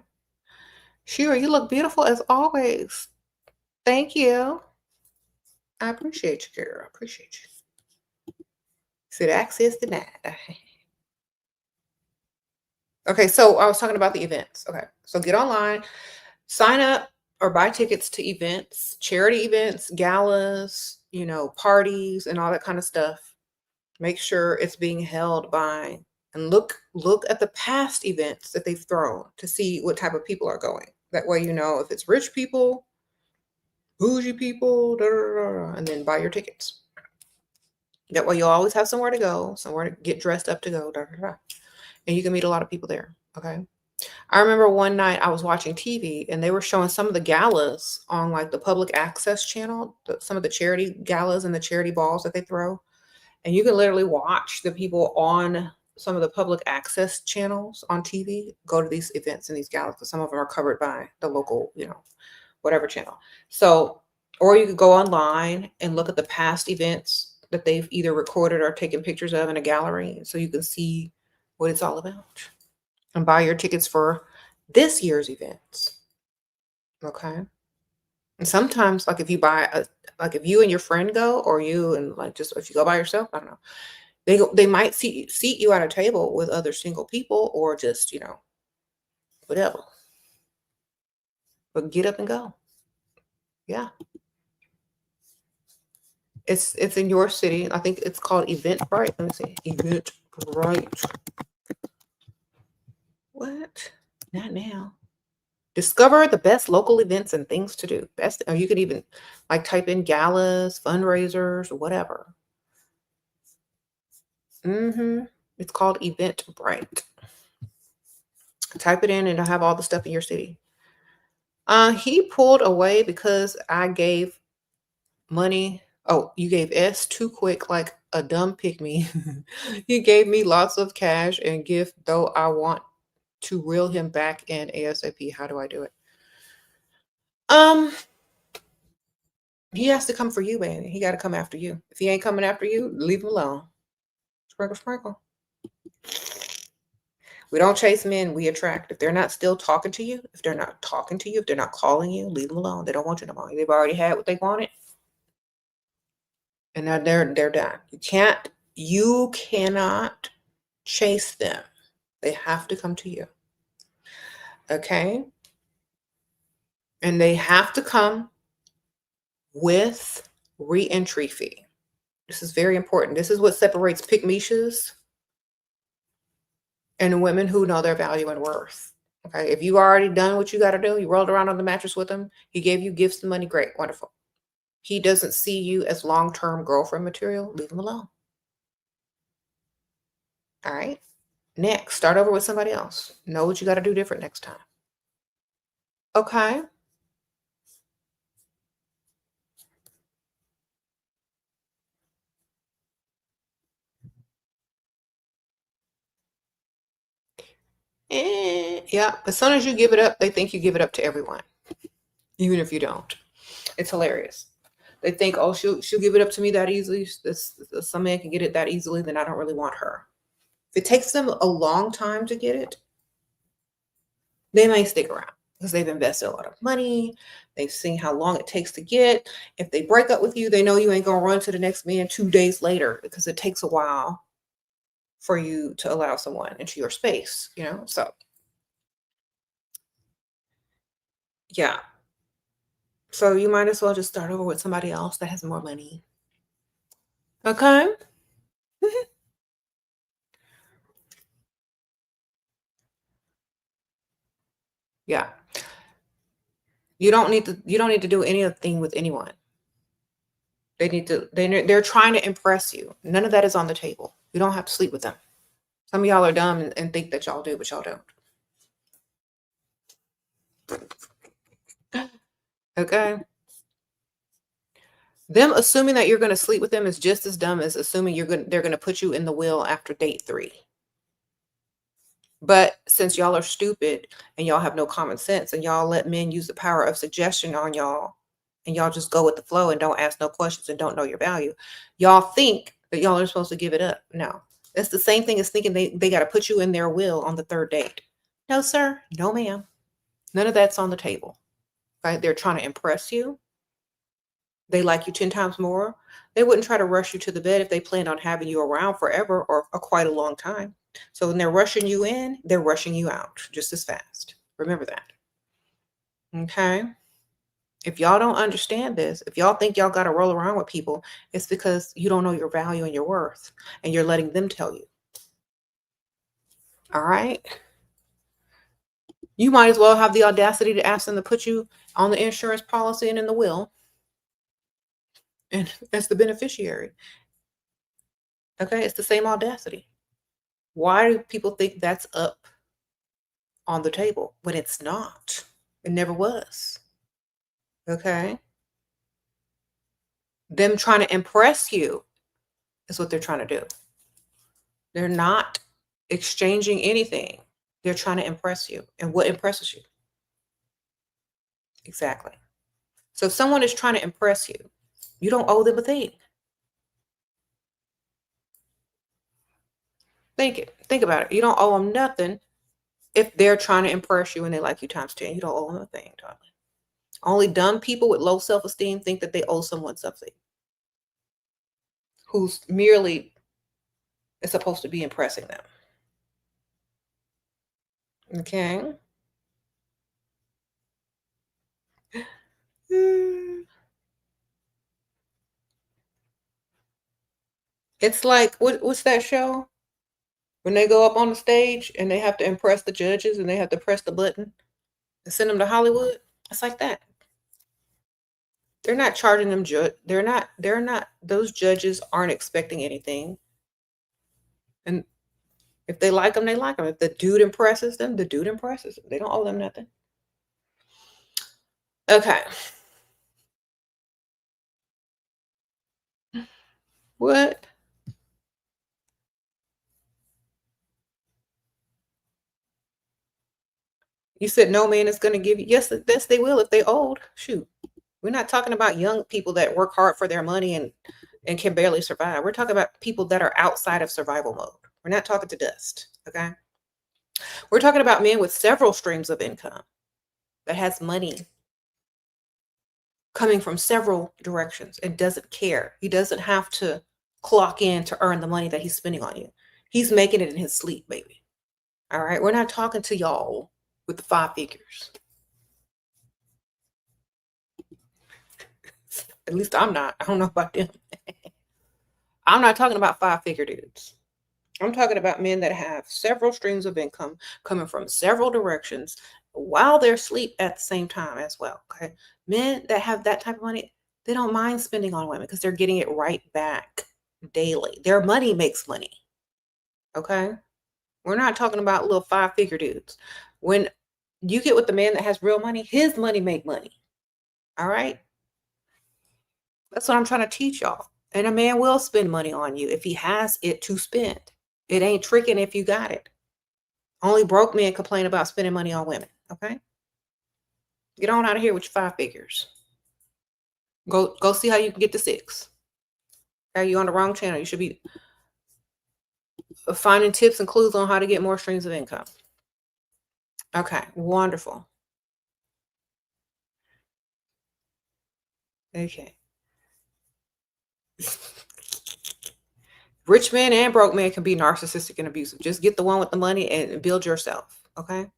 Shira, you look beautiful as always. Thank you. I appreciate you, girl. I appreciate you. Said access denied. Okay, so I was talking about the events. Okay, so get online, sign up or buy tickets to events, charity events, galas, parties and all that kind of stuff. Make sure it's being held by, and look at the past events that they've thrown to see what type of people are going. That way you know if it's rich people, bougie people, and then buy your tickets. That way you'll always have somewhere to go, somewhere to get dressed up to go, and you can meet a lot of people there. Okay. I remember one night I was watching TV and they were showing some of the galas on like the public access channel, some of the charity galas and the charity balls that they throw. And you can literally watch the people on some of the public access channels on TV go to these events and these galas because some of them are covered by the local, whatever channel. So, or you could go online and look at the past events that they've either recorded or taken pictures of in a gallery so you can see what it's all about and buy your tickets for this year's events. Okay. And sometimes, like if you buy like if you and your friend go, or you and like just if you go by yourself, I don't know, they might seat you at a table with other single people or just whatever. But get up and go. Yeah, it's in your city. I think it's called Eventbrite. Let me see, Eventbrite. What? Not now. Discover the best local events and things to do. Best, or you could even like type in galas, fundraisers, or whatever. It's called Eventbrite. Type it in and it'll have all the stuff in your city. He pulled away because I gave money. Oh, you gave S too quick, like a dumb pick me. He gave me lots of cash and gift, though I want to reel him back in ASAP. How do I do it? Um, he has to come for you, baby. He got to come after you. If he ain't coming after you, leave him alone. Sprinkle, sprinkle. We don't chase men, we attract. If they're not still talking to you, if they're not talking to you, if they're not calling you, leave them alone. They don't want you no more. They've already had what they wanted, and now they're done. You cannot chase them. They have to come to you. Okay? And they have to come with re-entry fee. This is very important. This is what separates pick-meshas and women who know their value and worth. Okay, if you already done what you got to do, you rolled around on the mattress with him, he gave you gifts and money, great, wonderful. He doesn't see you as long-term girlfriend material, leave him alone. All right. Next, start over with somebody else. Know what you got to do different next time. Okay. Yeah. As soon as you give it up, they think you give it up to everyone, even if you don't. It's hilarious. They think, oh, she'll give it up to me that easily. Some man can get it that easily, then I don't really want her. If it takes them a long time to get it, they may stick around because they've invested a lot of money. They've seen how long it takes to get. If they break up with you, they know you ain't gonna run to the next man 2 days later because it takes a while for you to allow someone into your space, So yeah. So you might as well just start over with somebody else that has more money. Okay. Yeah. You don't need to do anything with anyone. They're trying to impress you. None of that is on the table. You don't have to sleep with them. Some of y'all are dumb and think that y'all do, but y'all don't. Okay. Them assuming that you're going to sleep with them is just as dumb as assuming they're going to put you in the will after date 3. But since y'all are stupid and y'all have no common sense and y'all let men use the power of suggestion on y'all and y'all just go with the flow and don't ask no questions and don't know your value, y'all think that y'all are supposed to give it up. No, it's the same thing as thinking they got to put you in their will on the 3rd date. No, sir. No, ma'am. None of that's on the table. Right? They're trying to impress you. They like you 10 times more. They wouldn't try to rush you to the bed if they planned on having you around forever or quite a long time. So when they're rushing you in, they're rushing you out just as fast. Remember that. Okay. If y'all don't understand this, if y'all think y'all got to roll around with people, it's because you don't know your value and your worth and you're letting them tell you. All right. You might as well have the audacity to ask them to put you on the insurance policy and in the will. And as the beneficiary. Okay, it's the same audacity. Why do people think that's up on the table when it's not. It never was. Okay? Them trying to impress you is what they're trying to do. They're not exchanging anything. They're trying to impress you. And what impresses you? Exactly. So if someone is trying to impress you, you don't owe them a thing. Think about it. You don't owe them nothing if they're trying to impress you and they like you times 10. You don't owe them a thing, darling. Only dumb people with low self-esteem think that they owe someone something who's merely is supposed to be impressing them. Okay? It's like, what's that show? When they go up on the stage and they have to impress the judges and they have to press the button and send them to Hollywood. It's like that. They're not charging them. They're not, those judges aren't expecting anything. And if they like them, they like them. If the dude impresses them, the dude impresses them. They don't owe them nothing. Okay. What? You said no man is going to give you. Yes, they will if they old. Shoot. We're not talking about young people that work hard for their money and can barely survive. We're talking about people that are outside of survival mode. We're not talking to dust. Okay. We're talking about men with several streams of income that has money coming from several directions and doesn't care. He doesn't have to clock in to earn the money that he's spending on you. He's making it in his sleep, baby. All right. We're not talking to y'all with the 5 figures. At least I'm not. I don't know about them. I'm not talking about 5-figure dudes. I'm talking about men that have several streams of income coming from several directions while they're asleep at the same time as well. Okay. Men that have that type of money, they don't mind spending on women because they're getting it right back daily. Their money makes money. Okay. We're not talking about little 5-figure dudes. When you get with the man that has real money, his money make money. All right. That's what I'm trying to teach y'all. And a man will spend money on you if he has it to spend. It ain't tricking if you got it. Only broke men complain about spending money on women. Okay. Get on out of here with your 5 figures. Go see how you can get to 6. Are you on the wrong channel? You should be finding tips and clues on how to get more streams of income. Okay, wonderful. Okay. Rich man and broke man can be narcissistic and abusive. Just get the one with the money and build yourself. Okay.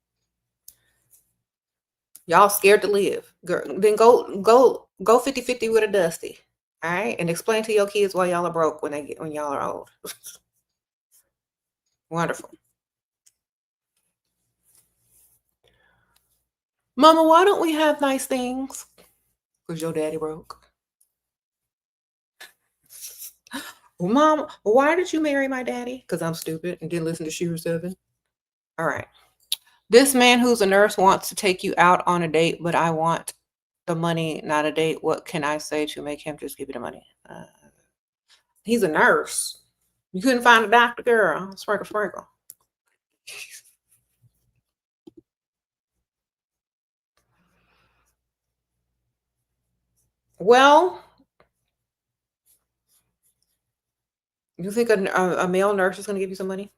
Y'all scared to live. Girl, then go 50-50 with a dusty. All right. And explain to your kids why y'all are broke when y'all are old. Wonderful. Mama, why don't we have nice things? Because your daddy broke. Well, Mom, why did you marry my daddy? Because I'm stupid and didn't listen to SheraSeven. All right. This man who's a nurse wants to take you out on a date, but I want the money, not a date. What can I say to make him just give you the money? He's a nurse. You couldn't find a doctor, girl. Sprinkle, sprinkle. Well, you think a male nurse is going to give you some money?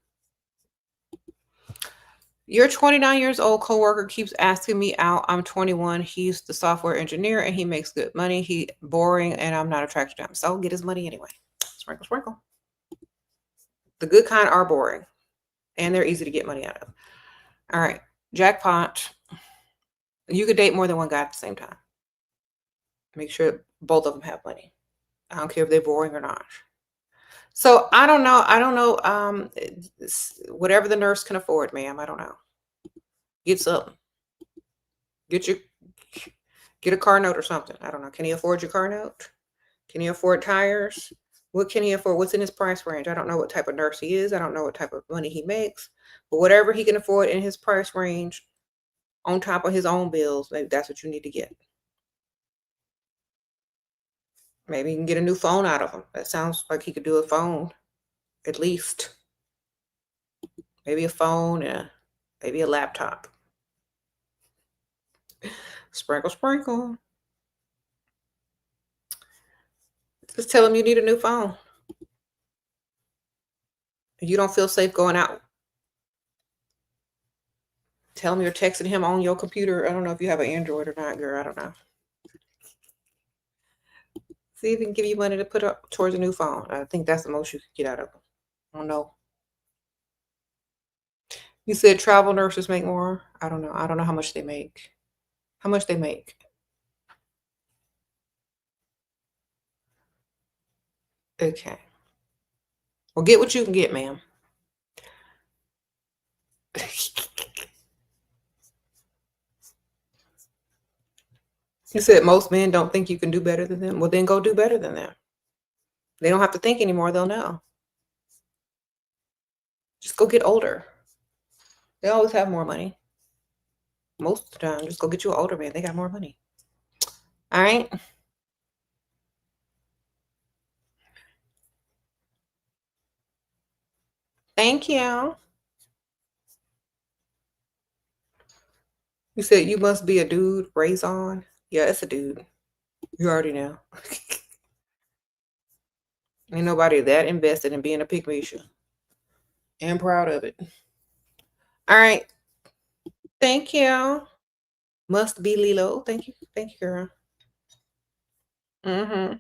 Your 29 years old coworker keeps asking me out. I'm 21. He's the software engineer and he makes good money. He boring and I'm not attracted to him. So get his money anyway. Sprinkle, sprinkle. The good kind are boring and they're easy to get money out of. All right. Jackpot. You could date more than one guy at the same time. Make sure both of them have money. I don't care if they're boring or not. So I don't know. Whatever the nurse can afford, ma'am. I don't know. Get something. Get a car note or something. I don't know. Can he afford your car note? Can he afford tires? What can he afford? What's in his price range? I don't know what type of nurse he is. I don't know what type of money he makes. But whatever he can afford in his price range, on top of his own bills, maybe that's what you need to get. Maybe you can get a new phone out of him. That sounds like he could do a phone, at least. Maybe a phone and maybe a laptop. Sprinkle, sprinkle. Just tell him you need a new phone. You don't feel safe going out. Tell him you're texting him on your computer. I don't know if you have an Android or not, girl. I don't know. See if he can give you money to put up towards a new phone. I think that's the most you could get out of him. I don't know. You said travel nurses make more. I don't know. I don't know how much they make. How much they make? Okay. Well, get what you can get, ma'am. You said most men don't think you can do better than them. Well, then go do better than them. They don't have to think anymore. They'll know. Just go get older. They always have more money. Most of the time, just go get you an older man. They got more money. All right. Thank you. You said you must be a dude. Raise on. Yeah, it's a dude. You already know. Ain't nobody that invested in being a pygmy. And proud of it. All right. Thank you. Must be Lilo. Thank you. Thank you, girl. Mm-hmm.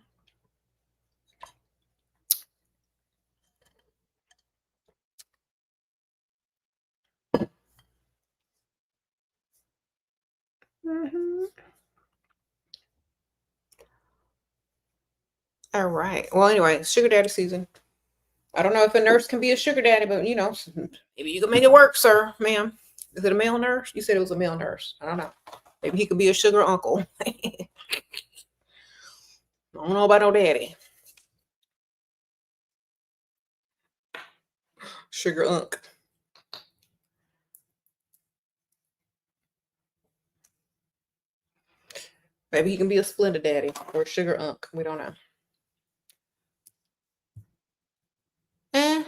Mm-hmm. All right. Well, anyway, sugar daddy season. I don't know if a nurse can be a sugar daddy, but maybe you can make it work, sir, ma'am. Is it a male nurse? You said it was a male nurse. I don't know. Maybe he could be a sugar uncle. I don't know about no daddy. Sugar unk. Maybe he can be a Splendid daddy or a sugar unk. We don't know. Eh.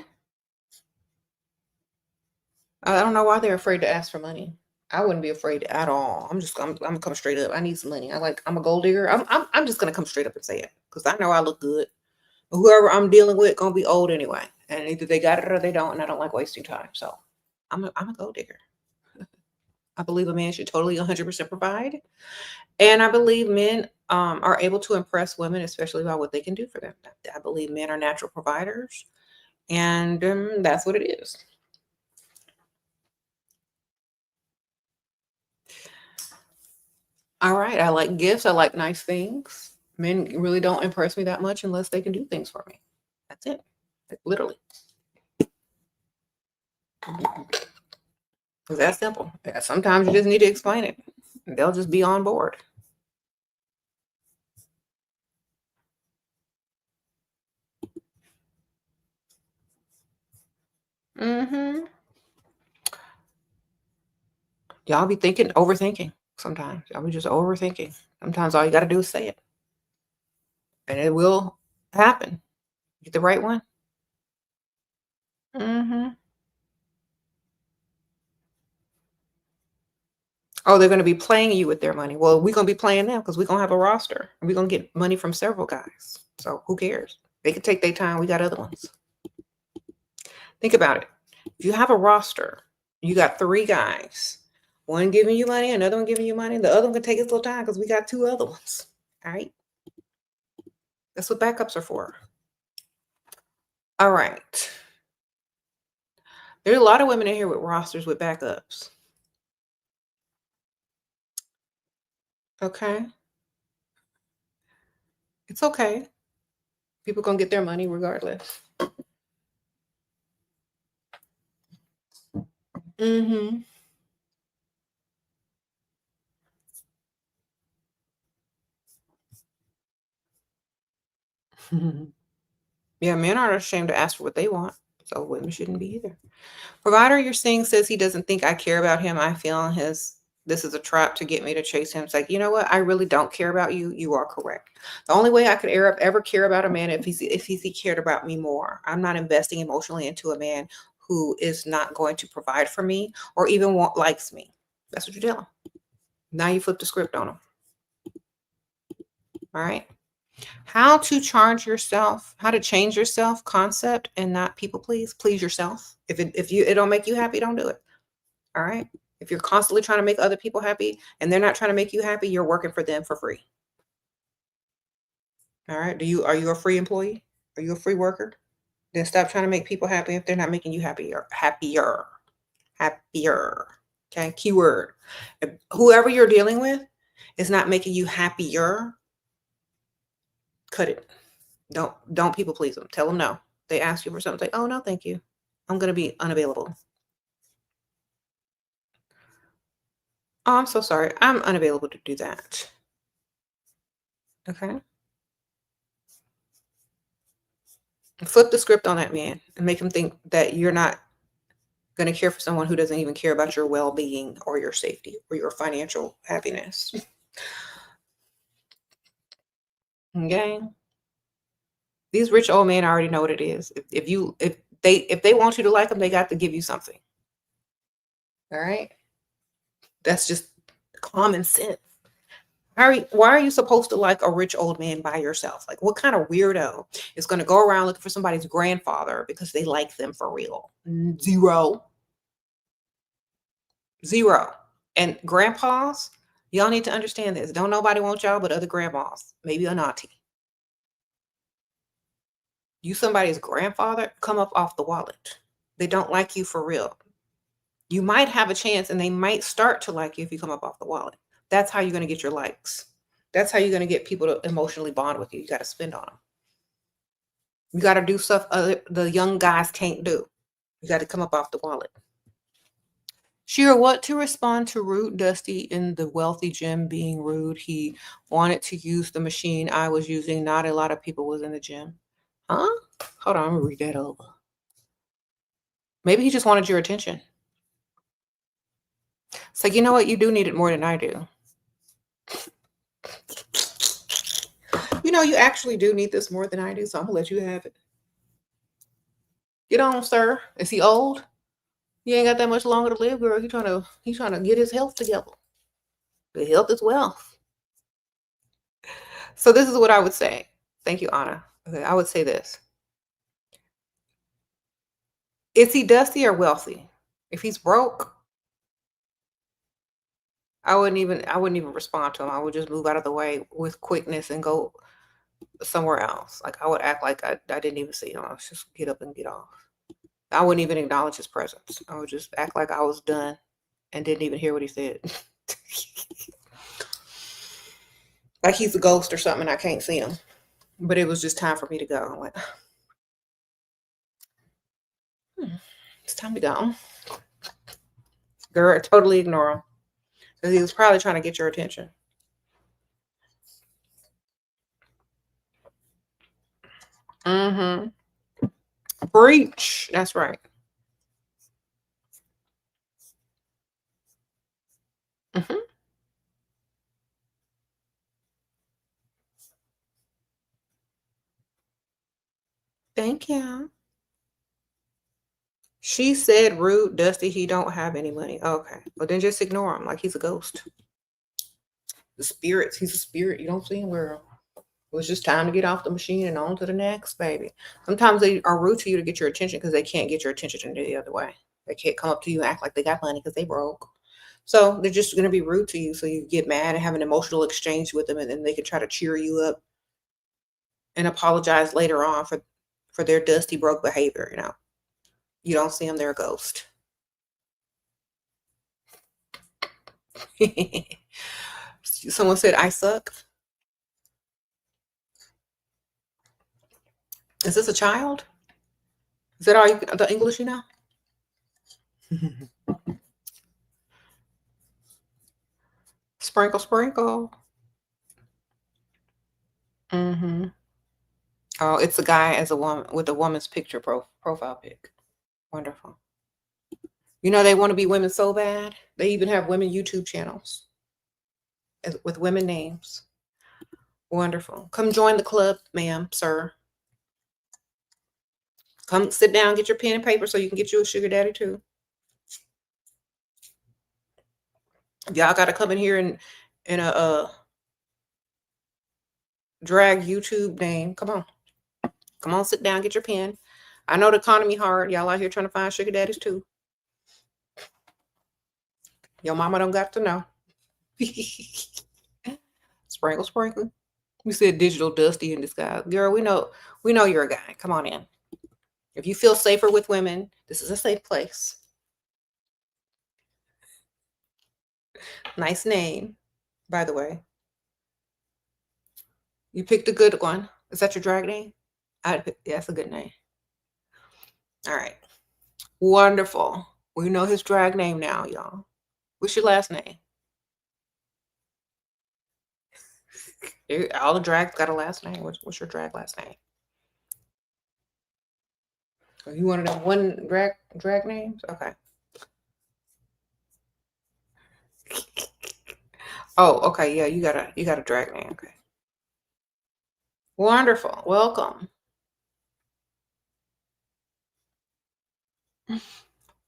I don't know why they're afraid to ask for money. I wouldn't be afraid at all. I'm gonna come straight up. I need some money. I'm a gold digger. I'm just gonna come straight up and say it because I know I look good. Whoever I'm dealing with gonna be old anyway, and either they got it or they don't. And I don't like wasting time, so I'm a gold digger. I believe a man should totally 100% provide, and I believe men are able to impress women, especially by what they can do for them. I believe men are natural providers, and that's what it is. All right. I like gifts. I like nice things. Men really don't impress me that much unless they can do things for me. That's it. Like, literally. It's that simple. Yeah, sometimes you just need to explain it. They'll just be on board. Mm-hmm. Y'all be overthinking sometimes. Y'all be just overthinking. Sometimes all you got to do is say it. And it will happen. Get the right one. Mm-hmm. Oh, they're going to be playing you with their money. Well, we're going to be playing them because we're going to have a roster. And we're going to get money from several guys. So who cares? They can take their time. We got other ones. Think about it. If you have a roster, you got 3 guys. One giving you money, another one giving you money. The other one can take his little time because we got 2 other ones. All right. That's what backups are for. All right. There's a lot of women in here with rosters with backups. Okay. It's okay. People gonna get their money regardless. Mm-hmm. Yeah, men aren't ashamed to ask for what they want, so women shouldn't be either. Provider you're seeing says he doesn't think I care about him. I feel this is a trap to get me to chase him. It's like, you know what? I really don't care about you. You are correct. The only way I could ever care about a man if he cared about me more. I'm not investing emotionally into a man who is not going to provide for me or even likes me. That's what you're doing. Now you flip the script on him. All right. How to charge yourself, how to change yourself concept and not people please. Please yourself. If it don't make you happy, don't do it. All right. If you're constantly trying to make other people happy and they're not trying to make you happy, you're working for them for free. All right. Are you a free employee? Are you a free worker? Then stop trying to make people happy if they're not making you happier. Happier. Happier. Okay. Keyword. If whoever you're dealing with is not making you happier, cut it. Don't people please them. Tell them no. They ask you for something, say, oh no, thank you. I'm gonna be unavailable. Oh, I'm so sorry. I'm unavailable to do that. Okay. Flip the script on that man and make him think that you're not going to care for someone who doesn't even care about your well-being or your safety or your financial happiness. Okay. These rich old men already know what it is. If they want you to like them, they got to give you something. All right. That's just common sense. Why are you supposed to like a rich old man by yourself? Like, what kind of weirdo is going to go around looking for somebody's grandfather because they like them for real? Zero. Zero. And grandpas, y'all need to understand this. Don't nobody want y'all but other grandmas, maybe an auntie. You somebody's grandfather, come up off the wallet. They don't like you for real. You might have a chance and they might start to like you if you come up off the wallet. That's how you're going to get your likes. That's how you're going to get people to emotionally bond with you. You got to spend on them. You got to do stuff the young guys can't do. You got to come up off the wallet. Shira, what to respond to rude Dusty in the wealthy gym being rude? He wanted to use the machine I was using. Not a lot of people was in the gym. Huh? Hold on, I'm gonna read that over. Maybe he just wanted your attention. So you know what? You do need it more than I do. You know, you actually do need this more than I do, so I'm gonna let you have it. Get on, sir. Is he old? He ain't got that much longer to live, girl. He's trying to get his health together. The health is wealth. So this is what I would say. Thank you, Anna. Okay, I would say this. Is he dusty or wealthy? If he's broke, I wouldn't even respond to him. I would just move out of the way with quickness and go somewhere else. Like I would act like I didn't even see him. I was just get up and get off. I wouldn't even acknowledge his presence. I would just act like I was done and didn't even hear what he said. Like he's a ghost or something and I can't see him. But it was just time for me to go. I went, it's time to go. Girl, totally ignore him. Because he was probably trying to get your attention. Mm-hmm. Breach. That's right. Mm-hmm. Thank you. She said rude, Dusty, he don't have any money. Okay. Well, then just ignore him like he's a ghost. The spirits, he's a spirit. You don't see him where it was just time to get off the machine and on to the next, baby. Sometimes they are rude to you to get your attention because they can't get your attention any the other way. They can't come up to you and act like they got money because they broke. So they're just going to be rude to you. So you get mad and have an emotional exchange with them, and then they can try to cheer you up and apologize later on for their dusty broke behavior. You don't see them, they're a ghost. Someone said I suck. Is this a child? Is that all the English you know? Sprinkle, sprinkle. Mm-hmm. Oh, it's a guy as a woman with a woman's picture profile pic. Wonderful. You know, they want to be women so bad. They even have women YouTube channels with women names. Wonderful. Come join the club, ma'am, sir. Come sit down, get your pen and paper so you can get you a sugar daddy too. Y'all got to come in here in a drag YouTube name. Come on, sit down, get your pen. I know the economy hard. Y'all out here trying to find sugar daddies too. Your mama don't got to know. Sprinkle, sprinkle. You said digital dusty in disguise. Girl, we know you're a guy. Come on in. If you feel safer with women, this is a safe place. Nice name, by the way. You picked a good one. Is that your drag name? Yeah, that's a good name. All right. Wonderful. We know his drag name now, y'all. What's your last name? All the drags got a last name. What's your drag last name? Oh, you wanted them one drag names? Okay. Oh, okay. Yeah, you got a drag name. Okay. Wonderful. Welcome.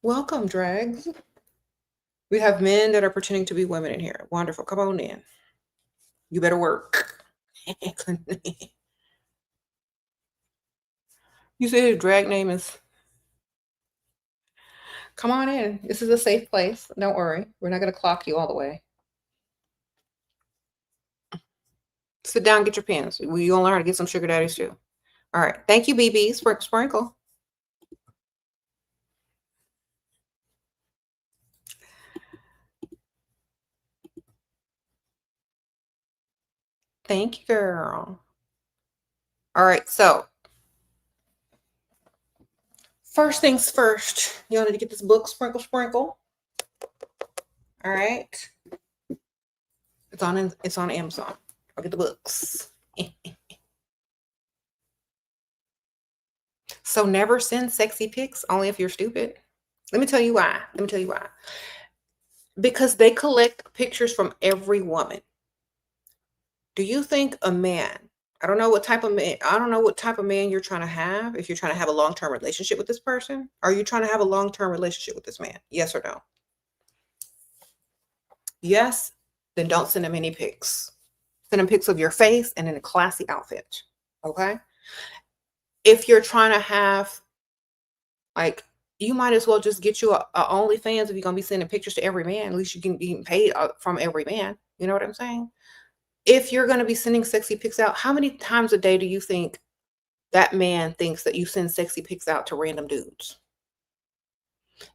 Welcome, drags. We have men that are pretending to be women in here. Wonderful. Come on in. You better work. You said his drag name is... Come on in. This is a safe place. Don't worry. We're not going to clock you all the way. Sit down, get your pens. You're going to learn how to get some sugar daddies too. All right. Thank you, BB. Sprinkle. Thank you, girl. All right. So first things first, you need to get this book, Sprinkle. All right. It's on Amazon. I'll get the books. So never send sexy pics, only if you're stupid. Let me tell you why. Because they collect pictures from every woman. Do you think a man, I don't know what type of man you're trying to have, if you're trying to have a long-term relationship with this person. Are you trying to have a long-term relationship with this man? Yes or no? Yes, then don't send him any pics. Send him pics of your face and in a classy outfit. Okay? If you're trying to have, like, you might as well just get you a OnlyFans if you're going to be sending pictures to every man. At least you can be paid from every man. You know what I'm saying? If you're going to be sending sexy pics out, how many times a day do you think that man thinks that you send sexy pics out to random dudes?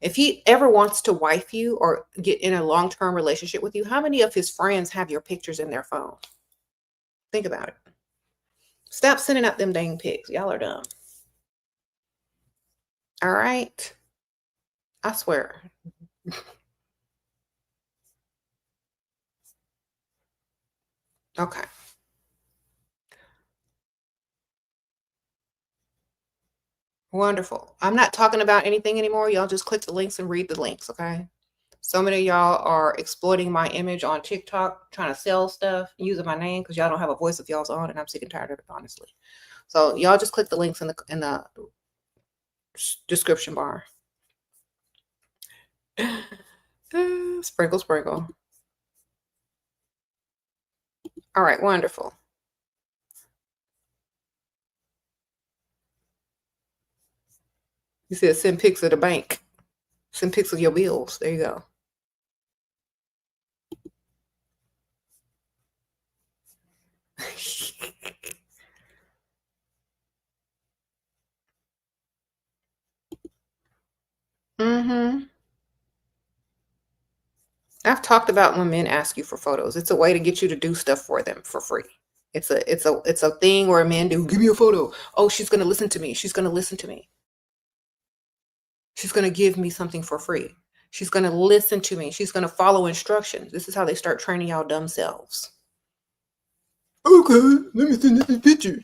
If he ever wants to wife you or get in a long-term relationship with you, how many of his friends have your pictures in their phone? Think about it. Stop sending out them dang pics. Y'all are dumb. All right. I swear. Okay. Wonderful. I'm not talking about anything anymore. Y'all just click the links and read the links, okay? So many of y'all are exploiting my image on TikTok, trying to sell stuff, using my name because y'all don't have a voice of y'all's own, and I'm sick and tired of it, honestly. So y'all just click the links in the description bar. Sprinkle. All right, wonderful. You said send pics of the bank. Send pics of your bills. There you go. I've talked about when men ask you for photos. It's a way to get you to do stuff for them for free. It's a thing where men do. Give me a photo. Oh, she's gonna listen to me. She's gonna listen to me. She's gonna give me something for free. She's gonna listen to me. She's gonna follow instructions. This is how they start training y'all dumb selves. Okay, let me send this picture.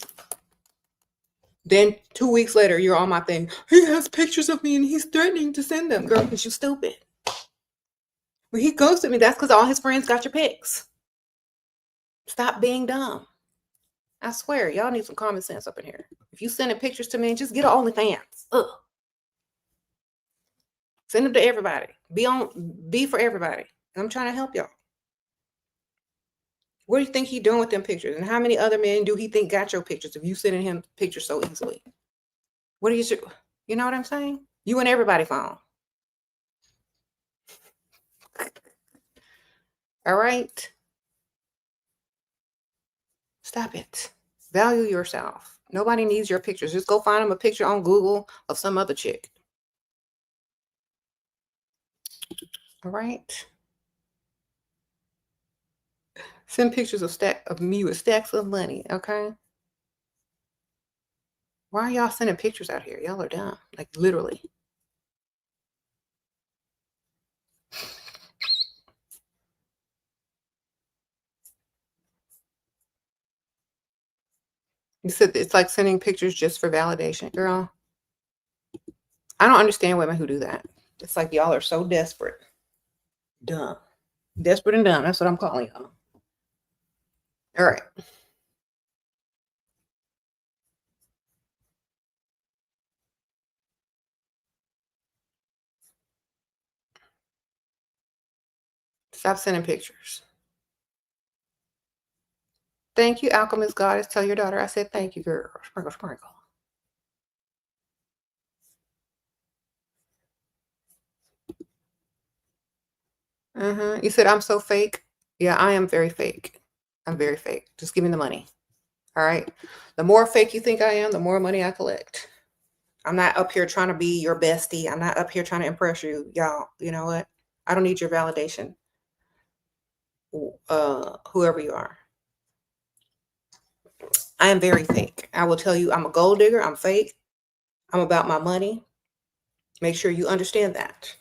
Then 2 weeks later, you're on my thing. He has pictures of me and he's threatening to send them. Girl, because you stupid. When he ghosted me, that's because all his friends got your pics. Stop being dumb. I swear, y'all need some common sense up in here. If you sending pictures to me, just get an OnlyFans. Ugh. Send them to everybody. Be for everybody. I'm trying to help y'all. What do you think he doing with them pictures? And how many other men do he think got your pictures if you sending him pictures so easily? What do you know what I'm saying? You and everybody phone. All right. Stop it. Value yourself. Nobody needs your pictures. Just go find them a picture on Google of some other chick. All right. Send pictures of me with stacks of money, okay? Why are y'all sending pictures out here? Y'all are dumb. Like, literally. You said it's like sending pictures just for validation. Girl, I don't understand women who do that. It's like y'all are so desperate. Dumb. Desperate and dumb. That's what I'm calling y'all. All right. Stop sending pictures. Thank you, Alchemist Goddess. Tell your daughter I said thank you, girl. Sprinkle, sprinkle. You said I'm so fake. Yeah, I am very fake. I'm very fake. Just give me the money. All right. The more fake you think I am, the more money I collect. I'm not up here trying to be your bestie. I'm not up here trying to impress you. Y'all, you know what? I don't need your validation. Whoever you are. I am very fake. I will tell you I'm a gold digger. I'm fake. I'm about my money. Make sure you understand that.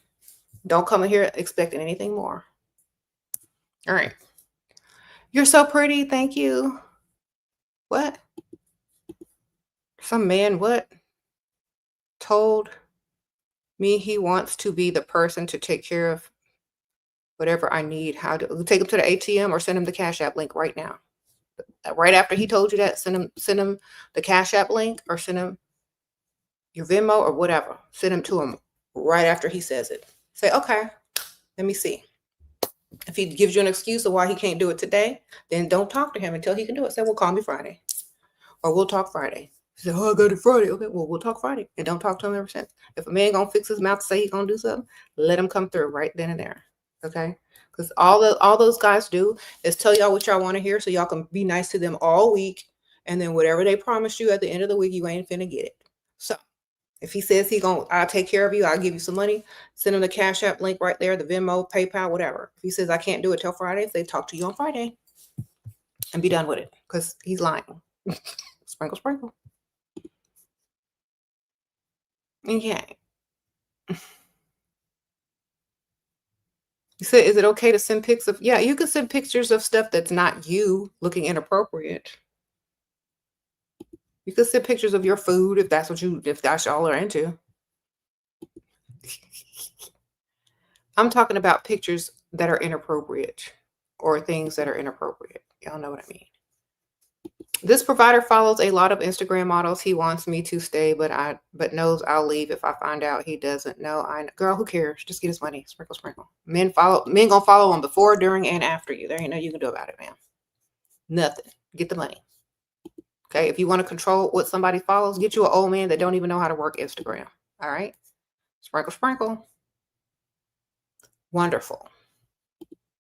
Don't come in here expecting anything more. All right. You're so pretty. Thank you. What? Some man what? Told me he wants to be the person to take care of whatever I need. How to take him to the ATM or send him the Cash App link right now. Right after he told you that, send him the Cash App link or send him your Venmo or whatever. Send him to him right after he says it. Say, okay, let me see. If he gives you an excuse of why he can't do it today, then don't talk to him until he can do it. Say, well, call me Friday. Or we'll talk Friday. He said, oh, I got it Friday. Okay, well, we'll talk Friday. And don't talk to him ever since. If a man gonna fix his mouth to say he's gonna do something, let him come through right then and there. Okay? Because all those guys do is tell y'all what y'all want to hear so y'all can be nice to them all week. And then whatever they promise you at the end of the week, you ain't finna get it. So if he says I'll take care of you, I'll give you some money, send him the Cash App link right there, the Venmo, PayPal, whatever. If he says I can't do it till Friday, they talk to you on Friday and be done with it because he's lying. Sprinkle, sprinkle. Okay. You said, is it okay to send pics of, yeah, you can send pictures of stuff that's not you looking inappropriate. You can send pictures of your food if that's y'all are into. I'm talking about pictures that are inappropriate or things that are inappropriate. Y'all know what I mean. This provider follows a lot of Instagram models. He wants me to stay, but knows I'll leave if I find out he doesn't know. Girl, who cares? Just get his money. Sprinkle, sprinkle. Men gonna follow him before, during, and after you. There ain't nothing you can do about it, man. Nothing. Get the money. Okay. If you want to control what somebody follows, get you an old man that don't even know how to work Instagram. All right. Sprinkle, sprinkle. Wonderful.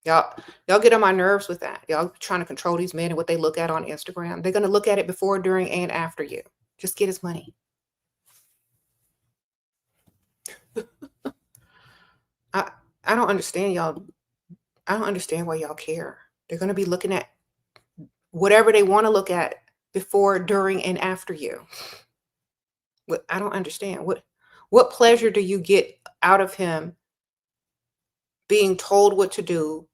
Y'all get on my nerves with that. Y'all trying to control these men and what they look at on Instagram. They're going to look at it before, during, and after you. Just get his money. I don't understand y'all. I don't understand why y'all care. They're going to be looking at whatever they want to look at before, during, and after you. I don't understand. What pleasure do you get out of him being told what to do,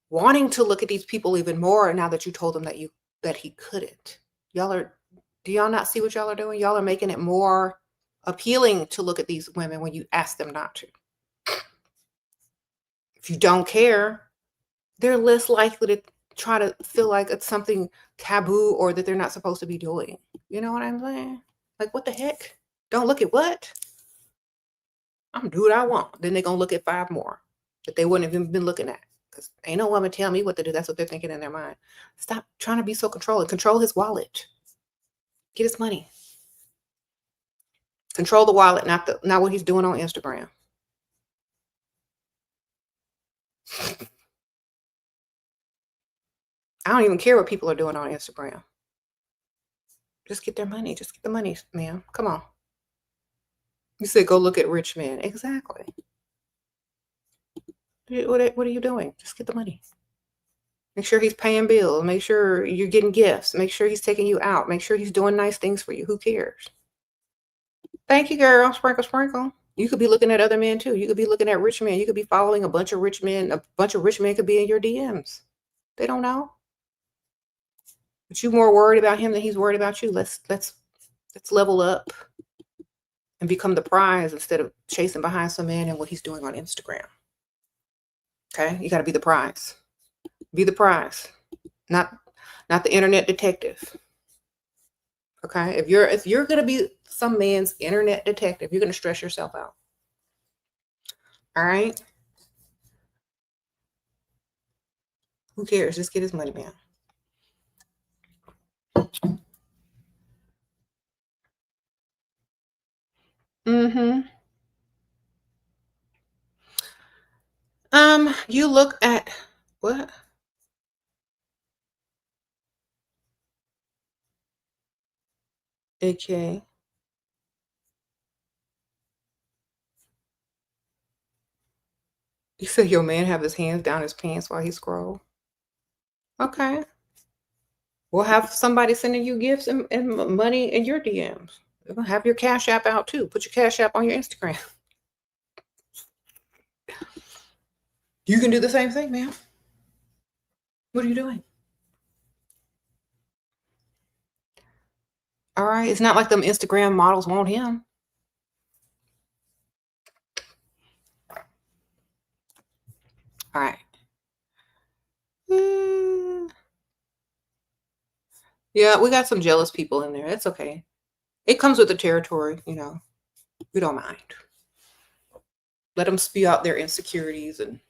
wanting to look at these people even more now that you told him that he couldn't? Y'all are Do y'all not see what y'all are doing? Y'all are making it more appealing to look at these women when you ask them not to. If you don't care, they're less likely to try to feel like it's something taboo or that they're not supposed to be doing. You know what I'm saying? Like, what the heck? Don't look at what? I'm gonna do what I want. Then they're gonna look at 5 more that they wouldn't have even been looking at. Because ain't no woman tell me what to do. That's what they're thinking in their mind. Stop trying to be so controlling. Control his wallet. Get his money. Control the wallet, not what he's doing on Instagram. I don't even care what people are doing on Instagram. Just get their money. Just get the money, ma'am. Come on. You said go look at rich men. Exactly. What are you doing? Just get the money. Make sure he's paying bills. Make sure you're getting gifts. Make sure he's taking you out. Make sure he's doing nice things for you. Who cares? Thank you, girl. Sprinkle, sprinkle. You could be looking at other men too. You could be looking at rich men. You could be following a bunch of rich men. A bunch of rich men could be in your DMs. They don't know. But you're more worried about him than he's worried about you. Let's level up and become the prize instead of chasing behind some man and what he's doing on Instagram. Okay? You got to be the prize. Be the prize. Not the internet detective. Okay? If you're going to be some man's internet detective, you're going to stress yourself out. All right? Who cares? Just get his money, man. You look at what? Okay. You said your man have his hands down his pants while he scroll. Okay. We'll have somebody sending you gifts and money in your DMs. Have your Cash App out too. Put your Cash App on your Instagram. You can do the same thing, ma'am. What are you doing? All right. It's not like them Instagram models want him. All right. Yeah, we got some jealous people in there. That's okay. It comes with the territory, you know. We don't mind. Let them spew out their insecurities and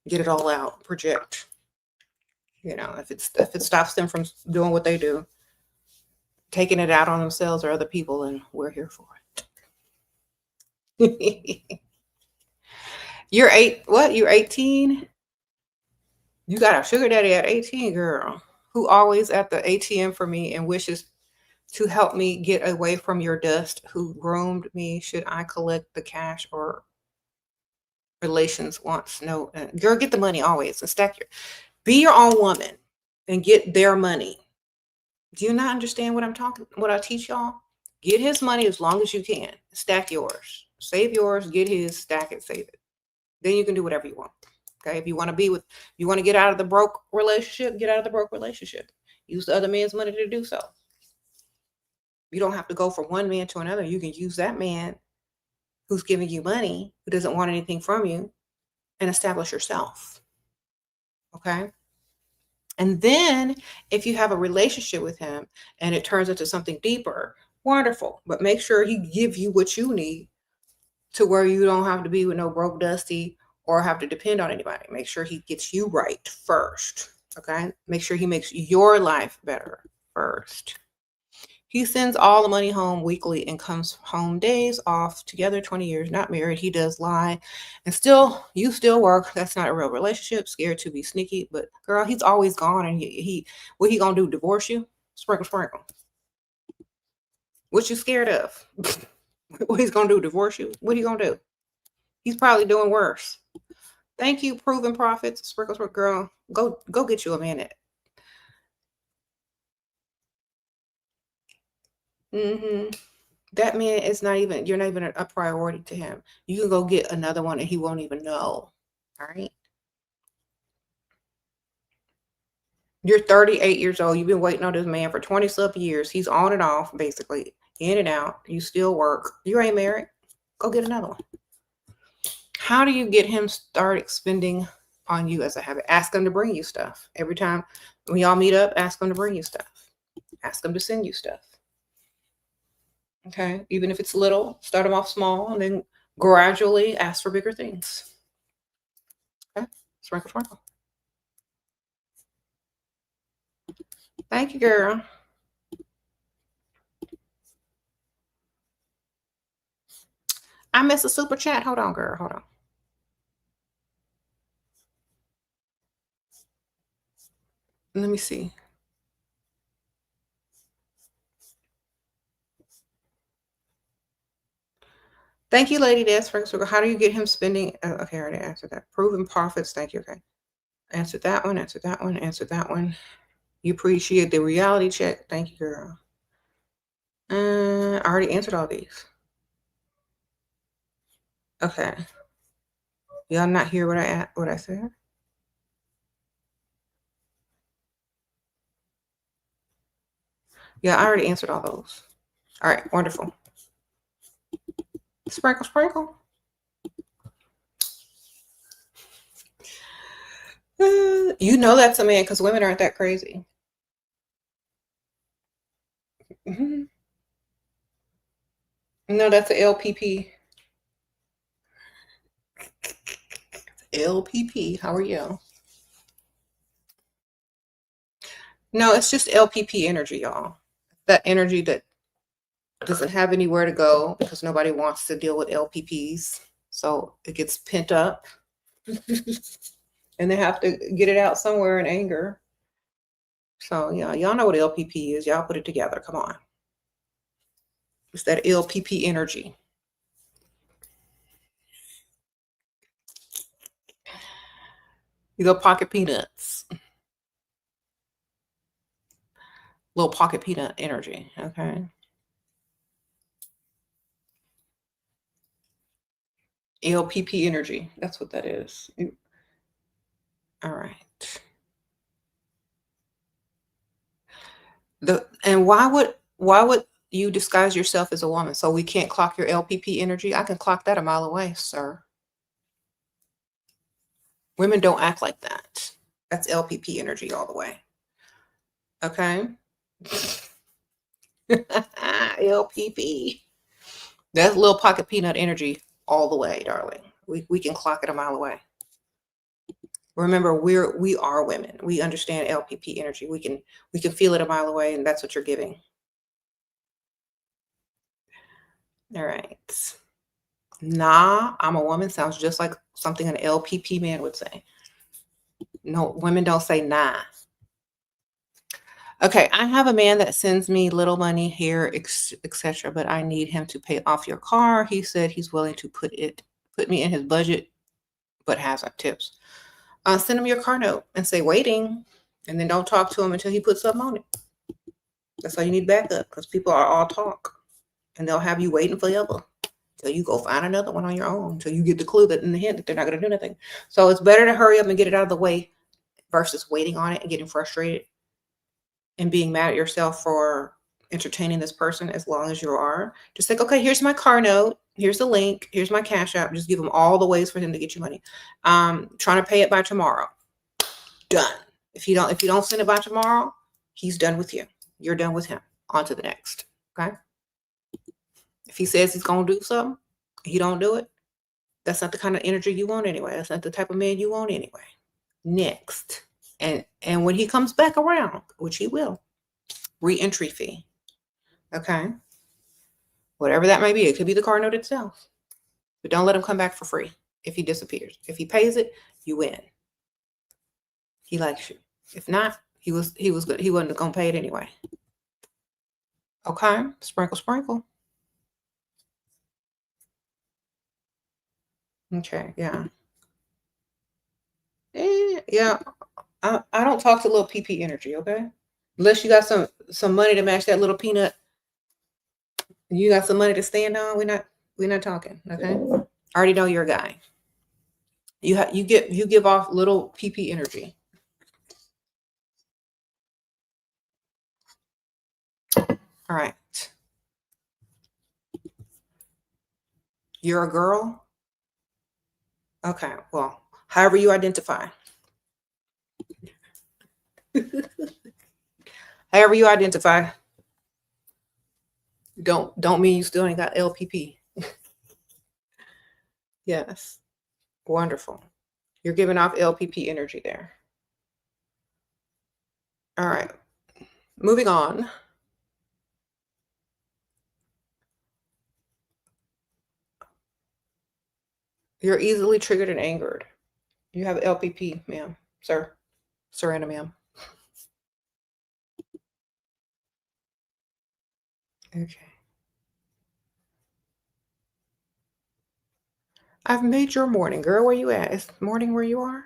get it all out, project. You know, if it stops them from doing what they do, taking it out on themselves or other people, and we're here for it. You're 18? You got a sugar daddy at 18, girl, who always at the ATM for me and wishes to help me get away from your dust, who groomed me. Should I collect the cash or relations wants? No, girl, get the money always and be your own woman and get their money. Do you not understand what I teach y'all? Get his money as long as you can. Stack yours. Save yours, get his, stack it, save it. Then you can do whatever you want. Okay. If you want to get out of the broke relationship, get out of the broke relationship. Use the other man's money to do so. You don't have to go from one man to another. You can use that man who's giving you money, who doesn't want anything from you, and establish yourself. Okay. And then if you have a relationship with him and it turns into something deeper, wonderful. But make sure he gives you what you need to where you don't have to be with no broke dusty or have to depend on anybody. Make sure he gets you right first. Okay. Make sure he makes your life better first. He sends all the money home weekly and comes home days off, together 20 years, not married. He does lie. And you still work. That's not a real relationship. Scared to be sneaky. But girl, he's always gone. And what he gonna do? Divorce you? Sprinkle, sprinkle. What you scared of? What he's gonna do? Divorce you? What he gonna do? He's probably doing worse. Thank you, proven prophets. Sprinkle, sprinkle, girl. Go get you a minute. That man is you're not even a priority to him. You can go get another one and he won't even know. All right. You're 38 years old. You've been waiting on this man for 20 sub years. He's on and off, basically, in and out. You still work. You ain't married. Go get another one. How do you get him started spending on you as a habit? Ask him to bring you stuff. Every time when y'all meet up, ask him to bring you stuff. Ask him to send you stuff. Okay? Even if it's little, start him off small and then gradually ask for bigger things. Okay? Sprinkle, sprinkle. Thank you, girl. I missed a super chat. Hold on, girl. Hold on. Let me see. Thank you, Lady Des. How do you get him spending? Okay, I already answered that. Proven profits. Thank you. Okay. Answer that one. Answer that one. Answer that one. You appreciate the reality check. Thank you, girl. I already answered all these. Okay. Y'all not hear what I said? Yeah, I already answered all those. All right, wonderful. Sprinkle, sprinkle. You know that's a man because women aren't that crazy. Mm-hmm. No, that's an LPP. LPP. How are you? No, it's just LPP energy, y'all. That energy that doesn't have anywhere to go because nobody wants to deal with LPPs. So it gets pent up. And they have to get it out somewhere in anger. So yeah, y'all know what LPP is. Y'all put it together. Come on. It's that LPP energy. You go pocket peanuts. Little pocket peanut energy. Okay. LPP energy. That's what that is. All right. And why would you disguise yourself as a woman? So we can't clock your LPP energy? I can clock that a mile away, sir. Women don't act like that. That's LPP energy all the way. Okay? LPP. That's little pocket peanut energy all the way, darling. We can clock it a mile away. Remember, we are women. We understand LPP energy. We can feel it a mile away, and that's what you're giving. All right. Nah, I'm a woman sounds just like something an LPP man would say. No, women don't say nah. Okay, I have a man that sends me little money here, etc., but I need him to pay off your car. He said he's willing to put me in his budget, but has tips. Send him your car note and say waiting, and then don't talk to him until he puts something on it. That's why you need backup, because people are all talk, and they'll have you waiting forever until you go find another one on your own, until you get the clue that in the hint that they're not going to do nothing. So it's better to hurry up and get it out of the way versus waiting on it and getting frustrated and being mad at yourself for entertaining this person as long as you are. Just like, okay, here's my car note. Here's the link. Here's my Cash App. Just give him all the ways for him to get you money. Trying to pay it by tomorrow. Done. If you don't send it by tomorrow, he's done with you. You're done with him. On to the next. Okay. If he says he's gonna do something, he don't do it. That's not the kind of energy you want anyway. That's not the type of man you want anyway. Next. And when he comes back around, which he will, re-entry fee. Okay. Whatever that may be. It could be the car note itself. But don't let him come back for free if he disappears. If he pays it, you win. He likes you. If not, he was good. He wasn't gonna pay it anyway. Okay. Sprinkle, sprinkle. Okay, yeah. Yeah. I don't talk to little PP energy, okay? Unless you got some money to match that little peanut. You got some money to stand on, we're not talking, okay? I already know you're a guy. You give off little PP energy. All right. You're a girl? Okay. Well, however you identify. However you identify. Don't mean you still ain't got LPP. Yes. Wonderful. You're giving off LPP energy there. All right. Moving on. You're easily triggered and angered. You have LPP, ma'am. Sir. Serena, ma'am. Okay. I've made your morning, girl. Where you at? Is morning where you are?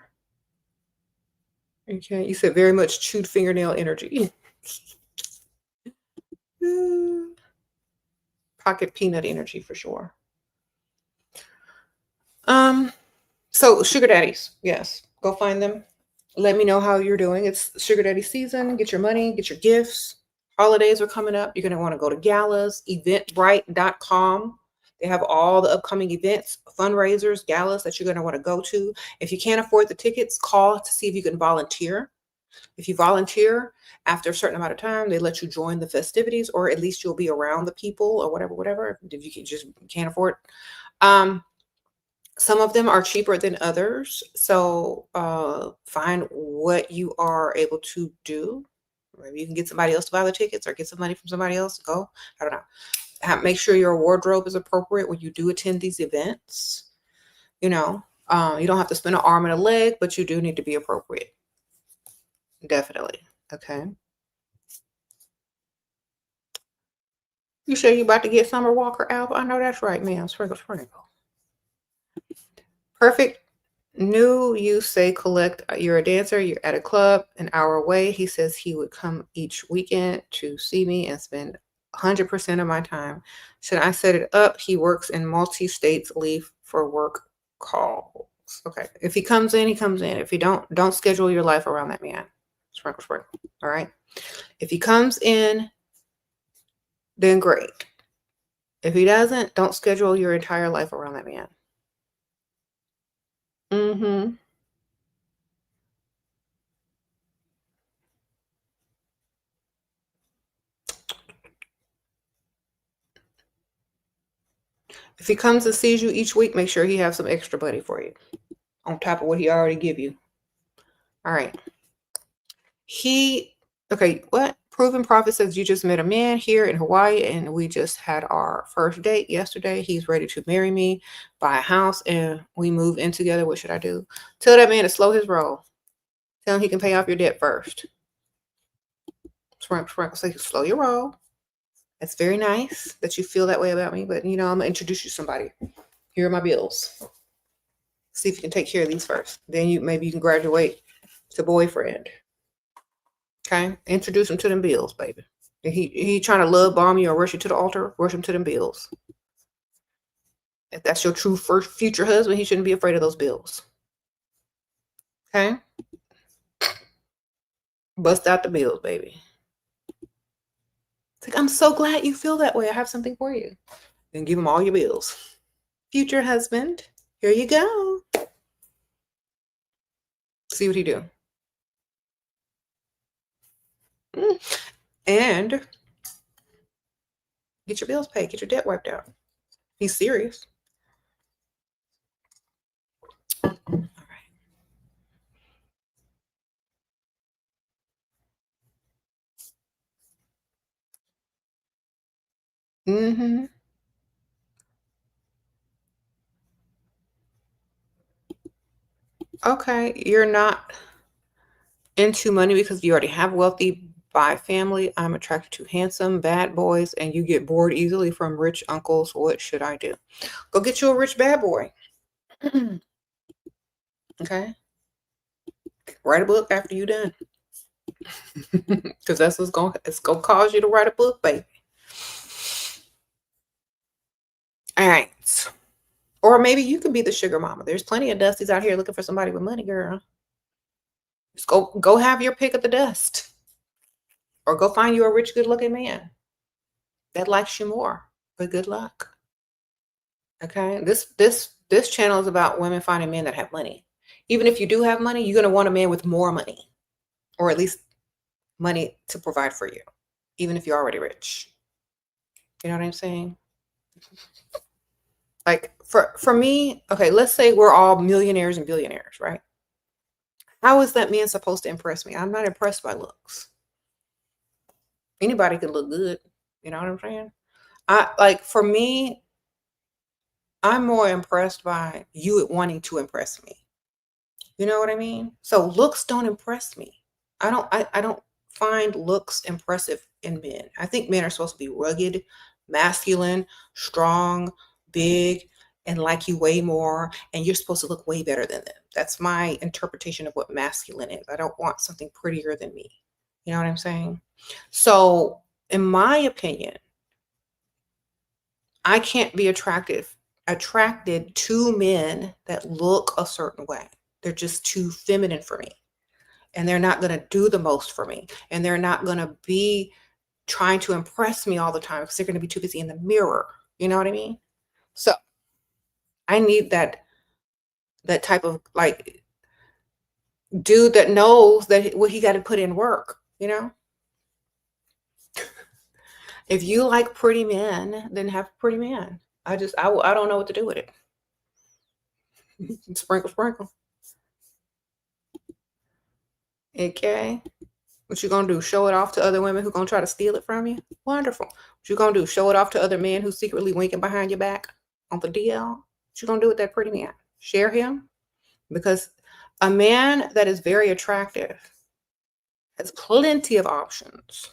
Okay. You said very much chewed fingernail energy. Pocket peanut energy for sure. So sugar daddies, yes, go find them. Let me know how you're doing. It's sugar daddy season. Get your money, get your gifts. Holidays are coming up. You're going to want to go to galas, eventbrite.com. They have all the upcoming events, fundraisers, galas that you're going to want to go to. If you can't afford the tickets, call to see if you can volunteer. If you volunteer, after a certain amount of time, they let you join the festivities, or at least you'll be around the people or whatever. If you just can't afford. Some of them are cheaper than others. So find what you are able to do. Maybe you can get somebody else to buy the tickets or get some money from somebody else to go. I don't know. Make sure your wardrobe is appropriate when you do attend these events. You know, you don't have to spend an arm and a leg, but you do need to be appropriate. Definitely. Okay. You sure you about to get Summer Walker album? I know that's right, ma'am. Sprinkle, sprinkle. Perfect. New, you say collect. You're a dancer. You're at a club an hour away. He says he would come each weekend to see me and spend 100% of my time. Should I set it up? He works in multi-states. Leave for work calls. Okay. If he comes in, he comes in. If you don't schedule your life around that man. Sprinkle, sprinkle. All right. If he comes in, then great. If he doesn't, don't schedule your entire life around that man. Mm-hmm. If he comes and sees you each week, make sure he has some extra money for you on top of what he already give you. All right. Okay, what? Proven Prophet says you just met a man here in Hawaii and we just had our first date yesterday. He's ready to marry me, buy a house, and we move in together. What should I do? Tell that man to slow his roll. Tell him he can pay off your debt first. Sprinkle, so slow your roll. It's very nice that you feel that way about me, but I'm gonna introduce you to somebody. Here are my bills. See if you can take care of these first. Then maybe you can graduate to boyfriend. Okay, introduce him to them bills, baby. If he trying to love bomb you or rush you to the altar, rush him to them bills. If that's your true first future husband, he shouldn't be afraid of those bills. Okay, bust out the bills, baby. It's like, I'm so glad you feel that way. I have something for you. Then give him all your bills. Future husband, here you go. See what he do. And get your bills paid. Get your debt wiped out. He's serious. All right. Mm-hmm. Okay, you're not into money because you already have wealthy by family. I'm attracted to handsome bad boys, and you get bored easily from rich uncles. What should I do? Go get you a rich bad boy. Okay. Write a book after you're done. Because that's what's it's gonna cause you to write a book, baby. All right. Or maybe you could be the sugar mama. There's plenty of dusties out here looking for somebody with money, girl. Just go have your pick of the dust. Or go find you a rich, good looking man. that likes you more. But good luck. Okay. This channel is about women finding men that have money. Even if you do have money, you're gonna want a man with more money, or at least money to provide for you, even if you're already rich. You know what I'm saying? Like for me, okay, let's say we're all millionaires and billionaires, right? How is that man supposed to impress me? I'm not impressed by looks. Anybody can look good. You know what I'm saying? I like for me, I'm more impressed by you wanting to impress me. You know what I mean? So looks don't impress me. I don't find looks impressive in men. I think men are supposed to be rugged, masculine, strong, big, and like you way more, and you're supposed to look way better than them. That's my interpretation of what masculine is. I don't want something prettier than me. You know what I'm saying? So, in my opinion, I can't be attracted to men that look a certain way. They're just too feminine for me. And they're not going to do the most for me. And they're not going to be trying to impress me all the time because they're going to be too busy in the mirror. You know what I mean? So I need that type of like dude that knows that what he got to put in work, you know? If you like pretty men, then have pretty men. I don't know what to do with it. Sprinkle, sprinkle. Okay. What you gonna do? Show it off to other women who gonna try to steal it from you? Wonderful. What you gonna do? Show it off to other men who secretly winking behind your back on the DL? What you gonna do with that pretty man? Share him? Because a man that is very attractive has plenty of options.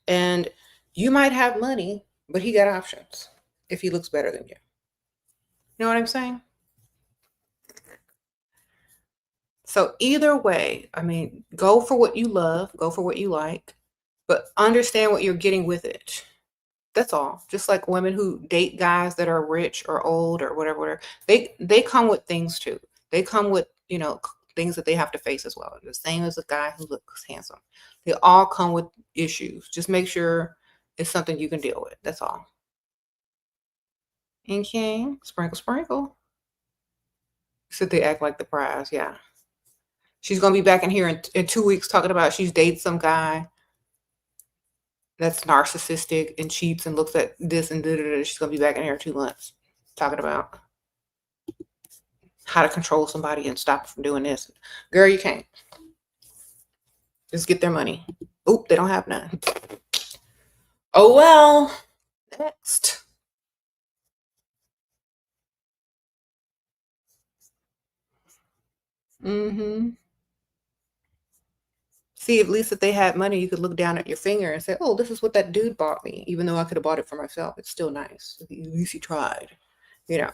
And you might have money, but he got options if he looks better than you. You know what I'm saying? So either way, I mean, go for what you love, go for what you like, but understand what you're getting with it. That's all. Just like women who date guys that are rich or old or whatever. They come with things too. They come with, things that they have to face as well. The same as a guy who looks handsome. They all come with issues. Just make sure it's something you can deal with. That's all. Okay. Sprinkle, sprinkle. So they act like the prize. Yeah. She's gonna be back in here in 2 weeks talking about she's dated some guy that's narcissistic and cheats and looks at this and da. She's gonna be back in here in 2 months talking about how to control somebody and stop them from doing this. Girl, you can't. Just get their money. Oop, they don't have none. Oh well. Next. Mm-hmm. See, at least if they had money, you could look down at your finger and say, oh, this is what that dude bought me. Even though I could have bought it for myself. It's still nice. At least he tried. You know.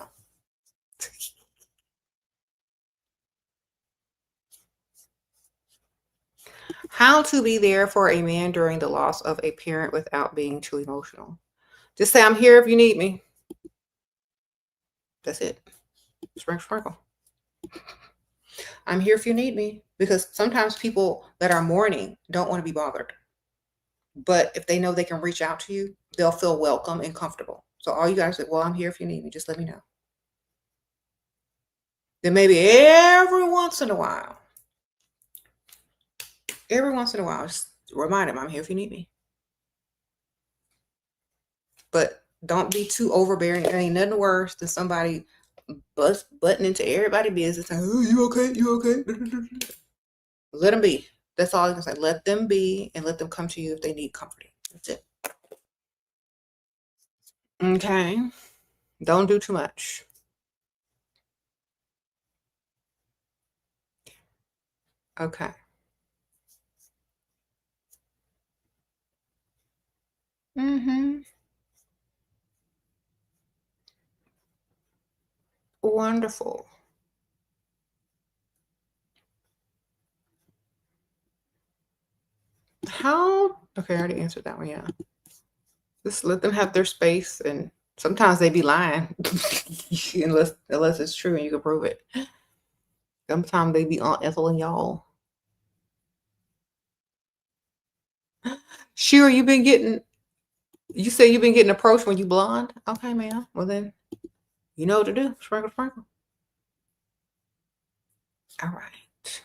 How to be there for a man during the loss of a parent without being too emotional. Just say, I'm here if you need me. That's it. Sprinkle, sprinkle. I'm here if you need me. Because sometimes people that are mourning don't want to be bothered. But if they know they can reach out to you, they'll feel welcome and comfortable. So all you guys say, well, I'm here if you need me. Just let me know. Then maybe every once in a while, just remind him, I'm here if you need me. But don't be too overbearing. There ain't nothing worse than somebody butting into everybody's business and, oh, you okay? You okay? Let them be. That's all I can say. Let them be and let them come to you if they need comforting. That's it. Okay. Don't do too much. Okay. Mm-hmm. Wonderful. How? Okay, I already answered that one. Yeah. Just let them have their space, and sometimes they be lying, unless it's true and you can prove it. Sometimes they be on Ethel and y'all. Sure, you've been getting You say you've been getting approached when you blonde? Okay, ma'am. Well then, you know what to do. Sprinkle, sprinkle. All right.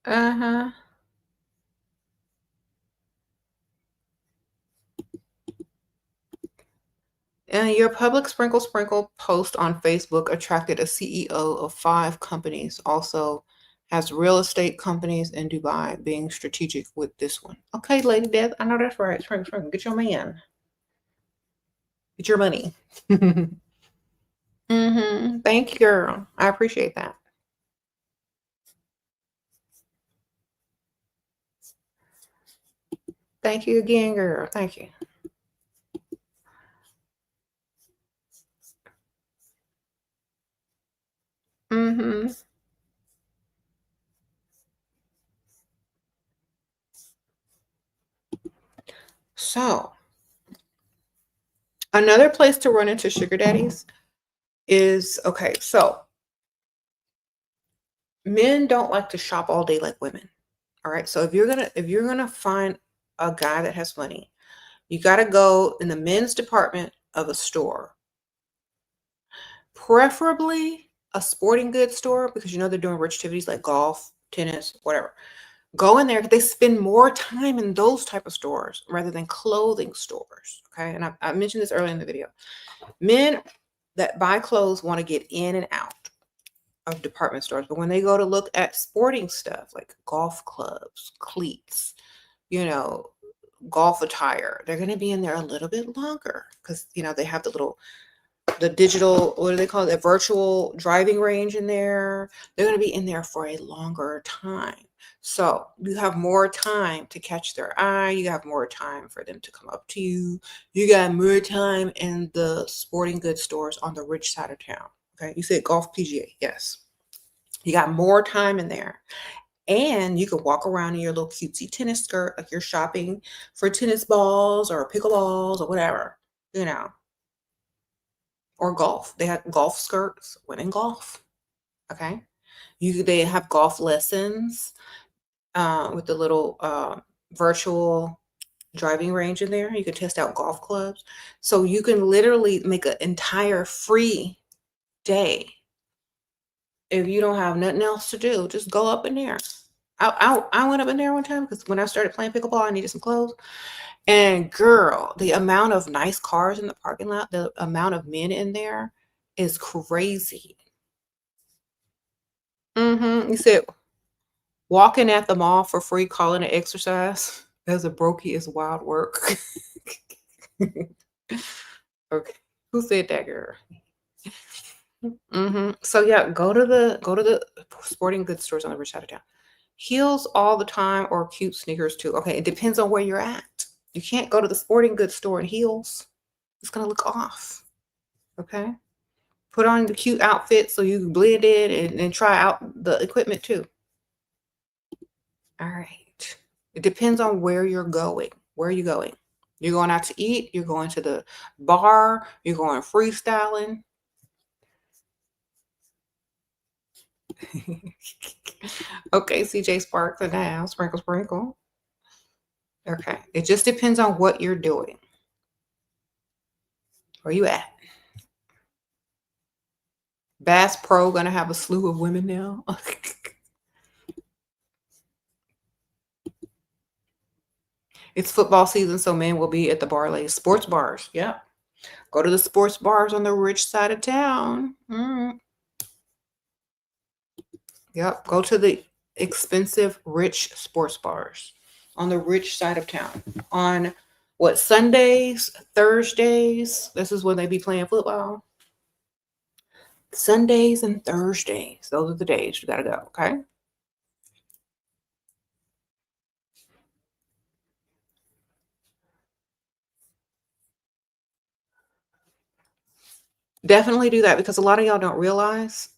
Uh-huh. And your public sprinkle sprinkle post on Facebook attracted a CEO of 5 companies, also has real estate companies in Dubai, being strategic with this one. Okay, Lady Death, I know that's right. Sprinkle, sprinkle. Get your man. Get your money. Thank you, girl. I appreciate that. Thank you again, girl. Thank you. Mm-hmm. So, another place to run into sugar daddies is okay. So, men don't like to shop all day like women. All right. So if you're gonna find a guy that has money, you gotta go in the men's department of a store. Preferably a sporting goods store because you know they're doing rich activities like golf, tennis, whatever. Go in there. They spend more time in those type of stores rather than clothing stores. Okay. And I mentioned this earlier in the video. Men that buy clothes want to get in and out of department stores, but when they go to look at sporting stuff like golf clubs, cleats, you know, golf attire, they're going to be in there a little bit longer because they have the digital, what do they call it, the virtual driving range in there. They're going to be in there for a longer time. So you have more time to catch their eye. You have more time for them to come up to you. You got more time in the sporting goods stores on the rich side of town. Okay. You said golf PGA. Yes. You got more time in there. And you can walk around in your little cutesy tennis skirt, like you're shopping for tennis balls or pickleballs or whatever, you know, or golf. They have golf skirts, women golf. Okay. They have golf lessons with the little virtual driving range in there. You can test out golf clubs. So you can literally make an entire free day if you don't have nothing else to do. Just go up in there. I went up in there one time because when I started playing pickleball, I needed some clothes. And girl, the amount of nice cars in the parking lot, the amount of men in there is crazy. You said walking at the mall for free, calling it exercise as a brokey is wild work. Okay, who said that, girl? So yeah, go to the sporting goods stores on the rich side of town. Heels all the time or cute sneakers too. Okay, it depends on where you're at. You can't go to the sporting goods store in heels. It's gonna look off. Okay. Put on the cute outfit so you can blend in and try out the equipment too. All right. It depends on where you're going. Where are you going? You're going out to eat, you're going to the bar, you're going freestyling. Okay, CJ Sparks and now sprinkle sprinkle. Okay. It just depends on what you're doing. Where you at? Bass Pro gonna have a slew of women now. It's football season, so men will be at the parlays. Sports bars. Yeah. Go to the sports bars on the rich side of town. Yep. Go to the expensive, rich sports bars on the rich side of town. On what, Sundays, Thursdays? This is when they be playing football. Sundays and Thursdays. Those are the days you gotta go. Okay. Definitely do that because a lot of y'all don't realize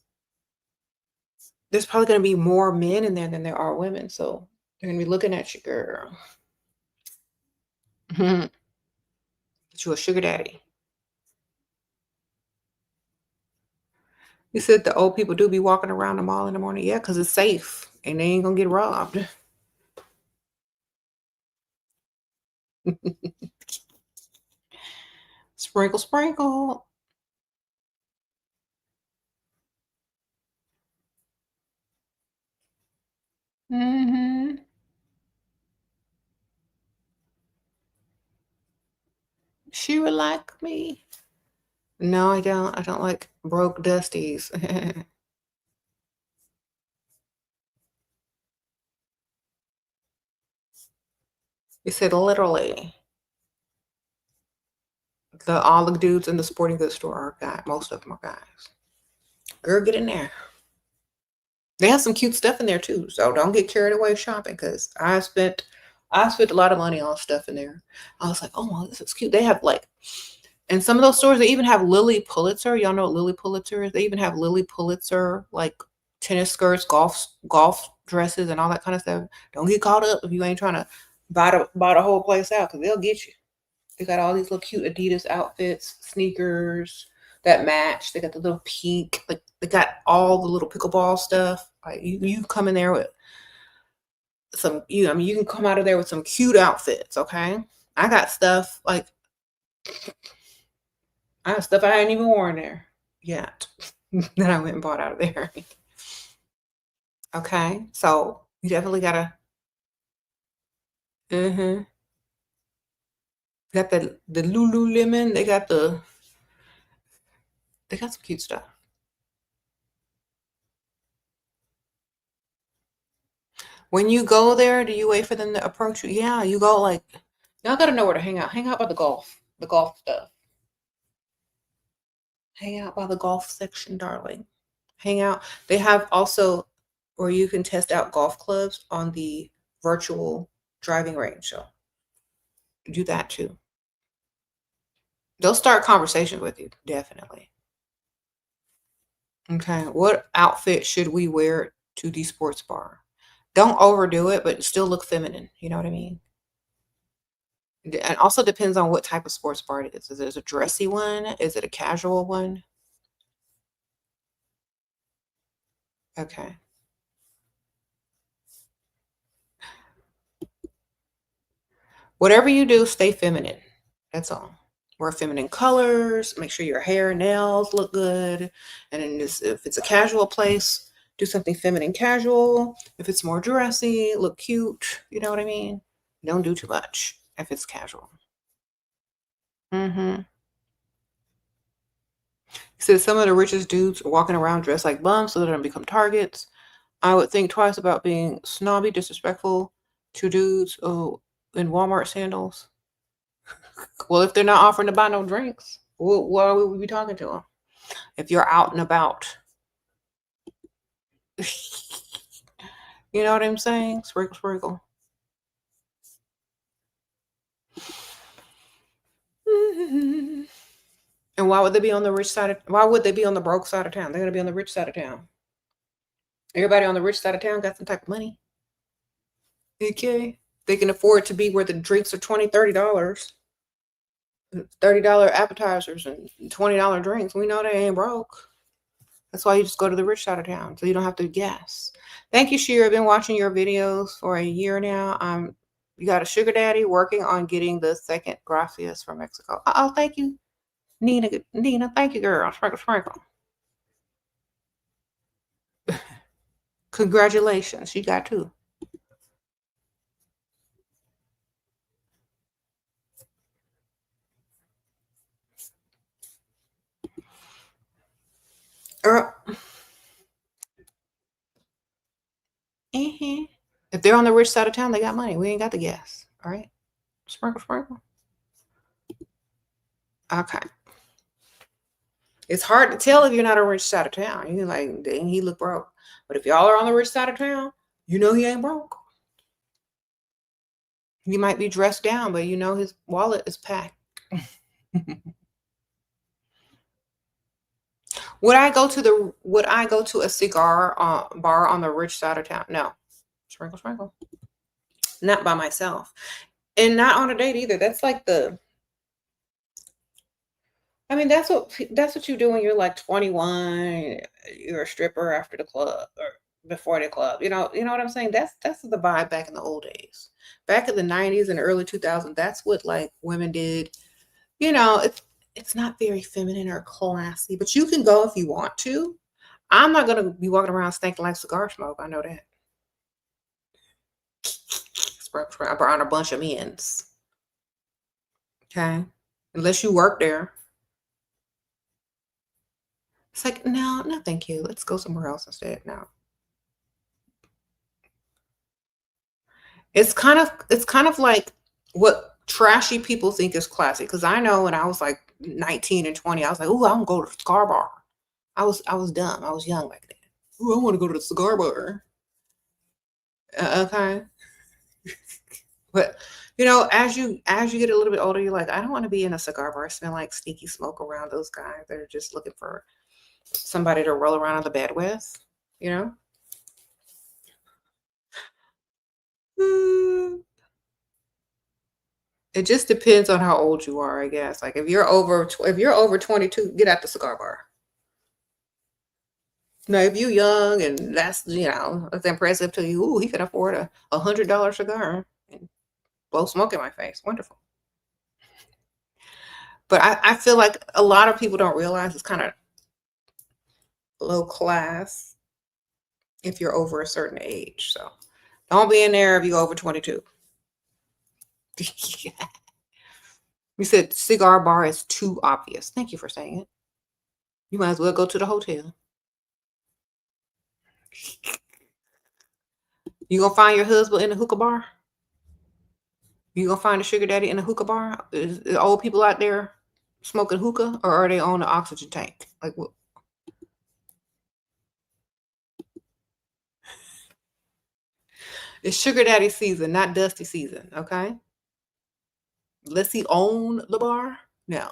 there's probably going to be more men in there than there are women. So they're going to be looking at you, girl. Get you a sugar daddy. You said the old people do be walking around the mall in the morning. Yeah, because it's safe and they ain't gonna get robbed. Sprinkle, sprinkle. Mm-hmm. She would like me. No, I don't. I don't like broke dusties. You said literally. All the dudes in the sporting goods store are guys. Most of them are guys. Girl, get in there. They have some cute stuff in there too. So don't get carried away shopping because I spent a lot of money on stuff in there. I was like, oh my, this is cute. They have like in some of those stores, they even have Lily Pulitzer. Y'all know what Lily Pulitzer is? They even have Lily Pulitzer like tennis skirts, golf dresses, and all that kind of stuff. Don't get caught up if you ain't trying to buy the whole place out because they'll get you. They got all these little cute Adidas outfits, sneakers that match. They got the little pink, like they got all the little pickleball stuff. Like you come in there with you can come out of there with some cute outfits, okay? I got stuff like I have stuff I hadn't even worn there yet that I went and bought out of there. Okay, so you definitely gotta. Mm-hmm. Got the Lululemon. They got some cute stuff. When you go there, do you wait for them to approach you? Yeah, you go like y'all gotta know where to hang out. Hang out by the golf stuff. Hang out by the golf section, darling. Hang out. They have also where you can test out golf clubs on the virtual driving range. So do that too. They'll start conversations with you, definitely. Okay. What outfit should we wear to the sports bar? Don't overdo it, but still look feminine. You know what I mean? And also depends on what type of sports bar it is. Is it a dressy one? Is it a casual one? Okay. Whatever you do, stay feminine. That's all. Wear feminine colors. Make sure your hair and nails look good. And then if it's a casual place, do something feminine casual. If it's more dressy, look cute. You know what I mean? Don't do too much if it's casual. Mm-hmm. He says some of the richest dudes are walking around dressed like bums so they don't become targets. I would think twice about being snobby, disrespectful to dudes in Walmart sandals. Well, if they're not offering to buy no drinks, why would we be talking to them? If you're out and about, you know what I'm saying? Sprinkle, sprinkle. And why would they be on the rich side of? Why would they be on the broke side of town? They're gonna be on the rich side of town. Everybody on the rich side of town got some type of money. Okay, they can afford to be where the drinks are $20, $30 appetizers and $20 drinks. We know they ain't broke. That's why you just go to the rich side of town, so you don't have to guess. Thank you, Shira. I've been watching your videos for a year now. You got a sugar daddy working on getting the second gracias from Mexico. Oh, thank you, Nina. Nina, thank you, girl. Sprinkle, sprinkle. Congratulations, you got two. Mm-hmm. If they're on the rich side of town, they got money. We ain't got the gas. All right. Sprinkle, sprinkle. Okay. It's hard to tell if you're not on the rich side of town. You're like, dang, he look broke. But if y'all are on the rich side of town, you know he ain't broke. He might be dressed down, but you know his wallet is packed. Would I go to a cigar bar on the rich side of town? No. Sprinkle, sprinkle. Not by myself. And not on a date either. That's I mean, that's what you do when you're like 21. You're a stripper after the club or before the club. You know what I'm saying? That's the vibe back in the old days. Back in the 90s and early 2000s, that's what like women did. It's not very feminine or classy, but you can go if you want to. I'm not gonna be walking around stinking like cigar smoke. I know that. Around a bunch of men's. Okay. Unless you work there. It's like, no, no, thank you. Let's go somewhere else instead. No. It's kind of like what trashy people think is classy. Because I know when I was like 19 and 20, I was like, "Ooh, I'm gonna go to the cigar bar." I was dumb. I was young back then. Ooh, I want to go to the cigar bar. Okay, but as you get a little bit older, you're like, I don't want to be in a cigar bar, smell like stinky smoke around those guys that are just looking for somebody to roll around on the bed with. You know. Mm, It just depends on how old you are, I guess. Like if you're over 22, get out the cigar bar. Now, if you young and that's impressive to you, ooh, he can afford a $100 cigar and blow smoke in my face. Wonderful. But I feel like a lot of people don't realize it's kind of low class if you're over a certain age. So don't be in there if you're over 22. You said cigar bar is too obvious. Thank you for saying it. You might as well go to the hotel. You gonna find your husband in the hookah bar? You gonna find a sugar daddy in a hookah bar? Is the old people out there smoking hookah, or are they on the oxygen tank? Like what? It's sugar daddy season, not dusty season. Okay, let's he own the bar. No.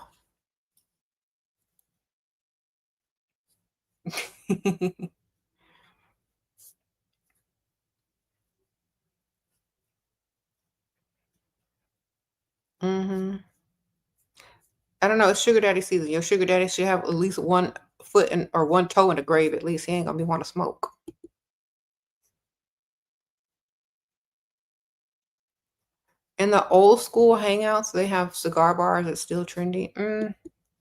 hmm I don't know. It's sugar daddy season. Your sugar daddy should have at least one foot or one toe in the grave. At least he ain't gonna be want to smoke. In the old school hangouts, they have cigar bars that's still trendy.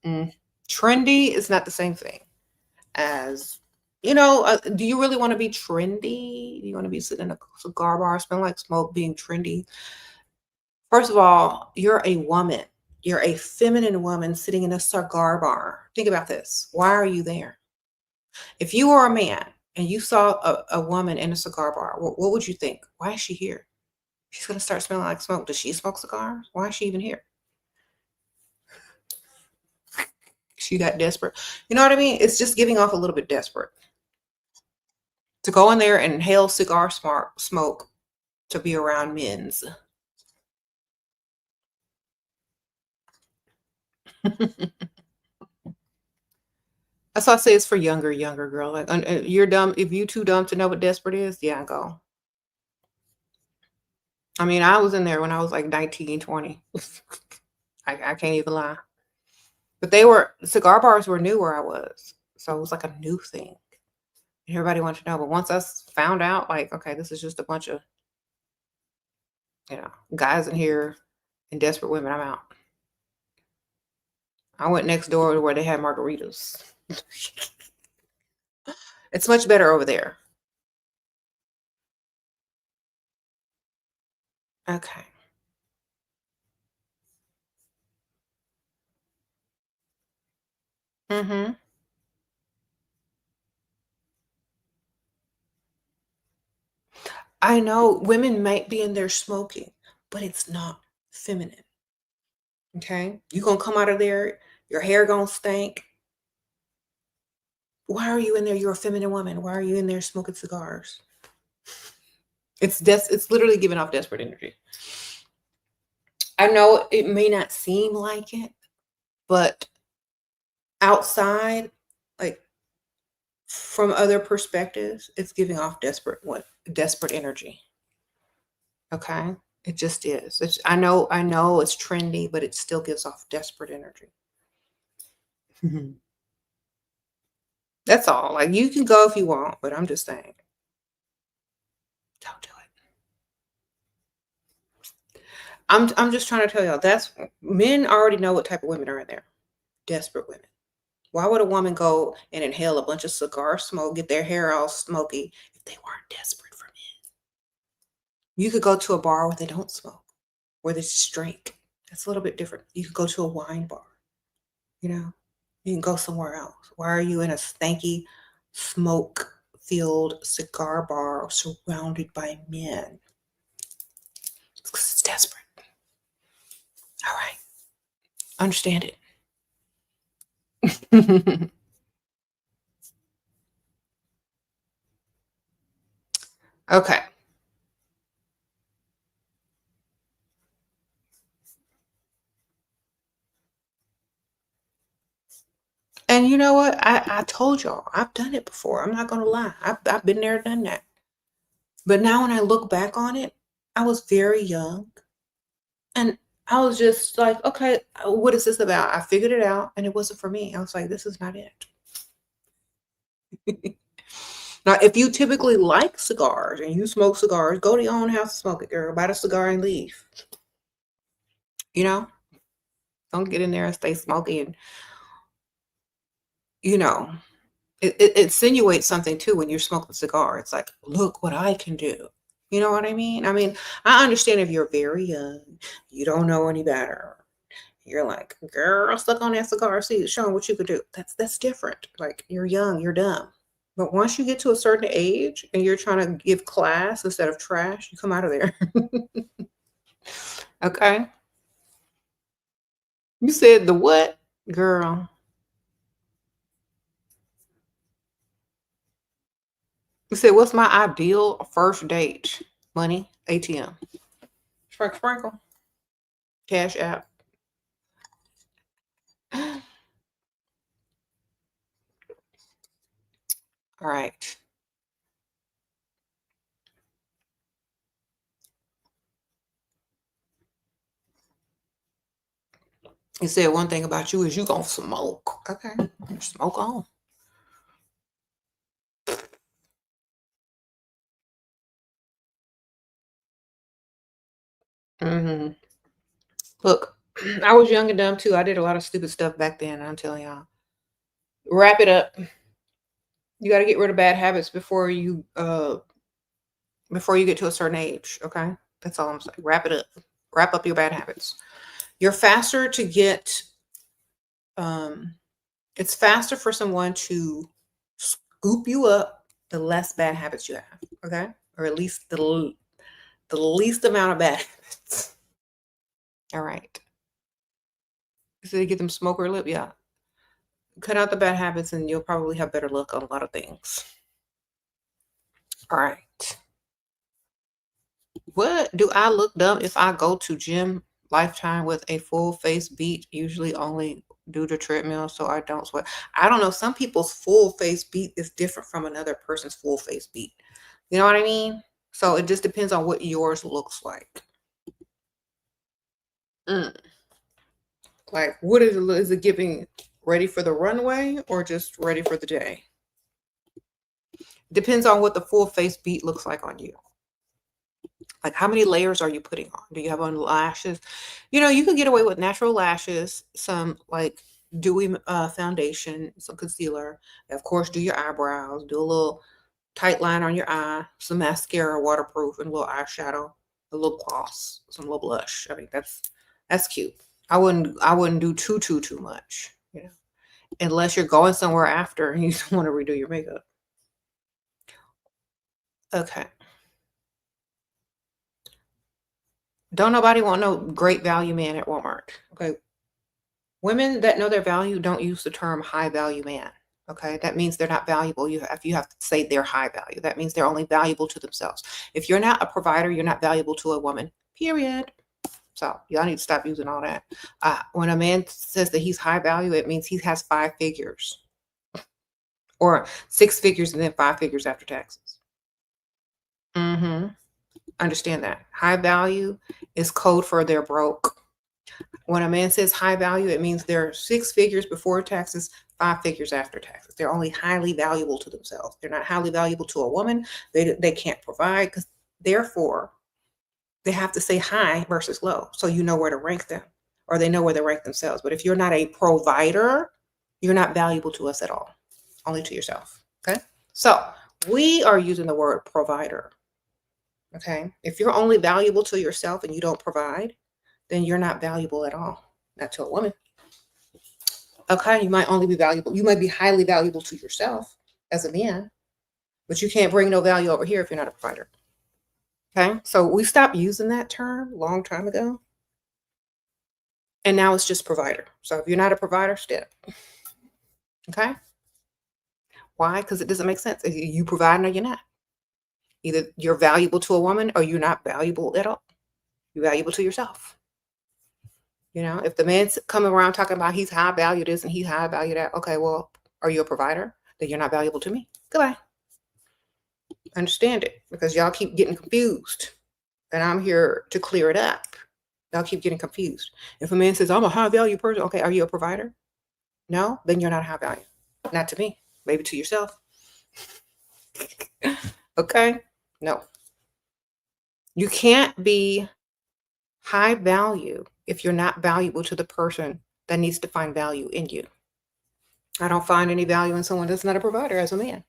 Mm. Trendy is not the same thing as do you really want to be trendy? Do you want to be sitting in a cigar bar, smelling like smoke, being trendy? First of all, you're a woman. You're a feminine woman sitting in a cigar bar. Think about this. Why are you there? If you were a man and you saw a woman in a cigar bar, what would you think? Why is she here? She's going to start smelling like smoke. Does she smoke cigars? Why is she even here? She got desperate. You know what I mean? It's just giving off a little bit desperate to go in there and inhale cigar smoke to be around men's. That's why I say it's for younger girl. Like you're dumb. If you too dumb to know what desperate is, yeah, go. I mean, I was in there when I was like 19, 20. I can't even lie. But cigar bars were new where I was. So it was like a new thing. Everybody wanted to know. But once found out, like, okay, this is just a bunch of, guys in here and desperate women, I'm out. I went next door to where they had margaritas. It's much better over there. Okay. Mm-hmm. I know women might be in there smoking, but it's not feminine. Okay. You gonna come out of there, your hair gonna stink. Why are you in there? You're a feminine woman. Why are you in there smoking cigars? It's literally giving off desperate energy. I know it may not seem like it, but outside, like from other perspectives, it's giving off desperate energy. Okay. It just is. I know it's trendy, but it still gives off desperate energy. Mhm. That's all. Like, you can go if you want, but I'm just saying, don't do it. I'm just trying to tell y'all, that's men already know what type of women are in there. Desperate women. Why would a woman go and inhale a bunch of cigar smoke, get their hair all smoky if they weren't desperate for men? You could go to a bar where they don't smoke, where they just drink. That's a little bit different. You could go to a wine bar, you know? You can go somewhere else. Why are you in a stanky, smoke-filled cigar bar surrounded by men? It's 'cause it's desperate. All right. Understand it. Okay. And you know what? I told y'all, I've done it before. I'm not gonna lie. I've been there, done that. But now when I look back on it, I was very young and I was just like, okay, what is this about? I figured it out and it wasn't for me. I was like, this is not it. Now, if you typically like cigars and you smoke cigars, go to your own house and smoke it, girl. Buy the cigar and leave. You know, don't get in there and stay smoky and, you know, it insinuates something too when you're smoking a cigar. It's like, look what I can do. You know what I mean? I mean, I understand if you're very young, you don't know any better. You're like, girl, stuck on that cigar seat, showing what you could do. That's different. Like, you're young, you're dumb. But once you get to a certain age and you're trying to give class instead of trash, you come out of there. Okay. You said the what? Girl. You said, what's my ideal first date? Money, ATM. Sprinkle, sprinkle. Cash app. All right. You said one thing about you is you gonna smoke. Okay. Smoke on. Hmm. Look, I was young and dumb too. I did a lot of stupid stuff back then. I'm telling y'all. Wrap it up. You got to get rid of bad habits before you get to a certain age. Okay, that's all I'm saying. Wrap it up. Wrap up your bad habits. You're faster to get. Um, it's faster for someone to scoop you up the less bad habits you have. Okay, or at least the least amount of bad habits. All right. So you get them smoker lip, yeah. Cut out the bad habits and you'll probably have better luck on a lot of things. All right. What do I look dumb if I go to gym lifetime with a full face beat, usually only do the treadmill so I don't sweat? I don't know. Some people's full face beat is different from another person's full face beat. You know what I mean? So it just depends on what yours looks like. Mm. Like, what is it giving ready for the runway or just ready for the day? Depends on what the full face beat looks like on you. Like, how many layers are you putting on? Do you have on lashes? You know, you can get away with natural lashes, some like dewy foundation, some concealer. Of course, do your eyebrows, do a little tight line on your eye, some mascara, waterproof, and a little eyeshadow, a little gloss, some little blush. I mean, that's cute. I wouldn't do too much, you know, unless you're going somewhere after and you just want to redo your makeup. Okay. Don't nobody want no great value man at Walmart. Okay. Women that know their value don't use the term high value man. Okay. That means they're not valuable. You have to say they're high value. That means they're only valuable to themselves. If you're not a provider, you're not valuable to a woman. Period. So y'all need to stop using all that. When a man says that he's high value, it means he has 5 figures or 6 figures and then 5 figures after taxes. Mm-hmm. Understand that. High value is code for they're broke. When a man says high value, it means they're 6 figures before taxes, 5 figures after taxes. They're only highly valuable to themselves. They're not highly valuable to a woman. They can't provide, because therefore they have to say high versus low, so you know where to rank them, or they know where to rank themselves. But if you're not a provider, you're not valuable to us at all, only to yourself. Okay, so we are using the word provider. Okay, if you're only valuable to yourself and you don't provide, then you're not valuable at all, not to a woman. Okay, you might only be valuable, you might be highly valuable to yourself as a man, but you can't bring no value over here if you're not a provider. Okay, so we stopped using that term a long time ago, and now it's just provider. So if you're not a provider, step. Okay, why? Because it doesn't make sense. You providing or you're not. Either you're valuable to a woman or you're not valuable at all. You're valuable to yourself. You know, if the man's coming around talking about he's high value this and he's high value that, okay, well, are you a provider? Then you're not valuable to me. Goodbye. Understand it, because y'all keep getting confused, and I'm here to clear it up. Y'all keep getting confused. If a man says, I'm a high value person, okay, are you a provider? No, then you're not high value. Not to me, maybe to yourself. Okay, no. You can't be high value if you're not valuable to the person that needs to find value in you. I don't find any value in someone that's not a provider as a man.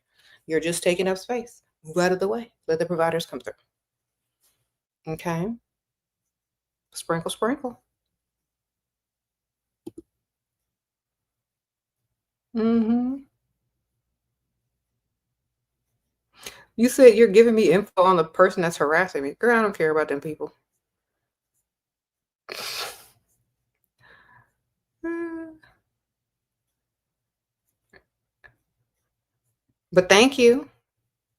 You're just taking up space. Move out of the way. Let the providers come through. Okay. Sprinkle, sprinkle. Mm-hmm. You said you're giving me info on the person that's harassing me. Girl, I don't care about them people. But thank you.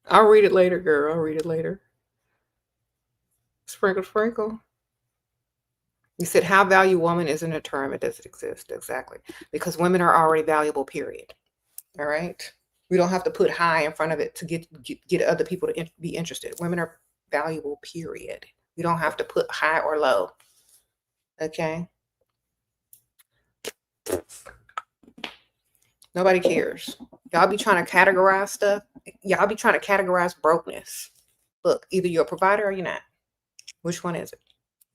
I'll read it later, girl. I'll read it later. Sprinkle, sprinkle. You said how value woman isn't a term. It doesn't exist. Exactly. Because women are already valuable, period. All right. We don't have to put high in front of it to get other people to be interested. Women are valuable, period. We don't have to put high or low. Okay. Nobody cares. Y'all be trying to categorize stuff. Y'all be trying to categorize brokenness. Look, either you're a provider or you're not. Which one is it?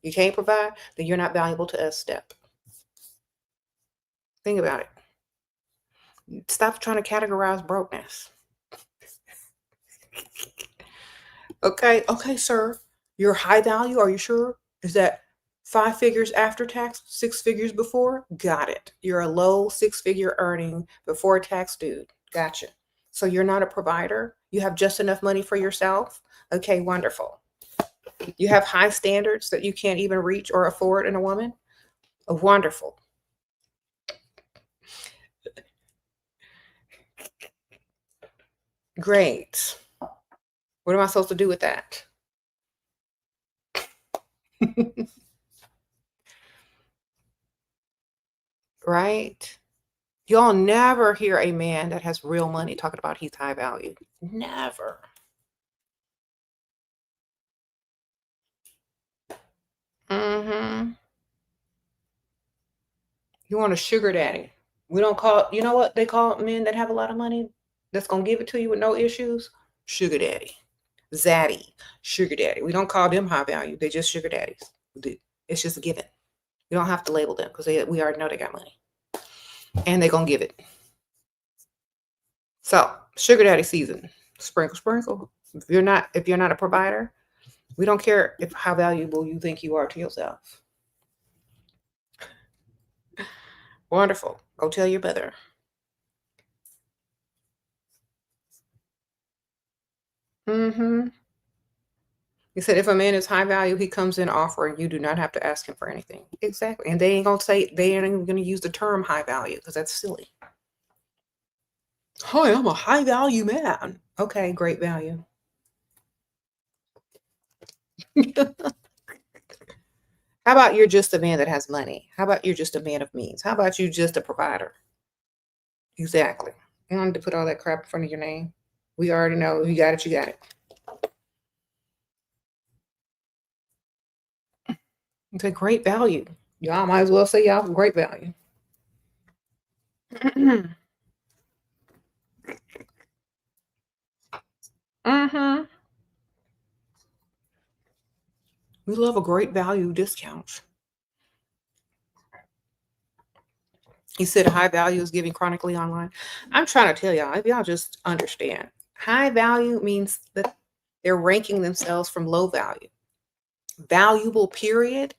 You can't provide, then you're not valuable to us. Step. Think about it. Stop trying to categorize brokenness. Okay, sir. You're high value, are you sure? Is that 5 figures after tax, 6 figures before? Got it. You're a low 6-figure earning before tax dude. Gotcha. So you're not a provider? You have just enough money for yourself? Okay, wonderful. You have high standards that you can't even reach or afford in a woman? Wonderful. Great. What am I supposed to do with that? Right? Y'all never hear a man that has real money talking about he's high value. Never. Mm-hmm. You want a sugar daddy. We don't call, you know what they call men that have a lot of money that's going to give it to you with no issues? Sugar daddy. Zaddy. Sugar daddy. We don't call them high value. They're just sugar daddies. It's just a given. You don't have to label them because we already know they got money. And they're going to give it. So, sugar daddy season. Sprinkle, sprinkle. If you're not a provider, we don't care how valuable you think you are to yourself. Wonderful. Go tell your brother. Mm-hmm. He said, if a man is high value, he comes in offering. You do not have to ask him for anything. Exactly. And they ain't even going to use the term high value because that's silly. Hi, I'm a high value man. Okay, great value. How about you're just a man that has money? How about you're just a man of means? How about you just a provider? Exactly. You don't need to put all that crap in front of your name. We already know you got it, you got it. It's a great value. Y'all might as well say y'all have great value. Mm-hmm. We love a great value discount. He said high value is giving chronically online. I'm trying to tell y'all, if y'all just understand, high value means that they're ranking themselves from low value. Valuable, period,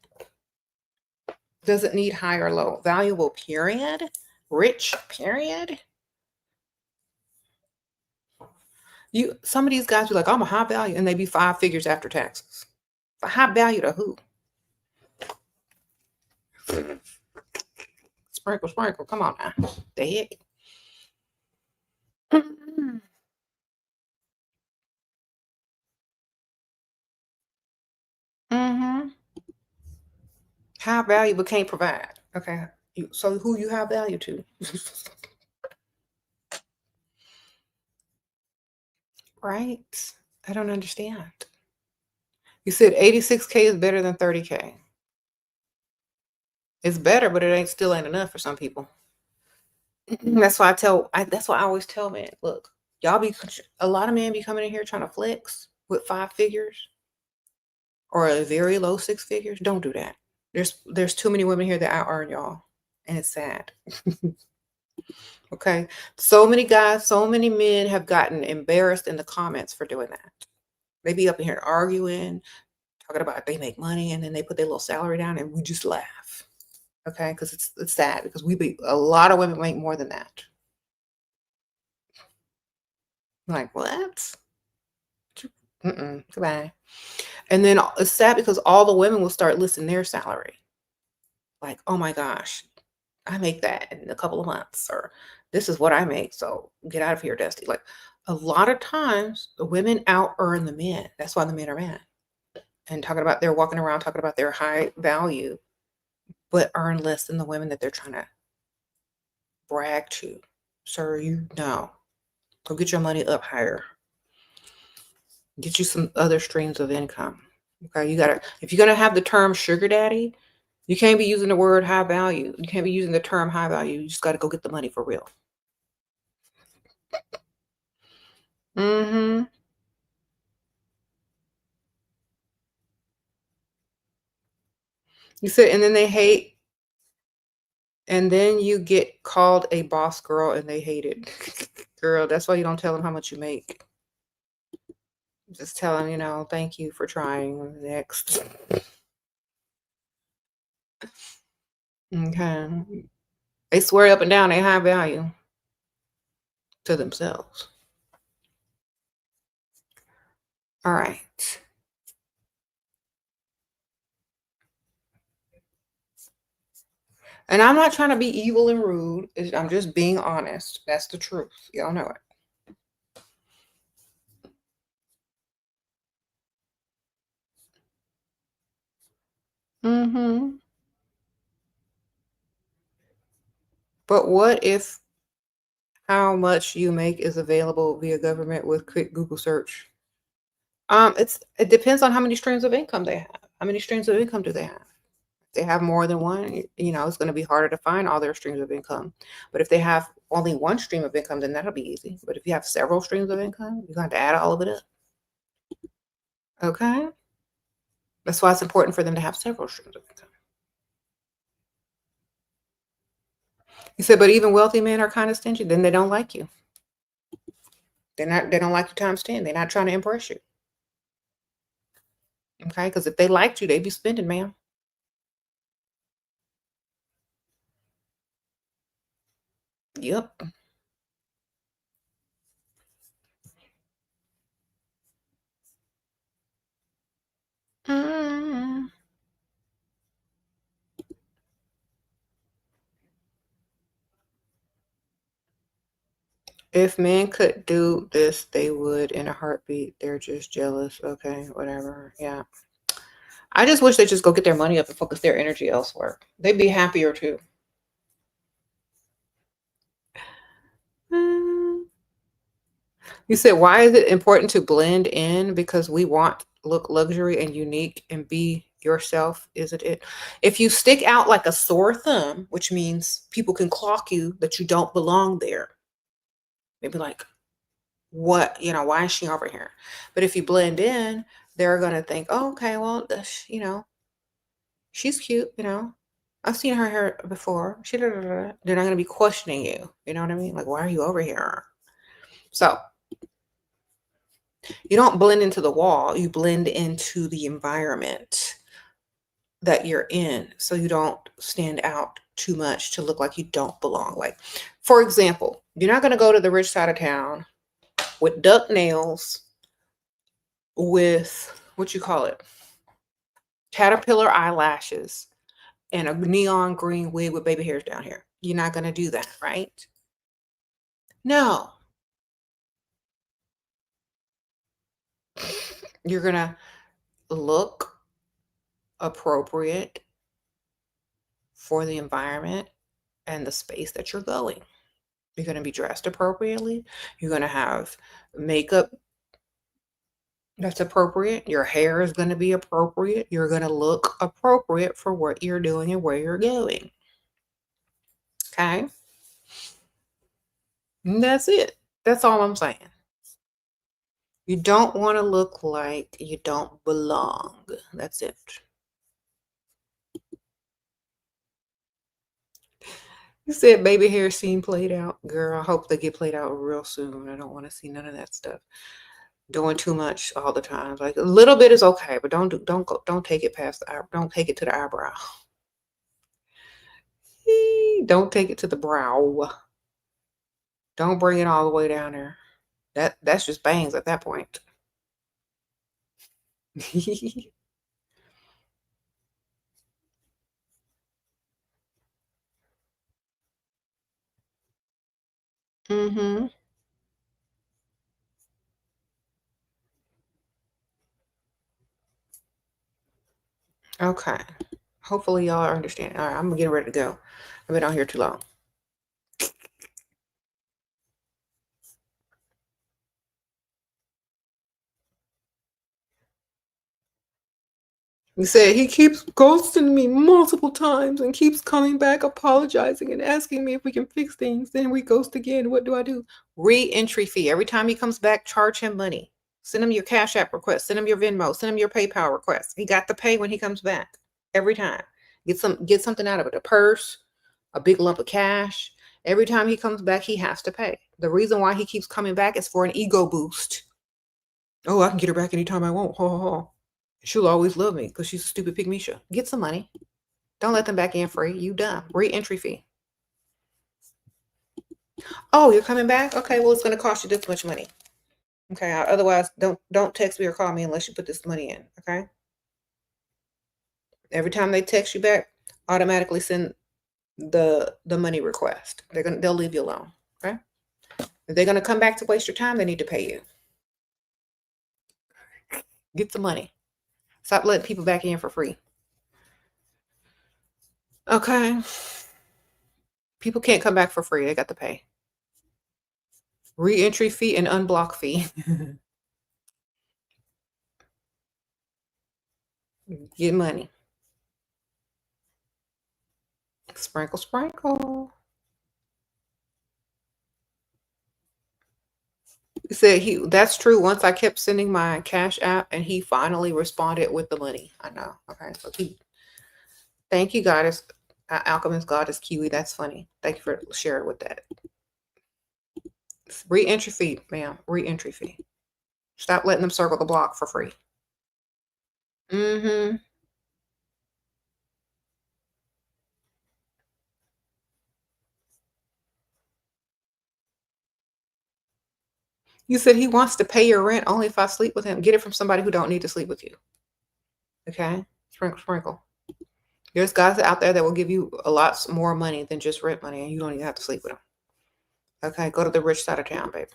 doesn't need high or low. Valuable, period. Rich, period. Some of these guys be like, I'm a high value, and they be 5 figures after taxes. But high value to who? Sprinkle, sprinkle. Come on now. The heck? Mm-hmm. High value but can't provide. Okay. So who you have value to? Right? I don't understand. You said 86K is better than 30K. It's better, but it still ain't enough for some people. That's why that's why I always tell men, look, a lot of men be coming in here trying to flex with 5 figures or a very low 6 figures. Don't do that. There's too many women here that out earn y'all, and it's sad. Okay. So many guys, so many men have gotten embarrassed in the comments for doing that. They be up in here arguing, talking about they make money, and then they put their little salary down, and we just laugh. Okay, because it's sad because a lot of women make more than that. Like, what? Goodbye. And then it's sad because all the women will start listing their salary. Like, oh my gosh, I make that in a couple of months, or this is what I make. So get out of here, Dusty. Like, a lot of times the women out earn the men. That's why the men are mad. And they're walking around talking about their high value, but earn less than the women that they're trying to brag to. Sir, go get your money up higher. Get you some other streams of income. Okay, if you're gonna have the term sugar daddy, you can't be using the word high value. You can't be using the term high value. You just got to go get the money for real. Mm-hmm. You said, and then they hate, and then you get called a boss girl, and they hate it. Girl, that's why you don't tell them how much you make. Just tell them, thank you for trying. Next. Okay. They swear up and down they high value to themselves. All right. And I'm not trying to be evil and rude. I'm just being honest. That's the truth. Y'all know it. Mm-hmm. But what if how much you make is available via government with quick Google search? It depends on how many streams of income they have. How many streams of income do they have? If they have more than one, it's going to be harder to find all their streams of income. But if they have only one stream of income, then that'll be easy. But if you have several streams of income, you're going to have to add all of it up. Okay? That's why it's important for them to have several streams of income. You said, but even wealthy men are kind of stingy. Then they don't like you. They don't like you times 10. They're not trying to impress you. Okay? Because if they liked you, they'd be spending, ma'am. Yep. Mm. If men could do this, they would in a heartbeat. They're just jealous. Okay, whatever. Yeah. I just wish they'd just go get their money up and focus their energy elsewhere. They'd be happier too. Mm. You said, why is it important to blend in? Because we want look luxury and unique and be yourself, isn't it? If you stick out like a sore thumb, which means people can clock you that you don't belong there. Maybe like, what, why is she over here? But if you blend in, they're going to think, oh, okay, well, she's cute, I've seen her hair before. They're not going to be questioning you. You know what I mean? Like, why are you over here? So you don't blend into the wall, you blend into the environment that you're in, so you don't stand out too much to look like you don't belong. Like, for example, you're not going to go to the rich side of town with duck nails, with what you call it, caterpillar eyelashes, and a neon green wig with baby hairs down here. You're not going to do that, right? No. You're going to look appropriate for the environment and the space that you're going. You're going to be dressed appropriately. You're going to have makeup that's appropriate. Your hair is going to be appropriate. You're going to look appropriate for what you're doing and where you're going. Okay? And that's it. That's all I'm saying. You don't want to look like you don't belong. That's it. You said baby hair scene played out. Girl, I hope they get played out real soon. I don't want to see none of that stuff. Doing too much all the time. Like, a little bit is okay, but don't take it past the don't take it to the eyebrow. Don't take it to the brow. Don't bring it all the way down there. That's just bangs at that point. Mm-hmm. Okay. Hopefully y'all are understanding. All right, I'm getting ready to go. I've been on here too long. He said he keeps ghosting me multiple times and keeps coming back, apologizing and asking me if we can fix things. Then we ghost again. What do I do? Re-entry fee. Every time he comes back, charge him money. Send him your Cash App request. Send him your Venmo. Send him your PayPal request. He got to pay when he comes back. Every time. Get something out of it. A purse, a big lump of cash. Every time he comes back, he has to pay. The reason why he keeps coming back is for an ego boost. Oh, I can get her back anytime I want. Ha ha ha. She'll always love me because she's a stupid pygmisha. Get some money. Don't let them back in free. You done. Re-entry fee. Oh, you're coming back? Okay, well, it's going to cost you this much money. Okay, otherwise, don't text me or call me unless you put this money in, okay? Every time they text you back, automatically send the money request. They'll leave you alone, okay? If they're going to come back to waste your time, they need to pay you. Get the money. Stop letting people back in for free. Okay. People can't come back for free. They got to pay. Re-entry fee and unblock fee. Get money. Sprinkle, sprinkle. He said that's true. Once I kept sending my Cash App and he finally responded with the money. I know. Okay. So thank you, Goddess. Alchemist Goddess Kiwi. That's funny. Thank you for sharing with that. Re-entry fee, ma'am. Re-entry fee. Stop letting them circle the block for free. Mm-hmm. You said he wants to pay your rent only if I sleep with him. Get it from somebody who don't need to sleep with you. Okay? Sprinkle, sprinkle. There's guys out there that will give you a lot more money than just rent money, and you don't even have to sleep with them. Okay? Go to the rich side of town, baby.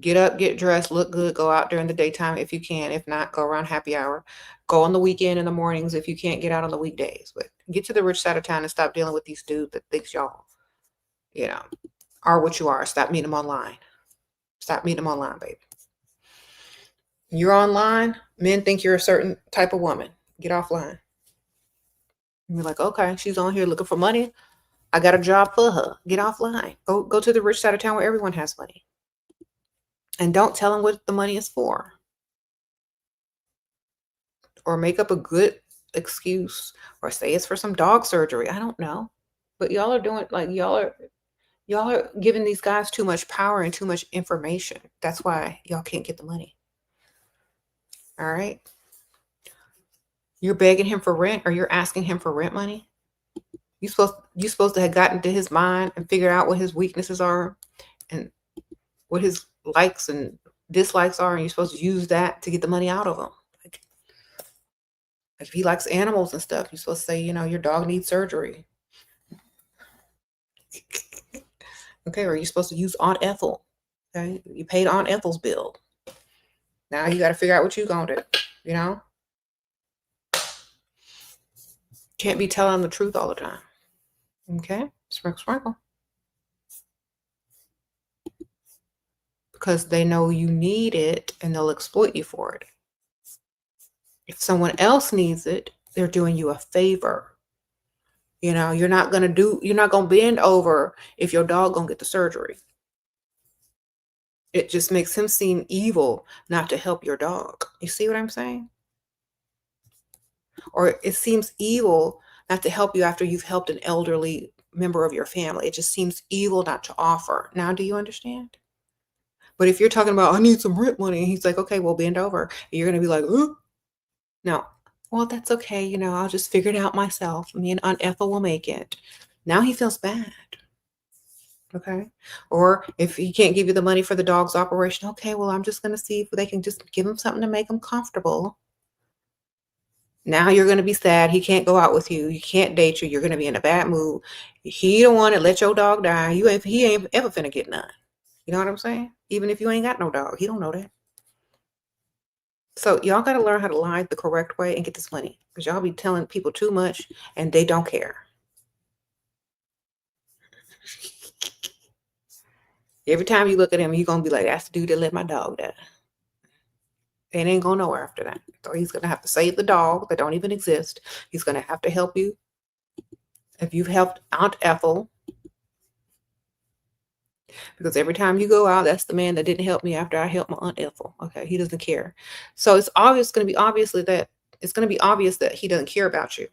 Get up, get dressed, look good, go out during the daytime if you can. If not, go around happy hour. Go on the weekend in the mornings if you can't get out on the weekdays. But get to the rich side of town and stop dealing with these dudes that thinks y'all, are what you are. Stop meeting them online. Stop meeting them online, baby. You're online, men think you're a certain type of woman. Get offline. You're like, okay, she's on here looking for money. I got a job for her. Get offline. Go to the rich side of town where everyone has money. And don't tell them what the money is for. Or make up a good excuse or say it's for some dog surgery. I don't know. But y'all are doing like y'all are giving these guys too much power and too much information. That's why y'all can't get the money. All right. You're begging him for rent or you're asking him for rent money. You supposed to have gotten to his mind and figured out what his weaknesses are and what his likes and dislikes are, and you're supposed to use that to get the money out of him. Like if he likes animals and stuff, you're supposed to say, your dog needs surgery. Okay, or you're supposed to use Aunt Ethel. Okay, you paid Aunt Ethel's bill. Now you got to figure out what you're gonna do. Can't be telling the truth all the time. Okay, sprinkle, sprinkle. Because they know you need it and they'll exploit you for it. If someone else needs it, they're doing you a favor. You're not going to bend over if your dog going to get the surgery. It just makes him seem evil not to help your dog. You see what I'm saying? Or it seems evil not to help you after you've helped an elderly member of your family. It just seems evil not to offer. Now, do you understand? But if you're talking about, I need some rent money, and he's like, okay, well, bend over. And you're going to be like, ooh. No. Well, that's okay. I'll just figure it out myself. Me and Aunt Ethel will make it. Now he feels bad. Okay. Or if he can't give you the money for the dog's operation, okay, well, I'm just going to see if they can just give him something to make him comfortable. Now you're going to be sad. He can't go out with you. He can't date you. You're going to be in a bad mood. He don't want to let your dog die. He ain't ever finna get none. You know what I'm saying? Even if you ain't got no dog, he don't know that. So y'all got to learn how to lie the correct way and get this money, because y'all be telling people too much and they don't care. Every time you look at him, you're going to be like, that's the dude that let my dog die. It ain't going nowhere after that. So he's going to have to save the dog that don't even exist. He's going to have to help you. If you've helped Aunt Ethel, because every time you go out, that's the man that didn't help me after I helped my Aunt Ethel. Okay, he doesn't care. So it's going to be obvious that he doesn't care about you.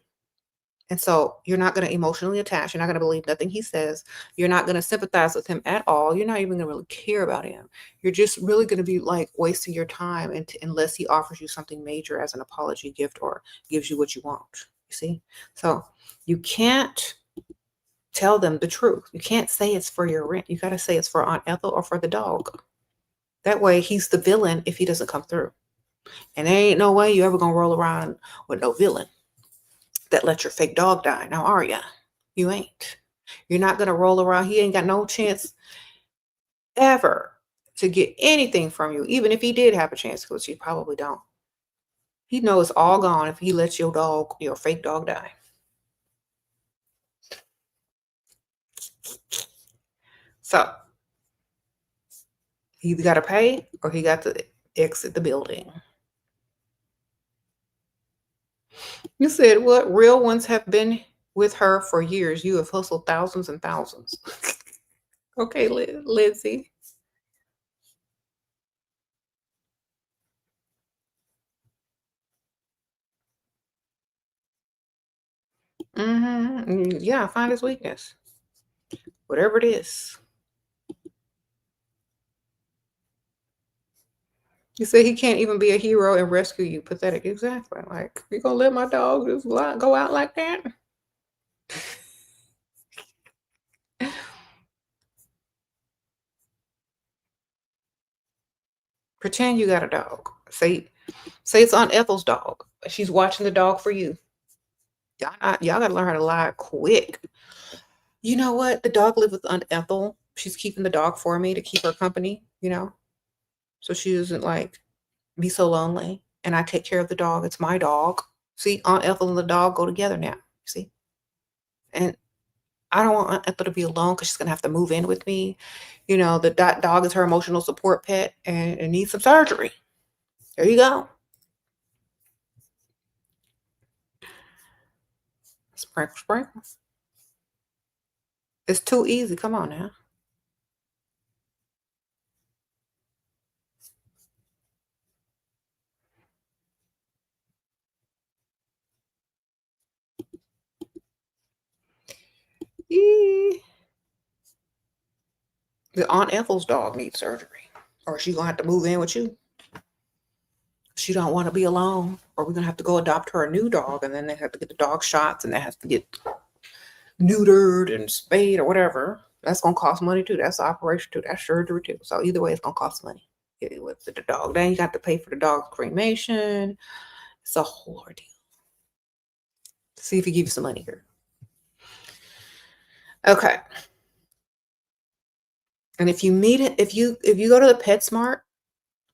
And so you're not going to emotionally attach. You're not going to believe nothing he says. You're not going to sympathize with him at all. You're not even going to really care about him. You're just really going to be like wasting your time unless he offers you something major as an apology gift or gives you what you want. You see? So you can't tell them the truth. You can't say it's for your rent. You got to say it's for Aunt Ethel or for the dog. That way he's the villain if he doesn't come through. And there ain't no way you ever going to roll around with no villain that let your fake dog die. Now, are ya? You ain't. You're not going to roll around. He ain't got no chance ever to get anything from you. Even if he did have a chance, which he probably don't. He knows it's all gone if he lets your fake dog die. So, he either got to pay or he got to exit the building. You said, what? Real ones have been with her for years. You have hustled thousands and thousands. Okay, Lindsay. Yeah, find his weakness. Whatever it is. You say he can't even be a hero and rescue you. Pathetic. Exactly. Like, you gonna let my dog just go out like that? Pretend you got a dog. Say it's Aunt Ethel's dog. She's watching the dog for you. Y'all gotta learn how to lie quick. You know what? The dog lived with Aunt Ethel. She's keeping the dog for me to keep her company, so she doesn't like be so lonely. And I take care of the dog. It's my dog. See, Aunt Ethel and the dog go together now. See? And I don't want Aunt Ethel to be alone because she's gonna have to move in with me. The dog is her emotional support pet and it needs some surgery. There you go. Sprinkle, sprinkle. It's too easy. Come on now. Yee. The Aunt Ethel's dog needs surgery. Or she's gonna have to move in with you. She don't want to be alone. Or we're gonna have to go adopt her a new dog, and then they have to get the dog shots, and they have to get neutered and spayed or whatever. That's gonna cost money too. That's the operation too. That's surgery too. So either way, it's gonna cost money. With the dog, then you got to pay for the dog's cremation. It's a whole ordeal. See if he gives you some money here. Okay. And if you meet it, if you go to the PetSmart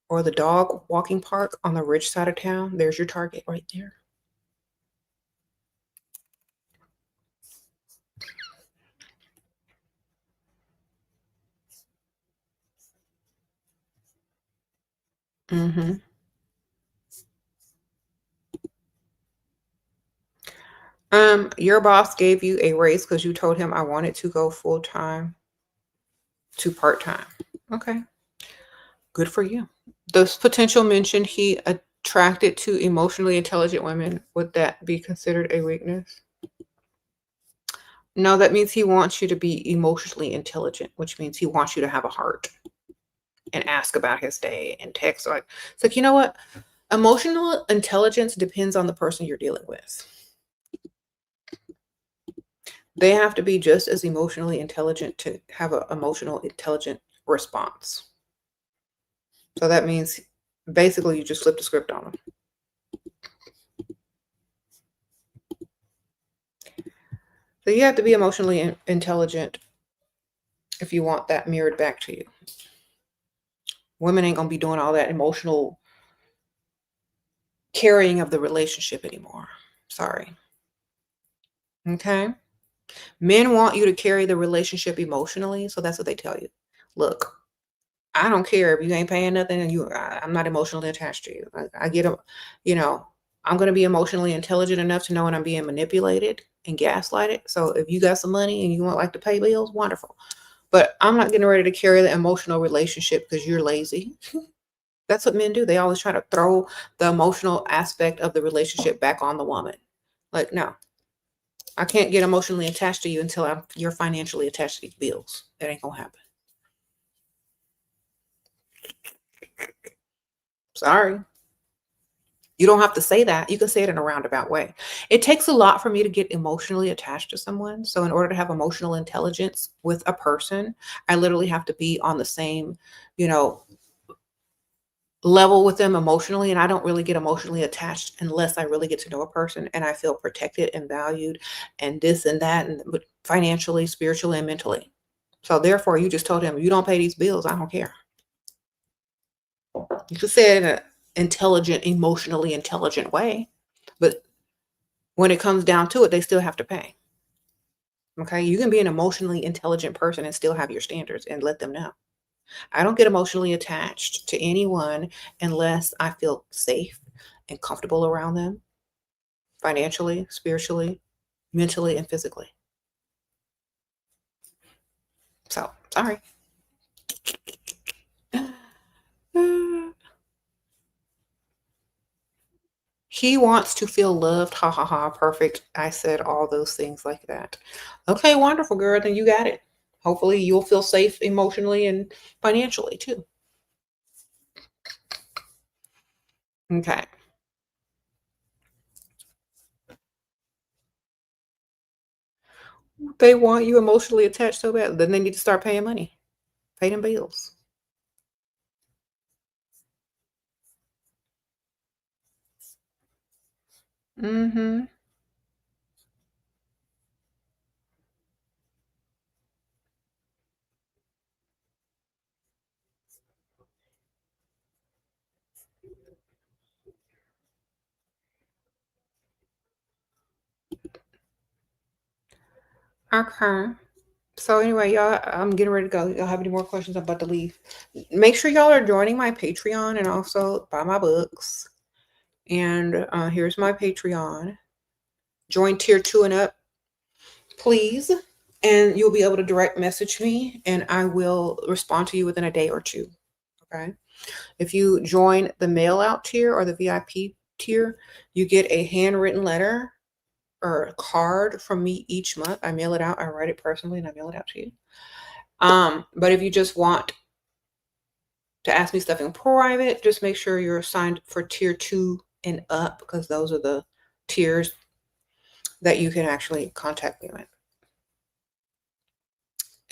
or the dog walking park on the rich side of town, there's your Target right there. Mm-hmm. Your boss gave you a raise because you told him I wanted to go full time to part time. Okay, good for you. The potential mentioned he attracted to emotionally intelligent women. Would that be considered a weakness? No, that means he wants you to be emotionally intelligent, which means he wants you to have a heart and ask about his day and text. Like, it's like, you know what? Emotional intelligence depends on the person you're dealing with. They have to be just as emotionally intelligent to have an emotional intelligent response. So that means basically you just flip the script on them. So you have to be emotionally intelligent if you want that mirrored back to you. Women ain't gonna be doing all that emotional carrying of the relationship anymore. Sorry. Okay. Men want you to carry the relationship emotionally, so that's what they tell you. Look, I don't care if you ain't paying nothing, and I'm not emotionally attached to you. I get a, you know, I'm gonna be emotionally intelligent enough to know when I'm being manipulated and gaslighted. So if you got some money and you want like to pay bills, wonderful. But I'm not getting ready to carry the emotional relationship because you're lazy. That's what men do. They always try to throw the emotional aspect of the relationship back on the woman. Like, no, I can't get emotionally attached to you until you're financially attached to these bills. That ain't gonna happen. Sorry. You don't have to say that. You can say it in a roundabout way. It takes a lot for me to get emotionally attached to someone. So in order to have emotional intelligence with a person, I literally have to be on the same, you know, level with them emotionally. And I don't really get emotionally attached unless I really get to know a person and I feel protected and valued and this and that, and financially, spiritually, and mentally. So therefore, you just told him, you don't pay these bills, I don't care. You could say it in an intelligent, emotionally intelligent way, but when it comes down to it, they still have to pay. Okay, you can be an emotionally intelligent person and still have your standards and let them know. I don't get emotionally attached to anyone unless I feel safe and comfortable around them financially, spiritually, mentally, and physically. So, sorry. He wants to feel loved. Ha ha ha. Perfect. I said all those things like that. Okay, wonderful, girl. Then you got it. Hopefully, you'll feel safe emotionally and financially too. Okay. They want you emotionally attached so bad. Then they need to start paying money, pay them bills. Mm-hmm. Okay. So anyway, y'all, I'm getting ready to go. Y'all have any more questions? I'm about to leave. Make sure y'all are joining my Patreon and also buy my books. And here's my Patreon. Join tier 2 and up, please. And you'll be able to direct message me and I will respond to you within a day or two. Okay. If you join the mail out tier or the VIP tier, you get a handwritten letter or a card from me each month. I mail it out. I write it personally and I mail it out to you. But if you just want to ask me stuff in private, just make sure you're assigned for tier 2 and up, because those are the tiers that you can actually contact me with.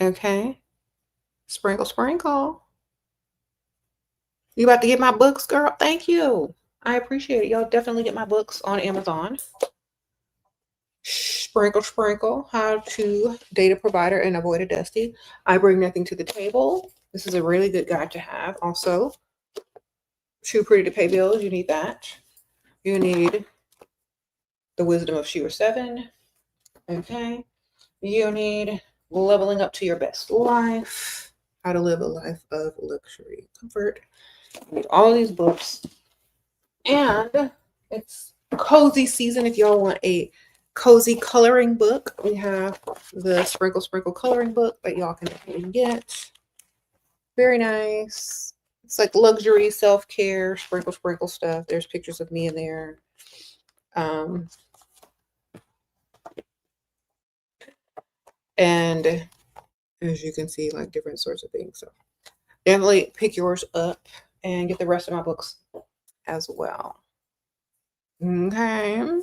Okay. Sprinkle, sprinkle. You about to get my books, girl? Thank you. I appreciate it. Y'all definitely get my books on Amazon. Sprinkle, sprinkle. How to date a provider and avoid a dusty. I bring nothing to the table. This is a really good guide to have. Also, Too Pretty to Pay Bills. You need that. You need The Wisdom of SheraSeven. Okay. You need Leveling Up to Your Best Life. How to Live a Life of Luxury and Comfort. You need all these books. And it's cozy season. If y'all want a cozy coloring book, we have the Sprinkle Sprinkle coloring book that y'all can definitely get. Very nice. It's like luxury self-care sprinkle sprinkle stuff. There's pictures of me in there. And as you can see, like different sorts of things. So definitely pick yours up and get the rest of my books as well. Okay.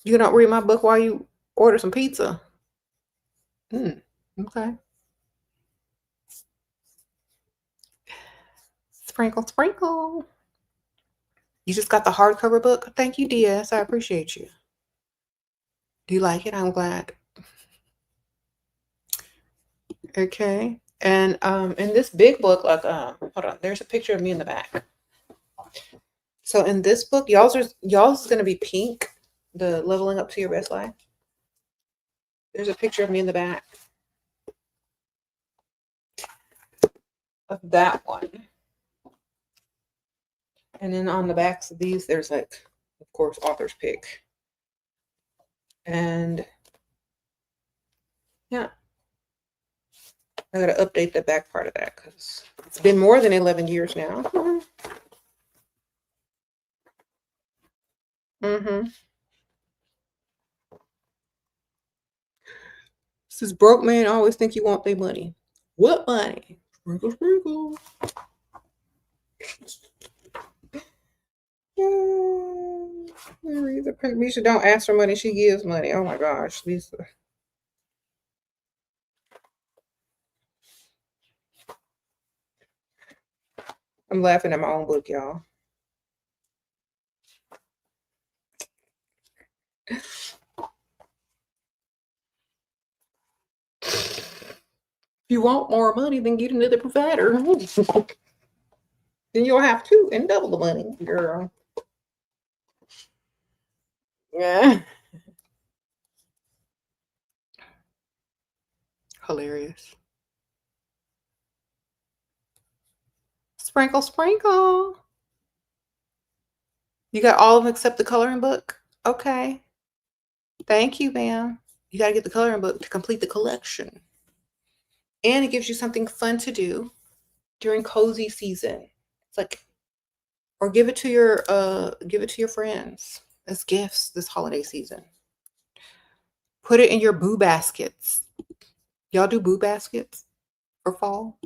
You don't read my book while you order some pizza. Okay. Sprinkle, sprinkle. You just got the hardcover book? Thank you, DS. I appreciate you. Do you like it? I'm glad. Okay. And in this big book, like hold on, there's a picture of me in the back. So in this book, y'all's is gonna be pink, the Leveling Up to Your Best Life. There's a picture of me in the back of that one. And then on the backs of these, there's like, of course, author's pick. And yeah, I gotta update the back part of that because it's been more than 11 years now. This broke man always think you want their money. What money? Sprinkle, sprinkle. Misha don't ask for money, she gives money. Oh my gosh, Lisa. I'm laughing at my own book, y'all. If you want more money, then get another provider. Then you'll have two and double the money, girl. Yeah. Hilarious. Sprinkle, sprinkle. You got all of them except the coloring book? Okay. Thank you, ma'am. You got to get the coloring book to complete the collection. And it gives you something fun to do during cozy season. It's like, or give it to your friends as gifts this holiday season. Put it in your boo baskets. Y'all do boo baskets for fall?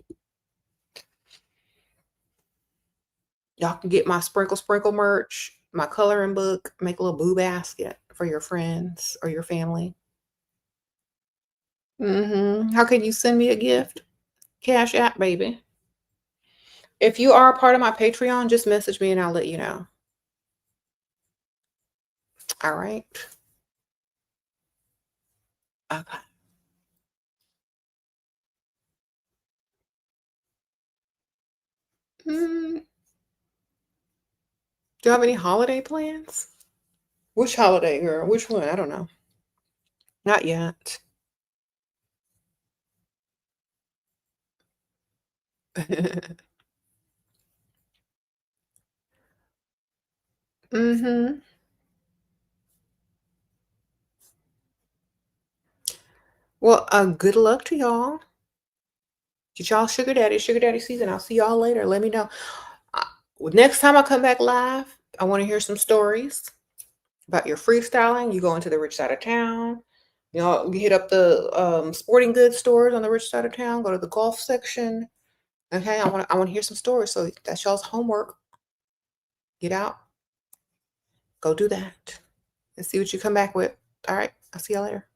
Y'all can get my Sprinkle Sprinkle merch, my coloring book, make a little boo basket for your friends or your family. How can you send me a gift? Cash App, baby. If you are a part of my Patreon, just message me and I'll let you know. All right. Okay. Do you have any holiday plans? Which holiday, girl? Which one? I don't know. Not yet. Mhm. Well, good luck to y'all. Get y'all sugar daddy season. I'll see y'all later. Let me know. Uh, Next time I come back live, I want to hear some stories about your freestyling. You go into the rich side of town. You know, you hit up the sporting goods stores on the rich side of town. Go to the golf section. Okay, I want to hear some stories. So that's y'all's homework. Get out, go do that, and see what you come back with. All right, I'll see y'all later.